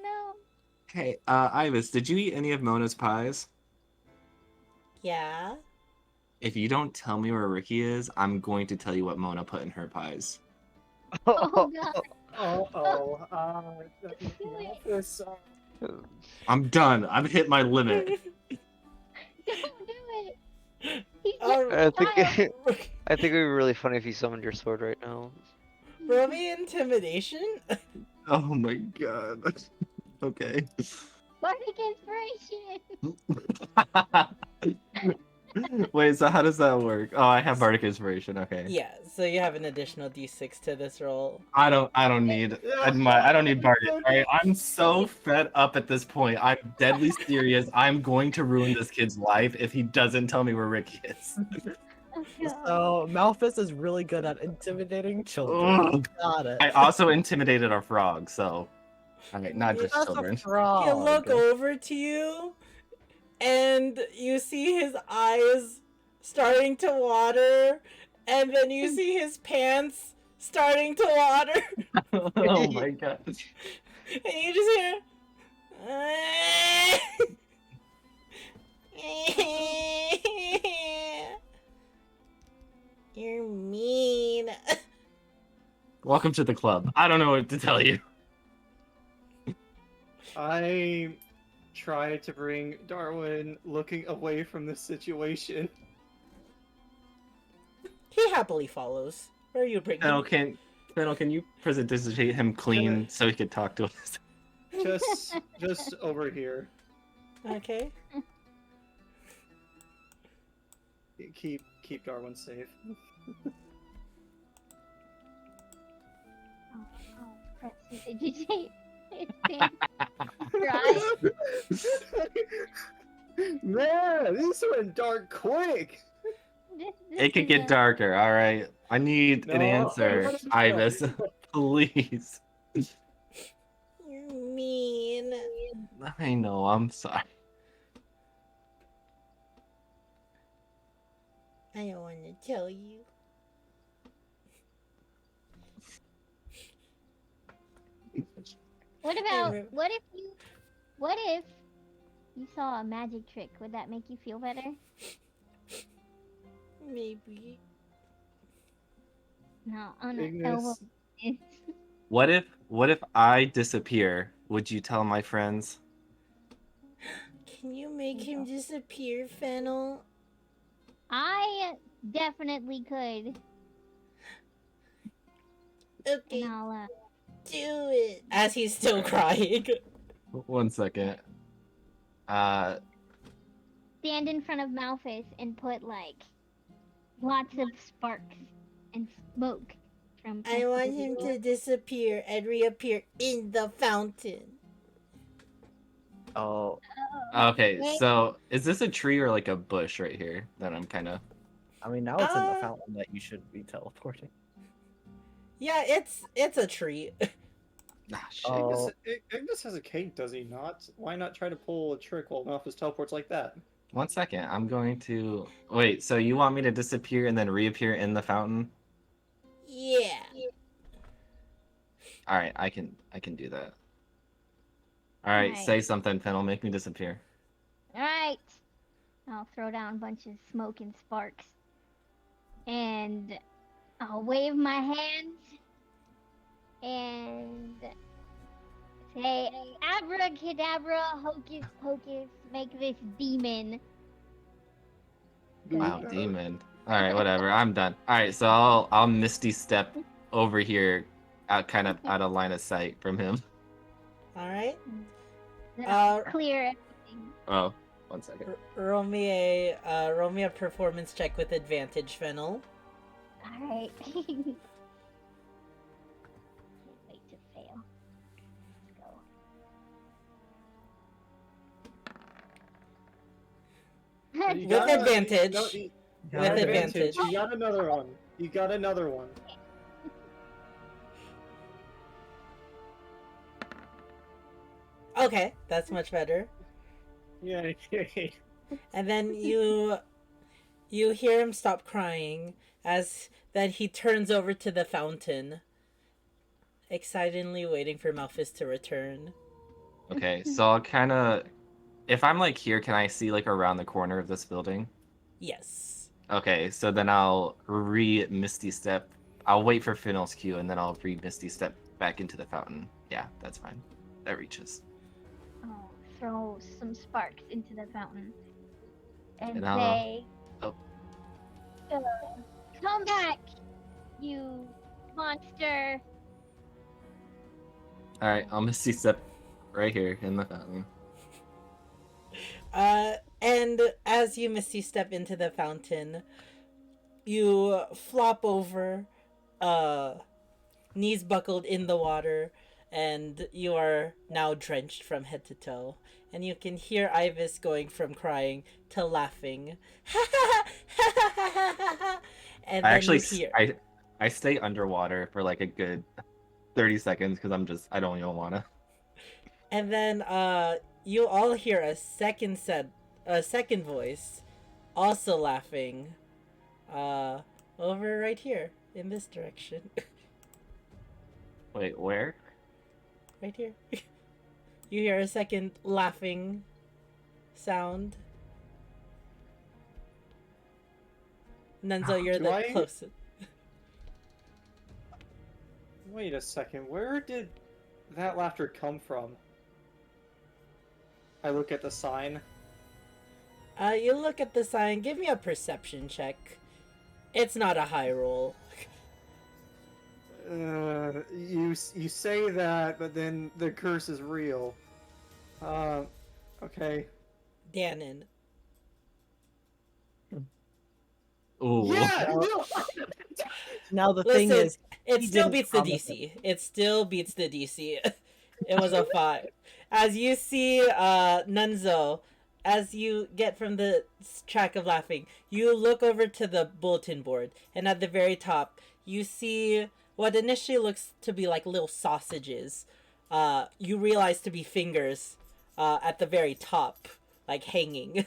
know. Hey, Ivis, did you eat any of Mona's pies? Yeah. If you don't tell me where Ricky is, I'm going to tell you what Mona put in her pies. Oh god. This. I'm done. I've hit my limit. Don't do it. He's Oh, just a child. I think it would be really funny if you summoned your sword right now. Roll me intimidation. Oh my God. Okay. Bardic inspiration. Wait, so how does that work? Oh, I have Bardic Inspiration. Okay. Yeah, so you have an additional d6 to this roll. I don't need I don't need Bardic. Alright, I'm so fed up at this point. I'm deadly serious. I'm going to ruin this kid's life if he doesn't tell me where Ricky is. So Malphus is really good at intimidating children. Ugh. Got it. I also intimidated our frog, so alright, not just That's children. a frog. He'll look over to you, and you see his eyes starting to water, and then you see his pants starting to water, Oh my God. and you just hear. You're mean. Welcome to the club. I don't know what to tell you. I try to bring Darwin looking away from this situation. He happily follows. Where are you bringing? Fennel, can you prestidigitate him clean so he could talk to us? Just over here. Okay. Keep Darwin safe. Prestidigitate. It's been dry. Man, this went dark quick. This It could is get a- darker. All right. I need an No, answer, let it go. Ibis. Please. You're mean. I know. I'm sorry. I don't want to tell you. What about re- what if you saw a magic trick? Would that make you feel better? Maybe. No, oh no. Ignis, What if I disappear? Would you tell my friends? Can you make him disappear, Fennel? I definitely could. Okay, And I'll do it. As he's still crying. 1 second. stand in front of Malphus and put like lots of sparks and smoke from. I want him to disappear and reappear in the fountain. Oh, Okay, Wait. so is this a tree or like a bush right here that I'm kind of? I mean, now it's in the Uh, fountain that you should be teleporting. Yeah, it's a tree. Ah, shit. Oh. Ignis has a cake, does he not? Why not try to pull a trick while Malphus teleports like that? 1 second. I'm going to wait. So you want me to disappear and then reappear in the fountain? Yeah. All right, I can do that. All right, Alright. say something, Finn. I'll make me disappear. All right. I'll throw down a bunch of smoke and sparks, and I'll wave my hands and say, "Abracadabra, hocus pocus, make this demon." Wow, go." demon. All right, whatever. I'm done. All right, so I'll misty step over here, out kind of out of line of sight from him. All right. Then I'll Uh, clear everything. Oh, 1 second. Roll me a performance check with advantage, Fennel. All right. Can't wait to fail. Let's go. You With got- advantage. no, you- With got advantage. You got another one. You got another one. Okay, that's much better. Yeah. And then you hear him stop crying as that he turns over to the fountain, excitedly waiting for Malphus to return. Okay, so I'll kind of, if I'm like here, can I see like around the corner of this building? Yes. Okay, so then I'll misty step. I'll wait for Finnell's cue, and then I'll misty step back into the fountain. Yeah, that's fine. That reaches. Oh, throw some sparks into the fountain and And I'll- say, oh. "Come back, you monster!" All right, I'll misty step right here in the fountain. And as you misty step into the fountain, you flop over, knees buckled in the water, and you are now drenched from head to toe. And you can hear Ibis going from crying to laughing. And I then actually you hear, I stay underwater for like a good 30 seconds because I don't even wanna. and then you all hear a second voice, also laughing, over right here in this direction. Wait, where? Right here. You hear a second laughing sound. Nunzo, you're Do the I? closest. Wait a second. Where did that laughter come from? I look at the sign. You look at the sign. Give me a perception check. It's not a high roll. You say that, but then the curse is real. Okay. Danon. Ooh. Yeah. Now the thing Listen, is, it he still didn't beats the promise DC. It still beats the DC. It was a 5. As you see, Nunzo as you get from the track of laughing, you look over to the bulletin board, and at the very top, you see what initially looks to be like little sausages. You realize to be fingers at the very top, like hanging.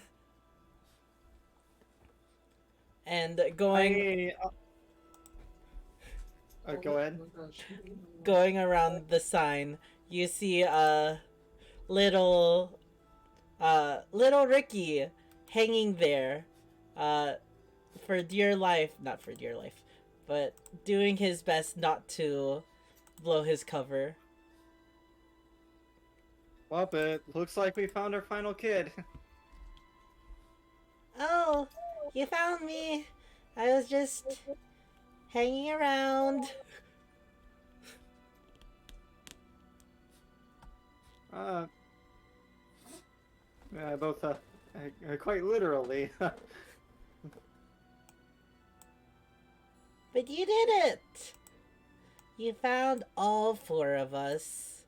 And Go ahead. going around the sign, you see little little Ricky hanging there, for dear life, not for dear life, but doing his best not to blow his cover. Well, it looks like we found our final kid. Oh, you found me. I was just hanging around. Both quite literally. But you did it. You found all four of us.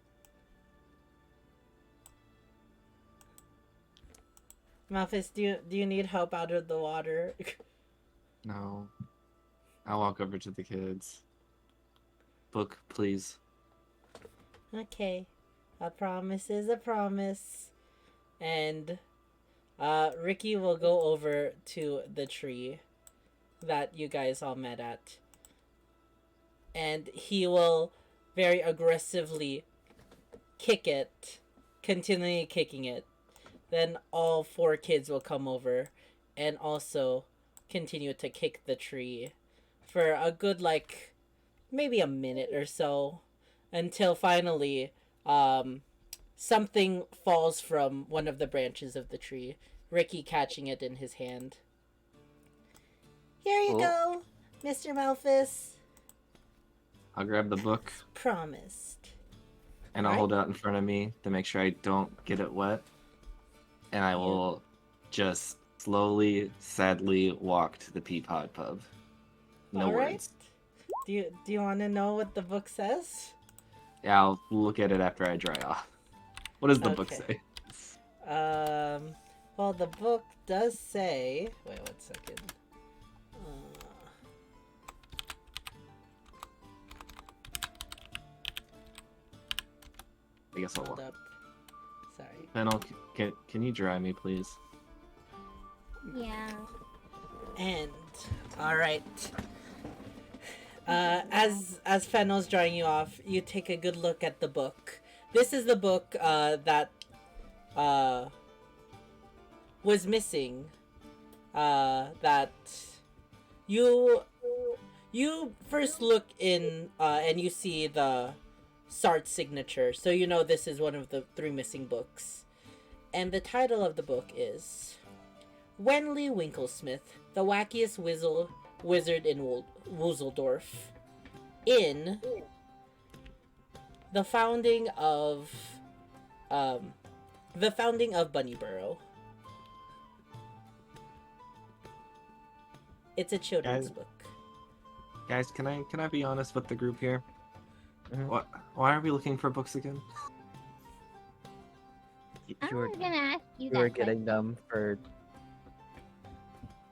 Malphus, do you need help out of the water? No. I'll walk over to the kids. Book, please. Okay. A promise is a promise. And Ricky will go over to the tree that you guys all met at. And he will very aggressively kick it, continually kicking it. Then all four kids will come over and also continue to kick the tree for a good, like, maybe a minute or so, until finally something falls from one of the branches of the tree, Ricky catching it in his hand. Here you go, Mr. Malphus. I'll grab the book Promised. and I'll hold it out in front of me to make sure I don't get it wet. And I will just slowly, sadly walk to the Peapod pub. No All right. words. Do you want to know what the book says? Yeah, I'll look at it after I dry off. What does the book Okay. say? Well, the book does say. Wait 1 second. I guess I'll Hold walk. up. Sorry. Fennel, can you dry me, please? Yeah. And all right. As Fennel's drying you off, you take a good look at the book. This is the book that was missing. That you first look in and you see the Sart's signature, so you know this is one of the 3 missing books. And the title of the book is Wenley Winklesmith, the wackiest wizard in Wuzeldorf, in the founding of Bunnyborough. It's a children's book. Guys, can I be honest with the group here? Mhm. Why are we looking for books again? I You were, was gonna ask you you were that getting question. them for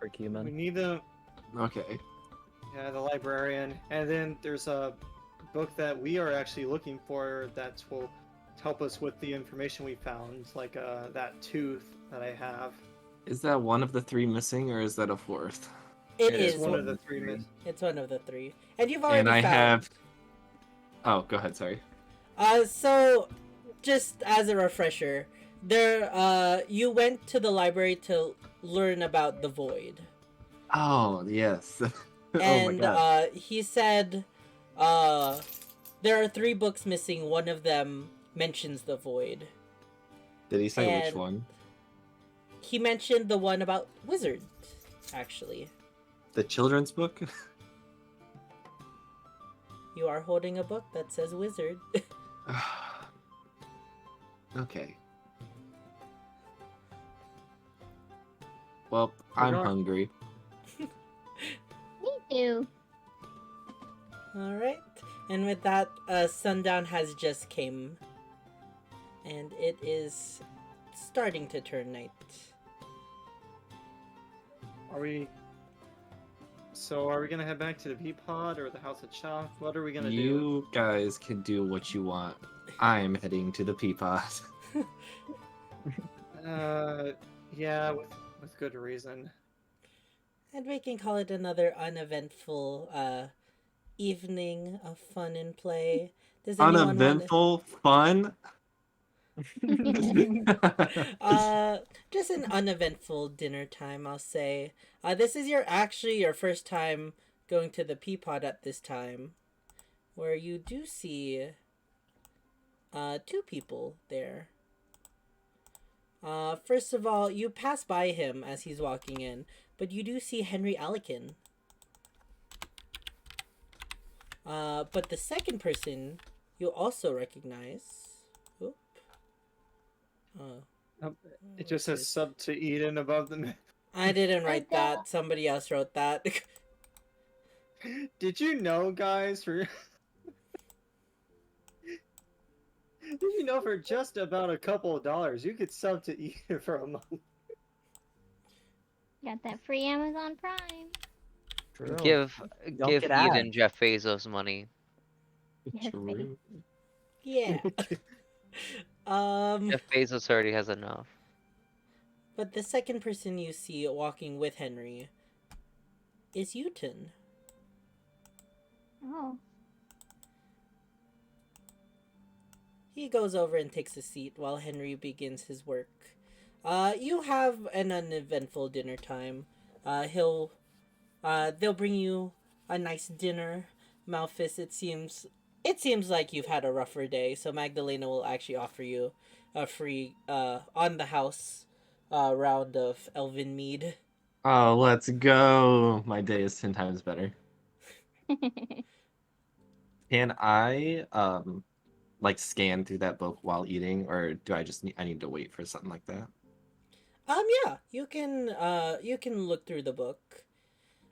We Cumin. need the Okay. the librarian, and then there's a book that we are actually looking for that will help us with the information we found, like that tooth that I have. Is that one of the 3 missing, or is that a 4th? It It's is one of the 3 miss. It's one of the 3, and you've already And I found. have. Oh, go ahead. Sorry. So, just as a refresher, you went to the library to learn about the void. Oh yes. Oh my And god. he said there are 3 books missing. One of them mentions the void. Did he say which and- one? He mentioned the one about wizards, actually. The children's book? You are holding a book that says wizard. Okay. Well, I'm not- hungry. Me too. Alright. And with that, sundown has just came. And it is starting to turn night. Are we? So are we gonna head back to the bee pod or the house of Cha? What are we gonna do? You guys can do what you want. I'm heading to the Peapod. Yeah, with good reason. And we can call it another uneventful evening of fun and play. Does anyone want Uneventful fun. just an uneventful dinner time, I'll say. This is your first time going to the Peapod at this time, where you do see two people there. First of all, you pass by him as he's walking in, but you do see Henry Alikin. But the second person you also recognize. Oop. It just says sub to Eden above the. I didn't write that. Somebody else wrote that. Did you know, guys? For did you know for just about a couple of dollars you could sub to Eden for a month? Got that free Amazon Prime. True. Give Don't give get Eden ads. Jeff Bezos money. Yes, True. Yeah. Jeff Bezos already has enough. But the second person you see walking with Henry is Uton. Oh. He goes over and takes a seat while Henry begins his work. You have an uneventful dinner time. They'll bring you a nice dinner. Malphus, it seems like you've had a rougher day, so Magdalena will actually offer you a free on the house round of Elven mead. Oh, let's go. My day is 10 times better. Can I like scan through that book while eating, or do I just need to wait for something like that? Yeah, you can look through the book.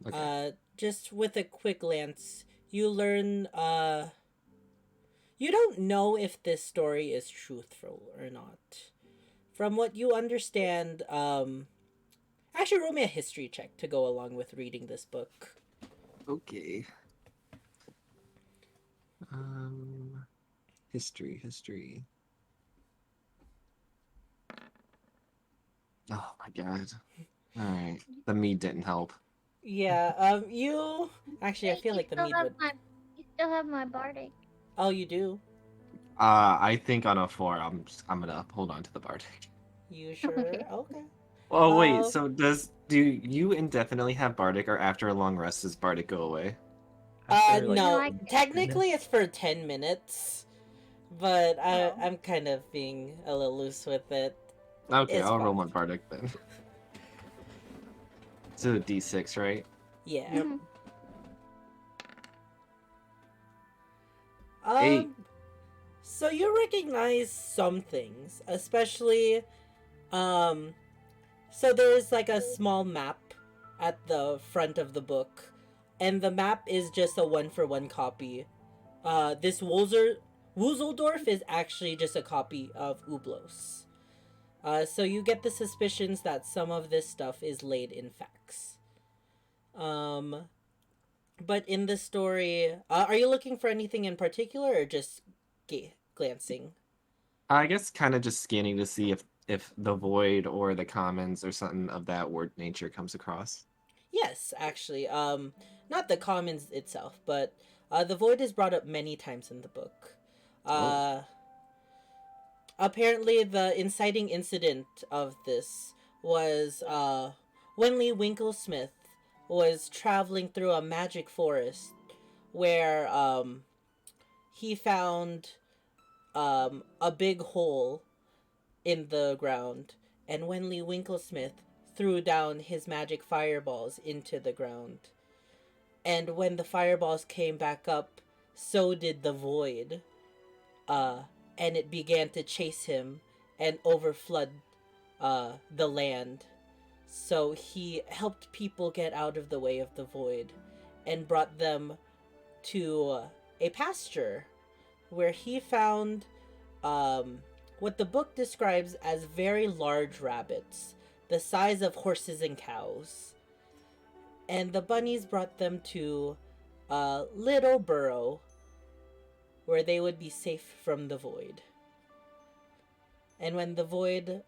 Okay. Just with a quick glance, you learn you don't know if this story is truthful or not. From what you understand, actually roll me a history check to go along with reading this book. Okay. History. Oh my god. Alright. The mead didn't help. Yeah, you actually I Wait, feel you like the still mead have would. You still have my bardic. Oh, you do? I think on a 4, I'm gonna hold on to the Bardic. You sure? Okay. Okay. Oh wait, Uh, so do you indefinitely have Bardic, or after a long rest does Bardic go away? After, like, No. No, I- Technically, it's for 10 minutes, but Oh. I'm kind of being a little loose with it. Okay, It's I'll roll fine. my Bardic then. It's a D6, right? Yeah. Yep. Mhm. 8. So you recognize some things, especially, so there's like a small map at the front of the book, and the map is just a 1-for-1 copy. This Wuzeldorf is actually just a copy of Ublos. So you get the suspicions that some of this stuff is laid in facts. But in the story, are you looking for anything in particular, or just glancing? I guess kind of just scanning to see if the void or the commons or something of that word nature comes across. Yes, actually. Not the commons itself, but the void is brought up many times in the book. Oh. Apparently, the inciting incident of this was Winley Winklesmith was traveling through a magic forest where he found a big hole in the ground, and Winley Winklesmith threw down his magic fireballs into the ground. And when the fireballs came back up, so did the void. And it began to chase him and overflood the land. So he helped people get out of the way of the void and brought them to a pasture where he found what the book describes as very large rabbits, the size of horses and cows. And the bunnies brought them to a little burrow where they would be safe from the void. And when the void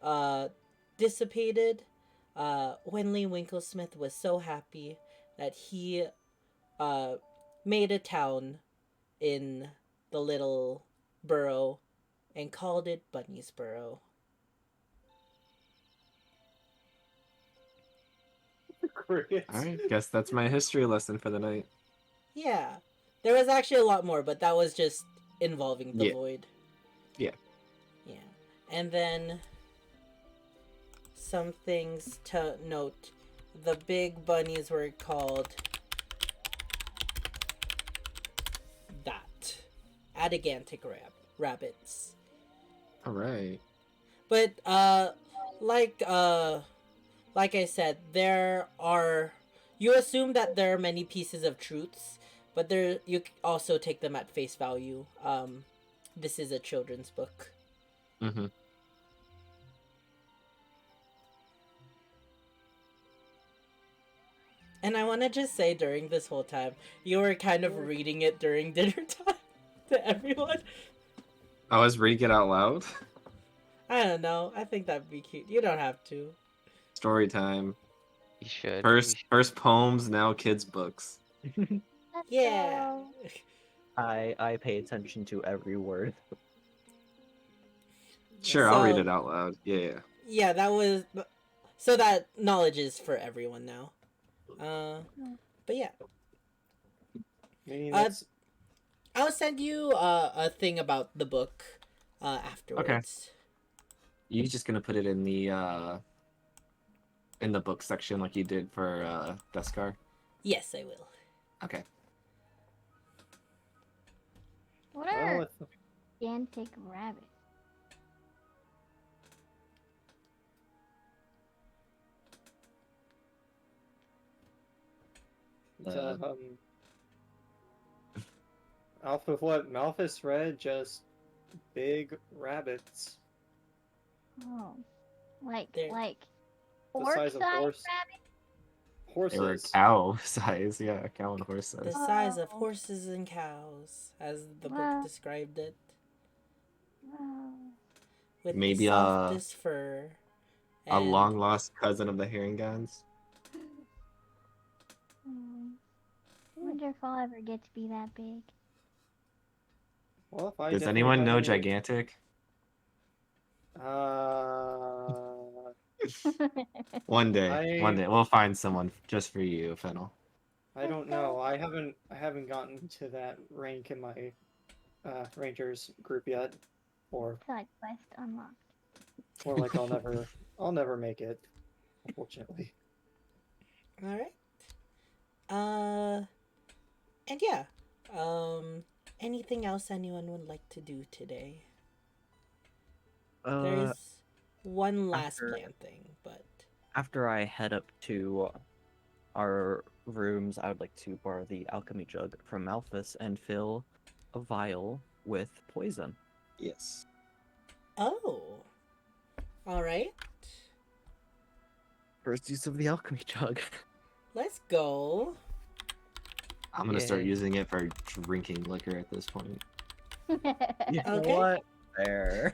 dissipated, Wenley Winklesmith was so happy that he made a town in the little burrow and called it Bunny's Burrow. Crickets. All right, guess that's my history lesson for the night. Yeah. There was actually a lot more, but that was just involving the Yeah. void. Yeah. Yeah. And then some things to note. The big bunnies were called that. Adigantic rabbits. All right. But like I said, there are, you assume that there are many pieces of truths, but there you also take them at face value. This is a children's book. Mm-hmm. And I want to just say, during this whole time, you were kind of reading it during dinner time to everyone. I was reading it out loud. I don't know. I think that'd be cute. You don't have to. Story time. You should. First poems, now kids' books. Let's Yeah. go. I pay attention to every word. Sure, I'll read So- it out loud. Yeah. Yeah, that was. So that knowledge is for everyone now. But yeah. I mean, Uh, that's I'll send you a thing about the book afterwards. You just gonna put it in the book section like you did for Deskar? Yes, I will. Okay. What well, are it's- gigantic rabbits? Off of what Malthus read, just big rabbits. Oh, like They're- The horse size of size horse. rabbit? They were Horses. cow size, yeah, cow and horse The size. size of Wow. horses and cows, as the Wow. book described it. Wow. With Maybe, the softest fur. A and- long lost cousin of the Herringans. I wonder if I'll ever get to be that big. Well, if I Does definitely anyone have know any- gigantic? One day we'll find someone just for you, Fennel. I don't know. I haven't gotten to that rank in my Rangers group yet, or Side quest unlocked. like I'll never make it, unfortunately. All right. And yeah. Anything else anyone would like to do today? There's one last after- plan thing, but After I head up to our rooms, I would like to borrow the alchemy jug from Malthus and fill a vial with poison. Yes. oh, all right. First use of the alchemy jug. Let's go. I'm gonna start Yay. using it for drinking liquor at this point. You know Okay. what? There.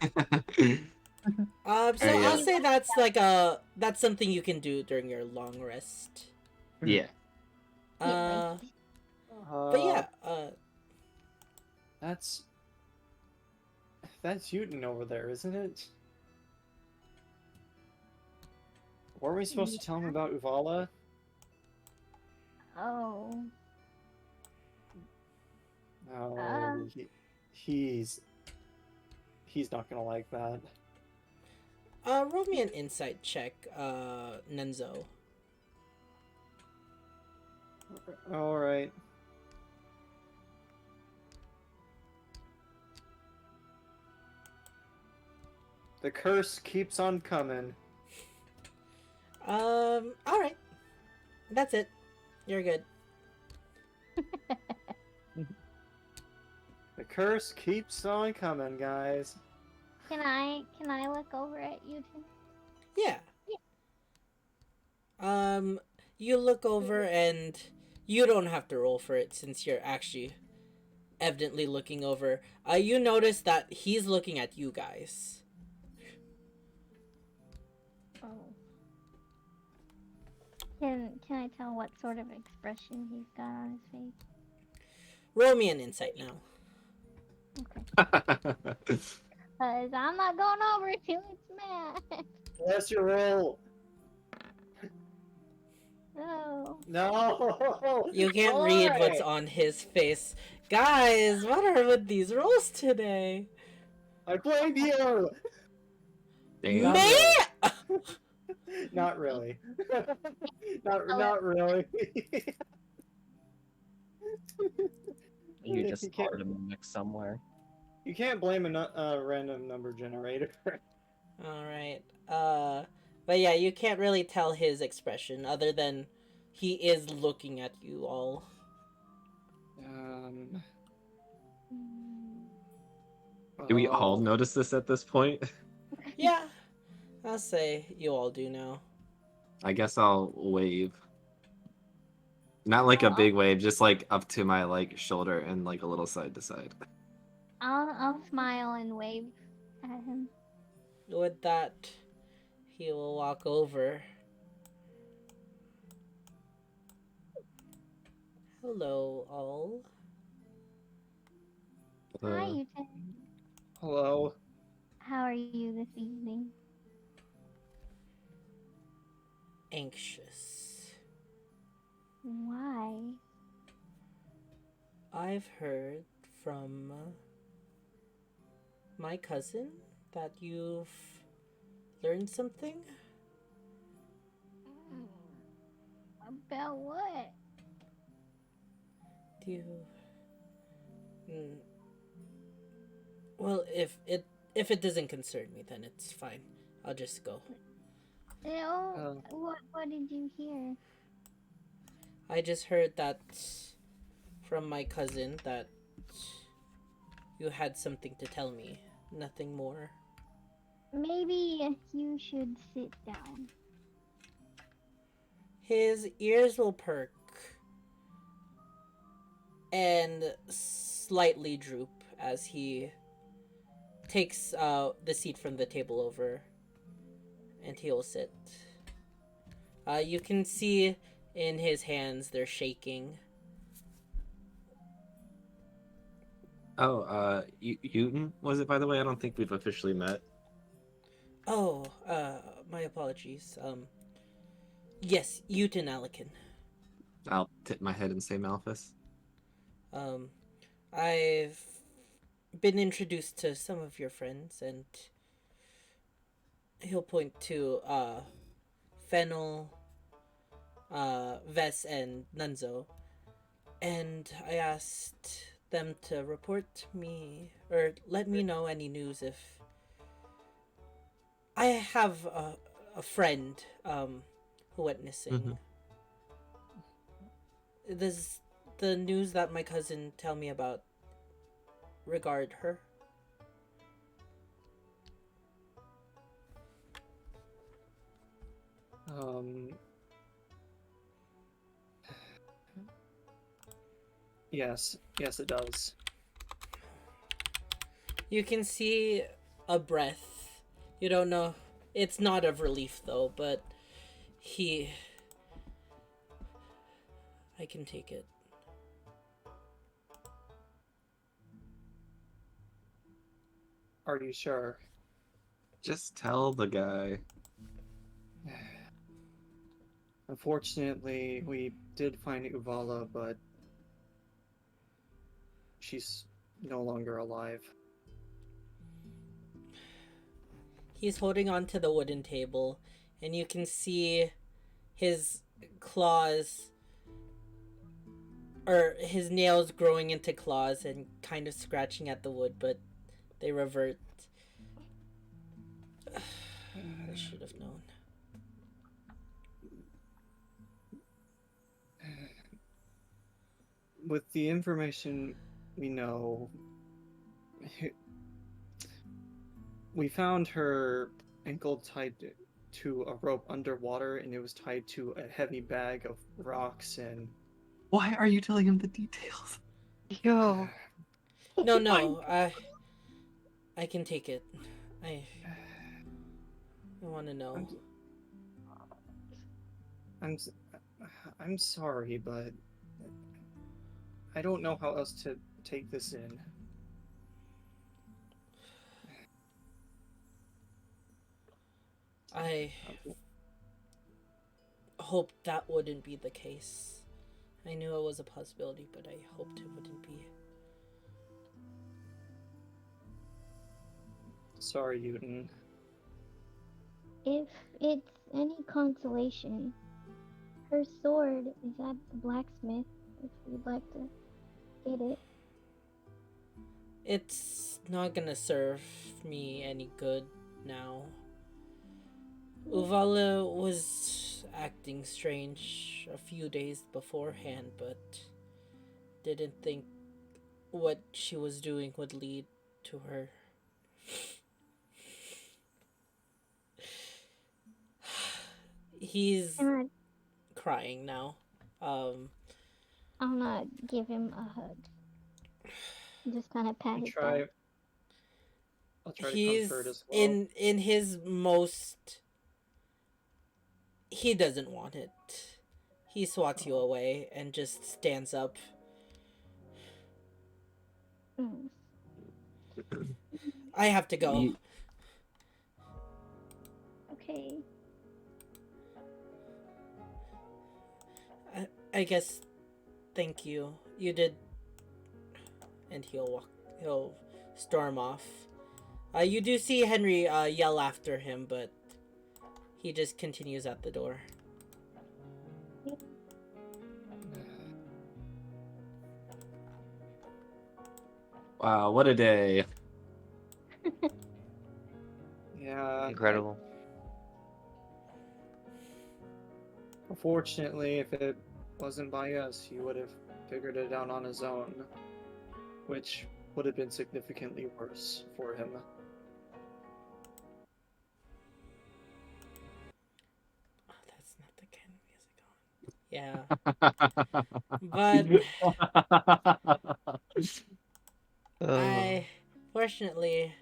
So Hey, I'll say that's that's something you can do during your long rest. Yeah. But yeah. That's Houghton over there, isn't it? Weren't we supposed to tell him about Uvala? Oh. No, he's not gonna like that. Roll me an insight check, Nenzo. All right. The curse keeps on coming. All right. That's it. You're good. The curse keeps on coming, guys. Can I look over at you two? Yeah. You look over and you don't have to roll for it since you're actually evidently looking over. You notice that he's looking at you guys. Oh. Can I tell what sort of expression he's got on his face? Roll me an insight now. Cause I'm not going over till it's mad. What's your roll? No. No. You can't read what's Why? on his face. Guys, what are with these rolls today? I blame you. Damn. Me? Not really. not really. You just You can't- started a mimic somewhere. You can't blame a random number generator. Alright. But yeah, you can't really tell his expression other than he is looking at you all. Do we all well, notice this at this point? Yeah, I'll say you all do now. I guess I'll wave. Not like a big wave, just like up to my like shoulder and like a little side to side. I'll smile and wave at him. With that, he will walk over. Hello, all. Hi, Uh, you two. hello. How are you this evening? Anxious. Why? I've heard from my cousin that you've learned something. About what? Do you? Well, if it doesn't concern me, then it's fine. I'll just go. What did you hear? I just heard that from my cousin that you had something to tell me. Nothing more. Maybe you should sit down. His ears will perk and slightly droop as he takes the seat from the table over, and he'll sit. You can see in his hands they're shaking. Oh, Uton was it, by the way? I don't think we've officially met. Oh, my apologies. Yes, Utin Alikin. I'll tip my head and say Malphus. I've been introduced to some of your friends, and he'll point to, Fennel, Vess, and Nunzo. And I asked them to report me, or let me know any news if I have a friend, who went missing. Does the news that my cousin tell me about regard her? Yes, it does. You can see a breath. You don't know. It's not of relief though, but I can take it. Are you sure? Just tell the guy. Unfortunately, we did find Uvala, but she's no longer alive. He's holding on to the wooden table, and you can see his claws, or his nails growing into claws and kind of scratching at the wood, but they revert. I should have known. With the information we know, we found her ankle tied to a rope underwater, and it was tied to a heavy bag of rocks and. Why are you telling him the details? Yo. No, Oh no, I can take it. I want to know. I'm s- I'm sorry, but I don't know how else to take this in. I hoped that wouldn't be the case. I knew it was a possibility, but I hoped it wouldn't be. Sorry, Uten. If it's any consolation, her sword is at the blacksmith if you'd like to get it. It's not gonna serve me any good now. Uvala was acting strange a few days beforehand, but didn't think what she was doing would lead to her. He's And crying now. I'll not give him a hug. Just kind of pat I'll his try. back. I'll try to he's comfort as well. in his most. He doesn't want it. He swats you away and just stands up. Mm. I have to go. Okay. I guess. Thank you. You did. And he'll storm off. You do see Henry yell after him, but he just continues at the door. Wow, what a day. Yeah. Incredible. Unfortunately, if it wasn't by us, he would have figured it out on his own, which would have been significantly worse for him. Oh, that's not the kind of music on. Yeah. But I, fortunately,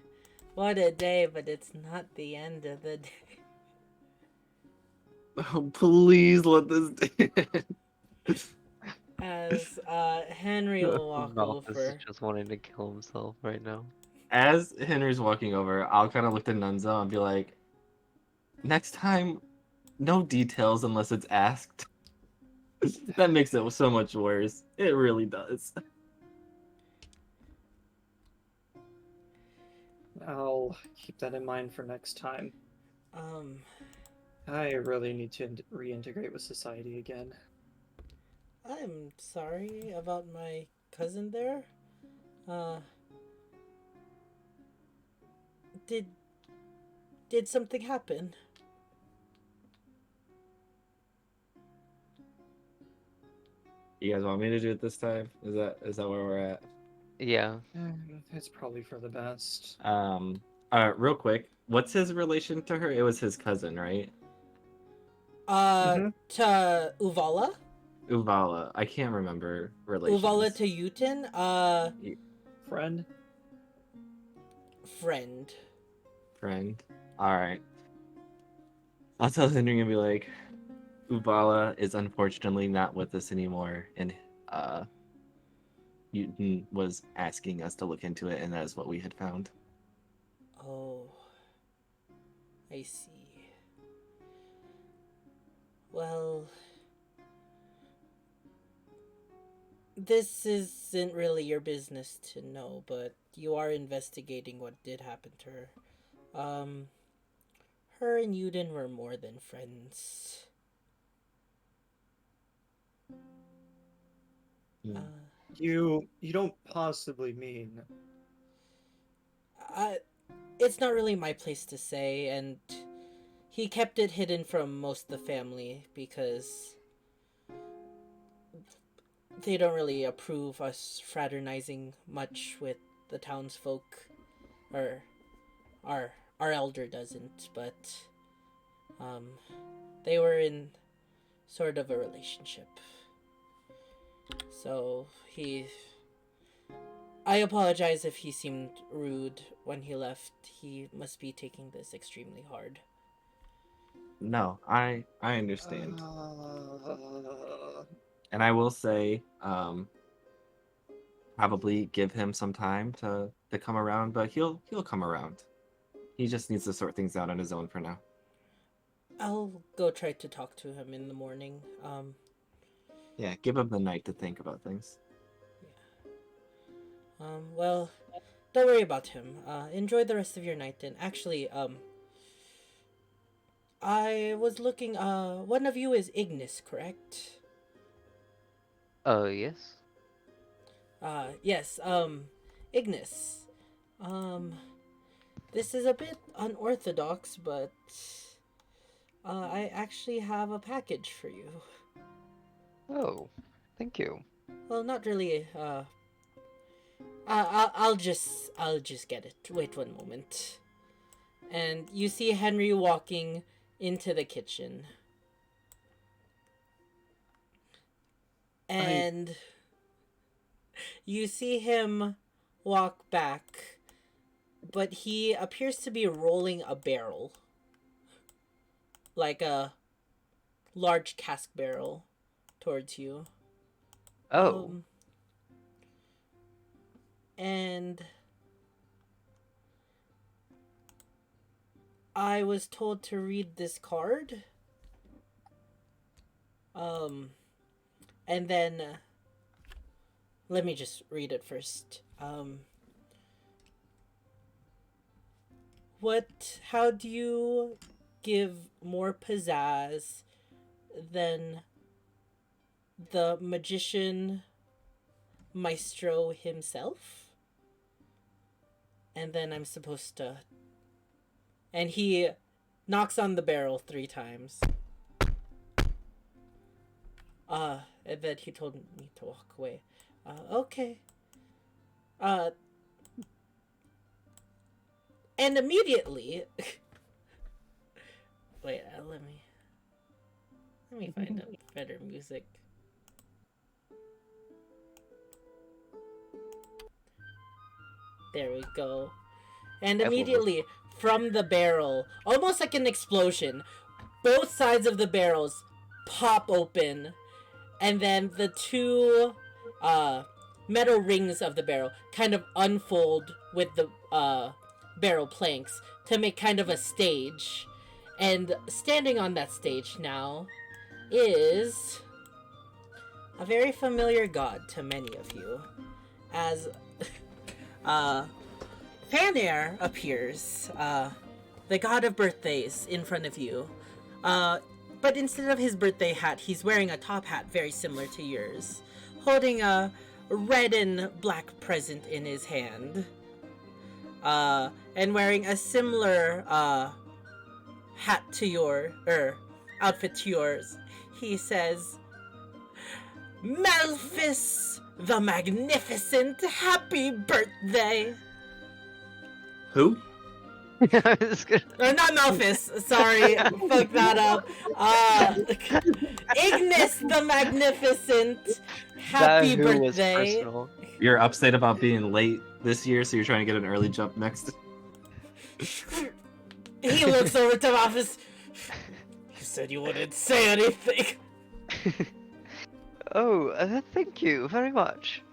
what a day, but it's not the end of the day. Oh, please let this end. As Henry will walk Malthus is over. just wanting to kill himself right now. As Henry's walking over, I'll kind of look to Nunzo and be like, next time, no details unless it's asked. That makes it so much worse. It really does. I'll keep that in mind for next time. Um, I really need to reintegrate with society again. I'm sorry about my cousin there. Uh, did something happen? You guys want me to do it this time? Is that where we're at? Yeah. It's probably for the best. Real quick, what's his relation to her? It was his cousin, right? To Uvala? Uvala. I can't remember relations. Uvala to Uten? Friend? Friend. Friend. Alright. I'll tell Henry and be like, Ubala is unfortunately not with us anymore, and Newton was asking us to look into it, and that is what we had found. Oh, I see. Well, this isn't really your business to know, but you are investigating what did happen to her. Her and Yuden were more than friends. You don't possibly mean. It's not really my place to say, and he kept it hidden from most of the family because they don't really approve us fraternizing much with the townsfolk, or our elder doesn't, but they were in sort of a relationship. So I apologize if he seemed rude when he left. He must be taking this extremely hard. No, I understand. Uh, And I will say, probably give him some time to come around, but he'll come around. He just needs to sort things out on his own for now. I'll go try to talk to him in the morning. Yeah, give him the night to think about things. Well, don't worry about him. Enjoy the rest of your night. And actually, I was looking. One of you is Ignis, correct? Oh, yes. Yes. Ignis. This is a bit unorthodox, but I actually have a package for you. Oh, thank you. Well, not really. I'll just get it. Wait one moment. And you see Henry walking into the kitchen. And you see him walk back, but he appears to be rolling a barrel. Like a large cask barrel towards you. Oh, And I was told to read this card. And then let me just read it first. How do you give more pizzazz than the magician maestro himself? And then I'm supposed to... And he knocks on the barrel 3 times. And then he told me to walk away. Okay. And immediately... Wait, let me find a better music. There we go. And immediately, from the barrel, almost like an explosion, both sides of the barrels pop open, and then the 2 metal rings of the barrel kind of unfold with the barrel planks to make kind of a stage. And standing on that stage now is a very familiar god to many of you, as Fanair appears, the god of birthdays, in front of you. But instead of his birthday hat, he's wearing a top hat very similar to yours, holding a red and black present in his hand, and wearing a similar hat to outfit to yours. He says, "Malphus the Magnificent, happy birthday!" Who? I was gonna- Or not Malphus, sorry, fuck that up. Ignis the Magnificent, happy that who was birthday. personal. You're upset about being late this year, so you're trying to get an early jump next. He looks over to Malphus. You said you wouldn't say anything. Oh, thank you very much.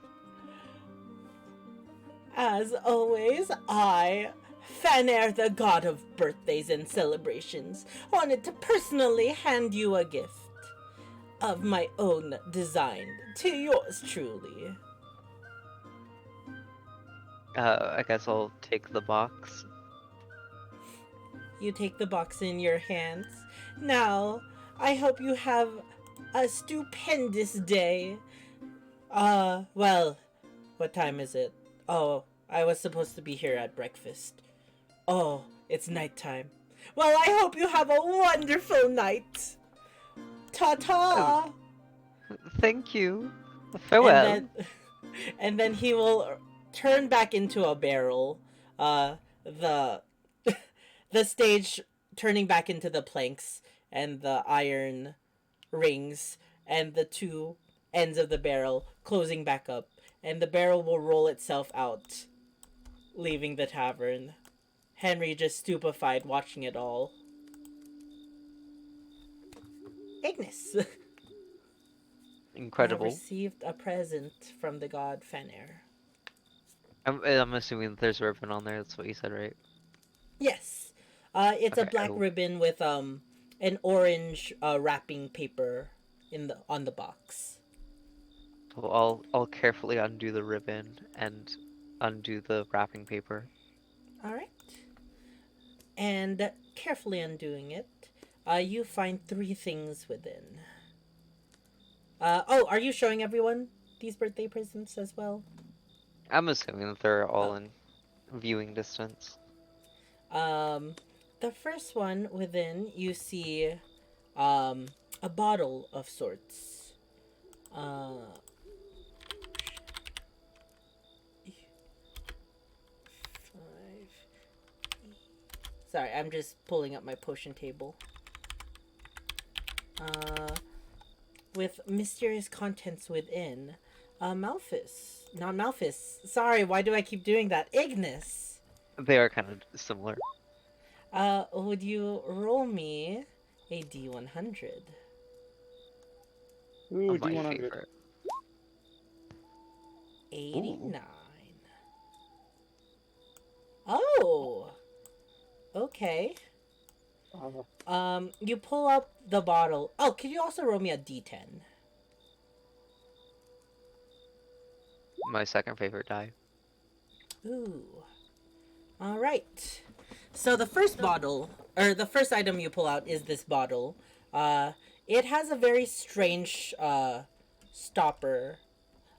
As always, I, Fanair, the god of birthdays and celebrations, wanted to personally hand you a gift of my own design to yours truly. I guess I'll take the box. You take the box in your hands. Now, I hope you have a stupendous day. Well, what time is it? Oh, I was supposed to be here at breakfast. Oh, it's nighttime. Well, I hope you have a wonderful night. Ta-ta! Thank you. Farewell. And then he will turn back into a barrel. The the stage turning back into the planks and the iron rings and the two ends of the barrel closing back up, and the barrel will roll itself out, leaving the tavern. Henry just stupefied watching it all. Ignis! Incredible. Received a present from the god Fenrir. I'm assuming that there's a ribbon on there. That's what you said, right? Yes. It's a Okay, black ribbon with an orange wrapping paper on the box. Well, I'll carefully undo the ribbon and undo the wrapping paper. All right. And carefully undoing it, you find 3 things within. Are you showing everyone these birthday presents as well? I'm assuming that they're all in viewing distance. The first one within, you see a bottle of sorts. Sorry, I'm just pulling up my potion table. With mysterious contents within. Malphus. Not Malphus. Sorry, why do I keep doing that? Ignis. They are kind of similar. Would you roll me a D100? Ooh, Of my D100. favorite. 89. Oh! Okay. You pull up the bottle. Oh, could you also roll me a D10? My second favorite die. Ooh. Alright. So the first bottle, or the first item you pull out is this bottle. It has a very strange, stopper.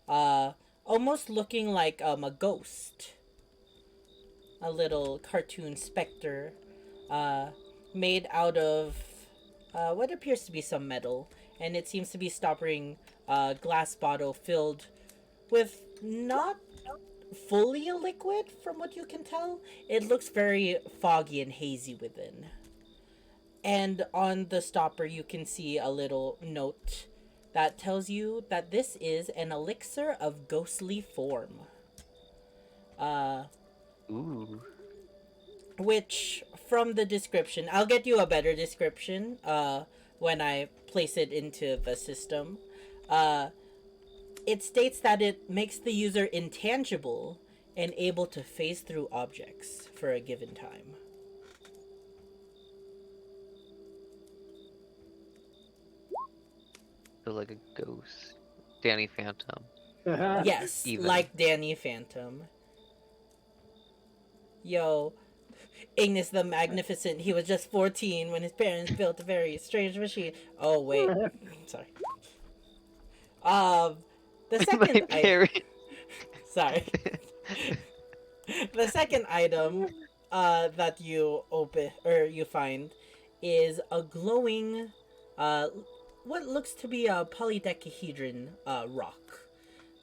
Almost looking like, a ghost. A little cartoon specter. Made out of, what appears to be some metal. And it seems to be stopping a glass bottle filled with not fully a liquid, from what you can tell. It looks very foggy and hazy within. And on the stopper you can see a little note that tells you that this is an elixir of ghostly form. Ooh. Which, from the description, I'll get you a better description when I place it into the system. It states that it makes the user intangible and able to phase through objects for a given time. Feel like a ghost. Danny Phantom. Yes, Even. like Danny Phantom. Yo, Ignis the Magnificent, he was just 14 when his parents built a very strange machine. Oh, wait. Sorry. The second My parents. Sorry. The second item that you open or you find is a glowing what looks to be a polydecahedron rock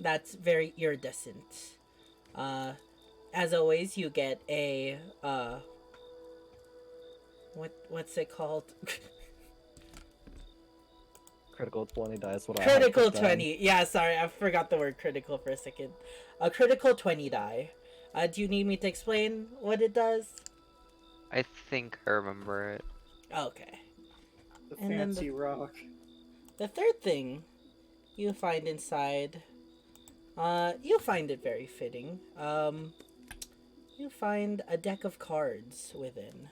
that's very iridescent. As always, you get a what's it called? Critical 20 dice. What Critical 20. Yeah, sorry, I forgot the word critical for a second. A critical 20 die. Do you need me to explain what it does? I think I remember it. Okay. The And then fancy rock. The third thing you find inside, you'll find it very fitting. You find a deck of cards within.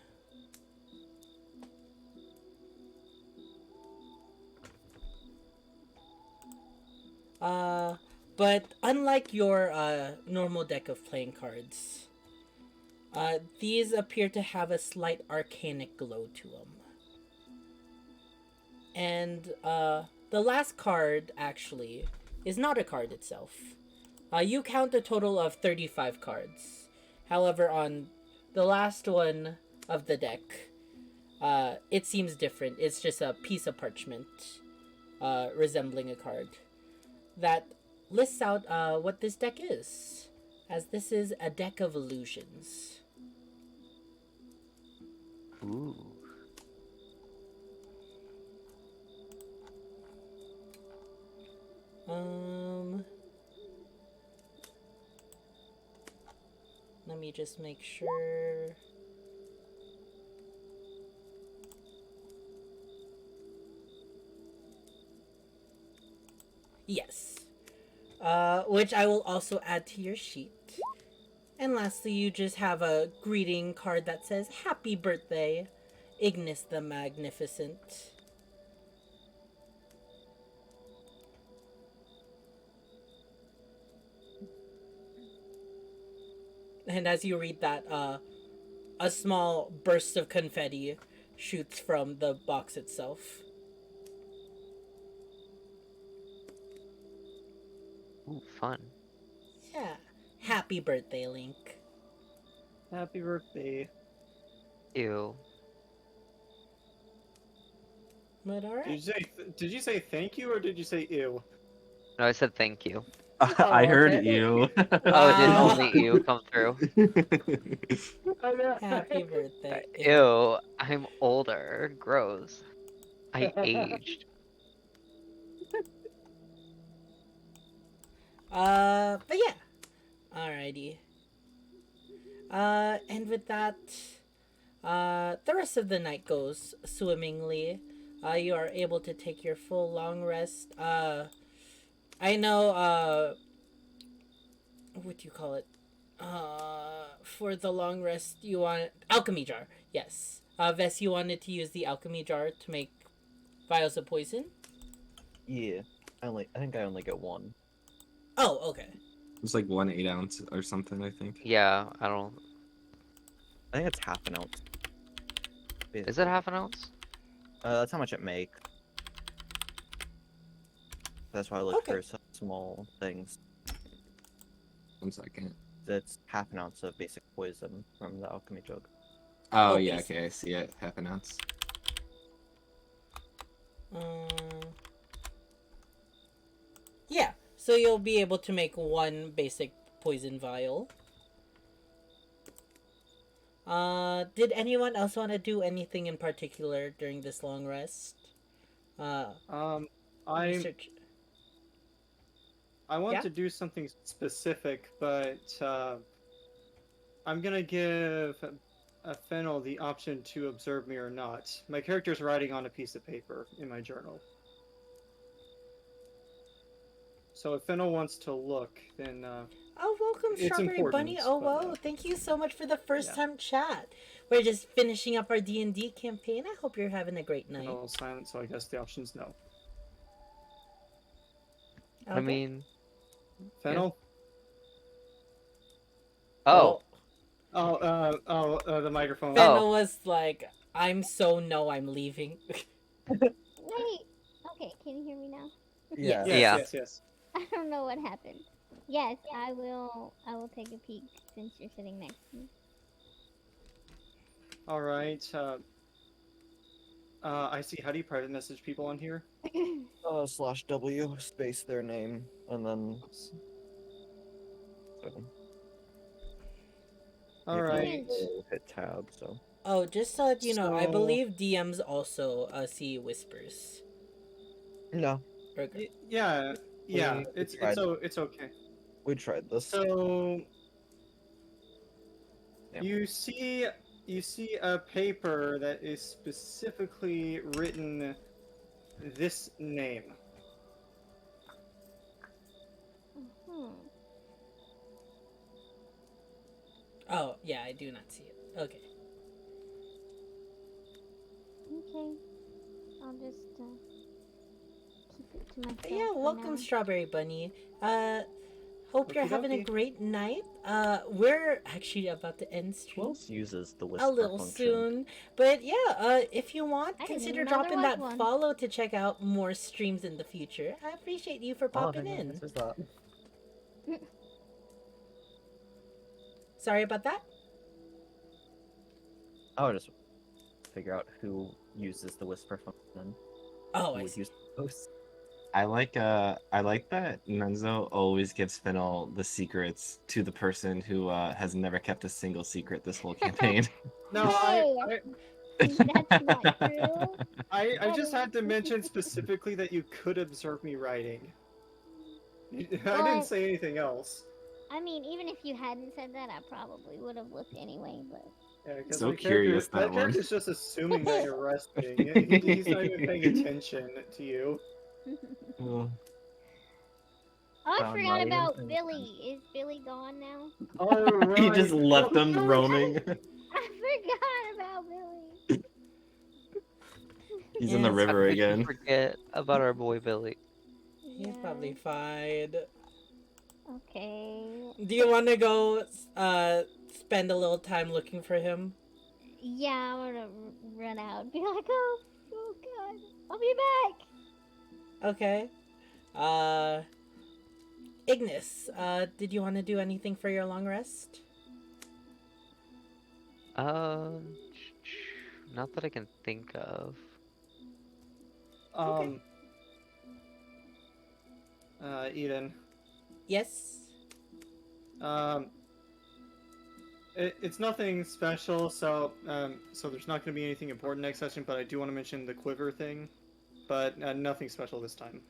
But unlike your normal deck of playing cards, these appear to have a slight arcanic glow to them. And the last card, actually, is not a card itself. You count a total of 35 cards. However, on the last one of the deck, it seems different. It's just a piece of parchment resembling a card that lists out what this deck is, as this is a deck of illusions. Ooh. Let me just make sure. Yes. Which I will also add to your sheet. And lastly, you just have a greeting card that says, Happy Birthday, Ignis the Magnificent. And as you read that, a small burst of confetti shoots from the box itself. Ooh, fun. Yeah. Happy birthday, Link. Happy birthday. Ew. But alright. Did you say thank you or did you say ew? No, I said thank you. I heard okay. you. Oh, did Wow. only ew come through? Happy birthday. Ew, I'm older. Gross. I aged. But yeah. Alrighty. And with that, the rest of the night goes swimmingly. You are able to take your full long rest. I know, what do you call it? For the long rest, you want alchemy jar. Yes. Vess, you wanted to use the alchemy jar to make vials of poison. Yeah. I think I only get one. Oh, okay. It's like 1 8 ounce or something, I think. Yeah, I don't. I think it's half an ounce. Is it basically. half an ounce? That's how much it makes. That's why I look Okay. for some small things. 1 second. That's half an ounce of basic poison from the alchemy jug. Oh, Oh, yeah, basic. okay, I see it. Half an ounce. Yeah. So you'll be able to make one basic poison vial. Did anyone else want to do anything in particular during this long rest? I Research. I want Yeah? to do something specific, but I'm gonna give a Fennel the option to observe me or not. My character's writing on a piece of paper in my journal. So if Fennel wants to look, then Oh, welcome, it's Strawberry Bunny. important, Oh, but, whoa. Thank you so much for the first yeah. time chat. We're just finishing up our D&D campaign. I hope you're having a great night. Fennel's silent, so I guess the option's no. Okay. I mean, Fennel? oh, The microphone. Fennel was like, I'm so no, I'm leaving. Wait. Okay, can you hear me now? Yes. Yeah. Yes. I don't know what happened. Yes, I will. I will take a peek since you're sitting next to me. All right. I see. How do you private message people on here? /W space their name and then. So, All you can right. also hit tab. So. Oh, just so that you know, I So- believe DMs also see whispers. No, Okay. Yeah. We It's tried. it's okay. we tried this. So Yeah. you see a paper that is specifically written this name. Hmm. Oh, yeah, I do not see it. Okay. Okay. I'll just keep it to myself. But yeah, for welcome, now. Strawberry Bunny. Hope you're Okie having a dokie. great night. We're actually about to end Who stream else uses the whisper a little function? soon. But yeah, if you want, I didn't consider even know there dropping was that one. follow to check out more streams in the future. I appreciate you for popping in. Who's that? Sorry about that. I would just figure out who uses the whisper function. Oh, Who I would see. use those. I like that Nenzo always gives Fennel the secrets to the person who has never kept a single secret this whole campaign. No, Hey! That's not true. I That just is- had to mention specifically that you could observe me writing. I Well, didn't say anything else. I mean, even if you hadn't said that, I probably would have looked anyway. But Yeah, because So my curious, character, that one. character's just assuming that you're resting. He's not even paying attention to you. Mm, Oh, I Found forgot not even about paying Billy. Is Billy gone now? All He right. just left them roaming. I forgot about Billy. He's in the Yes. river How could you again. forget about our boy Billy? He's probably fine. Okay. Do you want to go spend a little time looking for him? Yeah, I'm gonna run out. Be like, oh god, I'll be back. Okay. Uh, Ignis, did you want to do anything for your long rest? Um, not that I can think of. Um. Eden. Yes. It's nothing special, so there's not going to be anything important next session. But I do want to mention the quiver thing, but nothing special this time.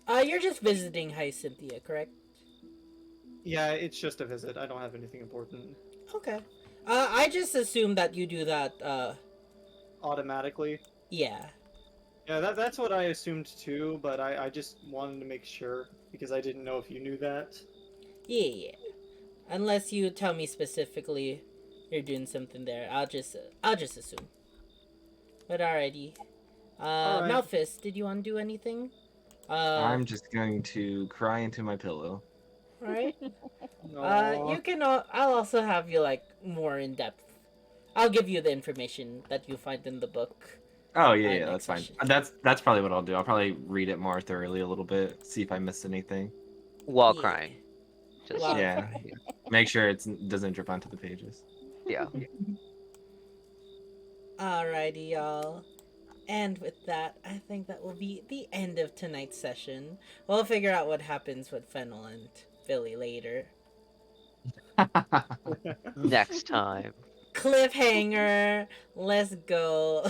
You're just visiting Hyacinthia, correct? Yeah, it's just a visit. I don't have anything important. Okay. I just assumed that you do that, Automatically. yeah. Yeah, that's what I assumed too, but I just wanted to make sure because I didn't know if you knew that. Yeah. Unless you tell me specifically you're doing something there, I'll just assume. But alrighty. Alright. Malphus, did you want to do anything? I'm just going to cry into my pillow. Alright. Aw. You can. I'll also have you like more in depth. I'll give you the information that you find in the book. Oh yeah, yeah, next that's fine. session. That's probably what I'll do. I'll probably read it more thoroughly a little bit, see if I missed anything. While Yeah. crying. Just While Yeah. crying. Make sure it doesn't drip onto the pages. yeah. Alrighty, y'all. And with that, I think that will be the end of tonight's session. We'll figure out what happens with Fennel and Billy later. Next time. Cliffhanger. Let's go.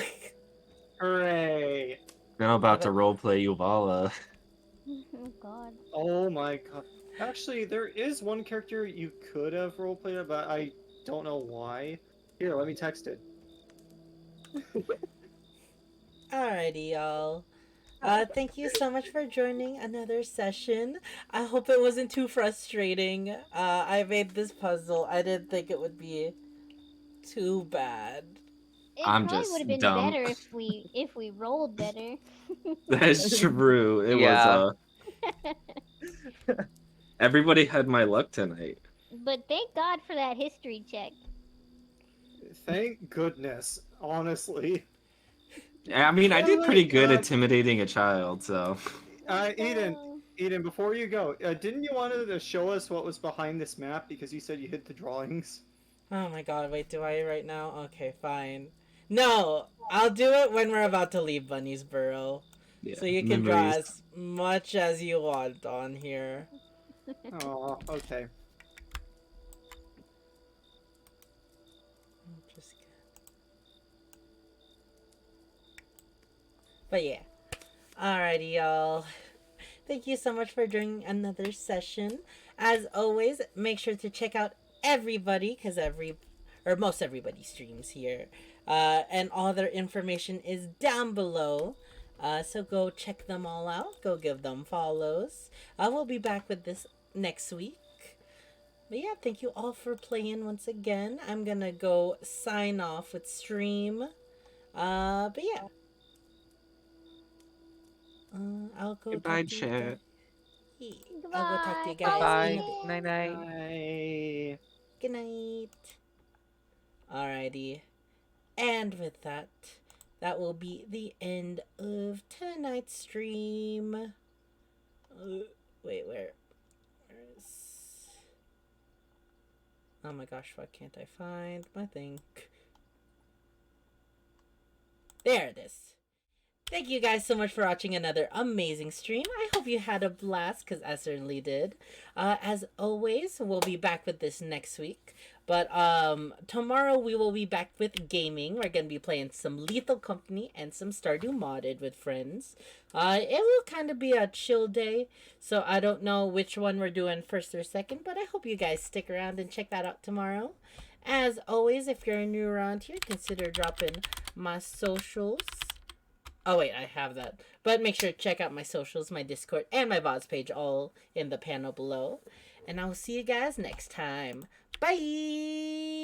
Hooray! I'm about to roleplay Yuvala. Oh god. Oh my god. Actually, there is one character you could have roleplayed, but I don't know why. Here, let me text it. Alrighty, y'all. Thank you so much for joining another session. I hope it wasn't too frustrating. I made this puzzle. I didn't think it would be too bad. It I'm probably just would have been dumb. better if we rolled better. That's true. It Yeah. was everybody had my luck tonight. But thank God for that history check. Thank goodness, honestly. I mean, I Oh did my pretty good God. intimidating a child, so Eden, Oh. Eden, before you go, didn't you want to show us what was behind this map because you said you hid the drawings? Oh my god, wait, do I right now? Okay, fine. No, I'll do it when we're about to leave Bunny's Burrow. yeah. So you can draw memories. as much as you want on here. Oh, okay. Just But yeah. Alrighty, y'all. Thank you so much for joining another session. As always, make sure to check out everybody, because most everybody streams here. And all their information is down below. So go check them all out. Go give them follows. We'll be back with this next week. But yeah, thank you all for playing once again. I'm gonna go sign off with stream. But yeah. I'll go Goodbye, talk to you chat. guys. Yeah, I'll go talk to you Goodbye. guys in a Bye. bit. Night night. Bye. Good night. Alrighty. And with that, that will be the end of tonight's stream. Wait, where is... Oh my gosh, why can't I find my thing? There it is. Thank you guys so much for watching another amazing stream. I hope you had a blast, because I certainly did. As always, we'll be back with this next week. But tomorrow we will be back with gaming. We're going to be playing some Lethal Company and some Stardew Modded with friends. It will kind of be a chill day, so I don't know which one we're doing first or second, but I hope you guys stick around and check that out tomorrow. As always, if you're new around here, consider dropping my socials. Oh wait, I have that. But make sure to check out my socials, my Discord, and my VODs page all in the panel below. And I will see you guys next time. Bye!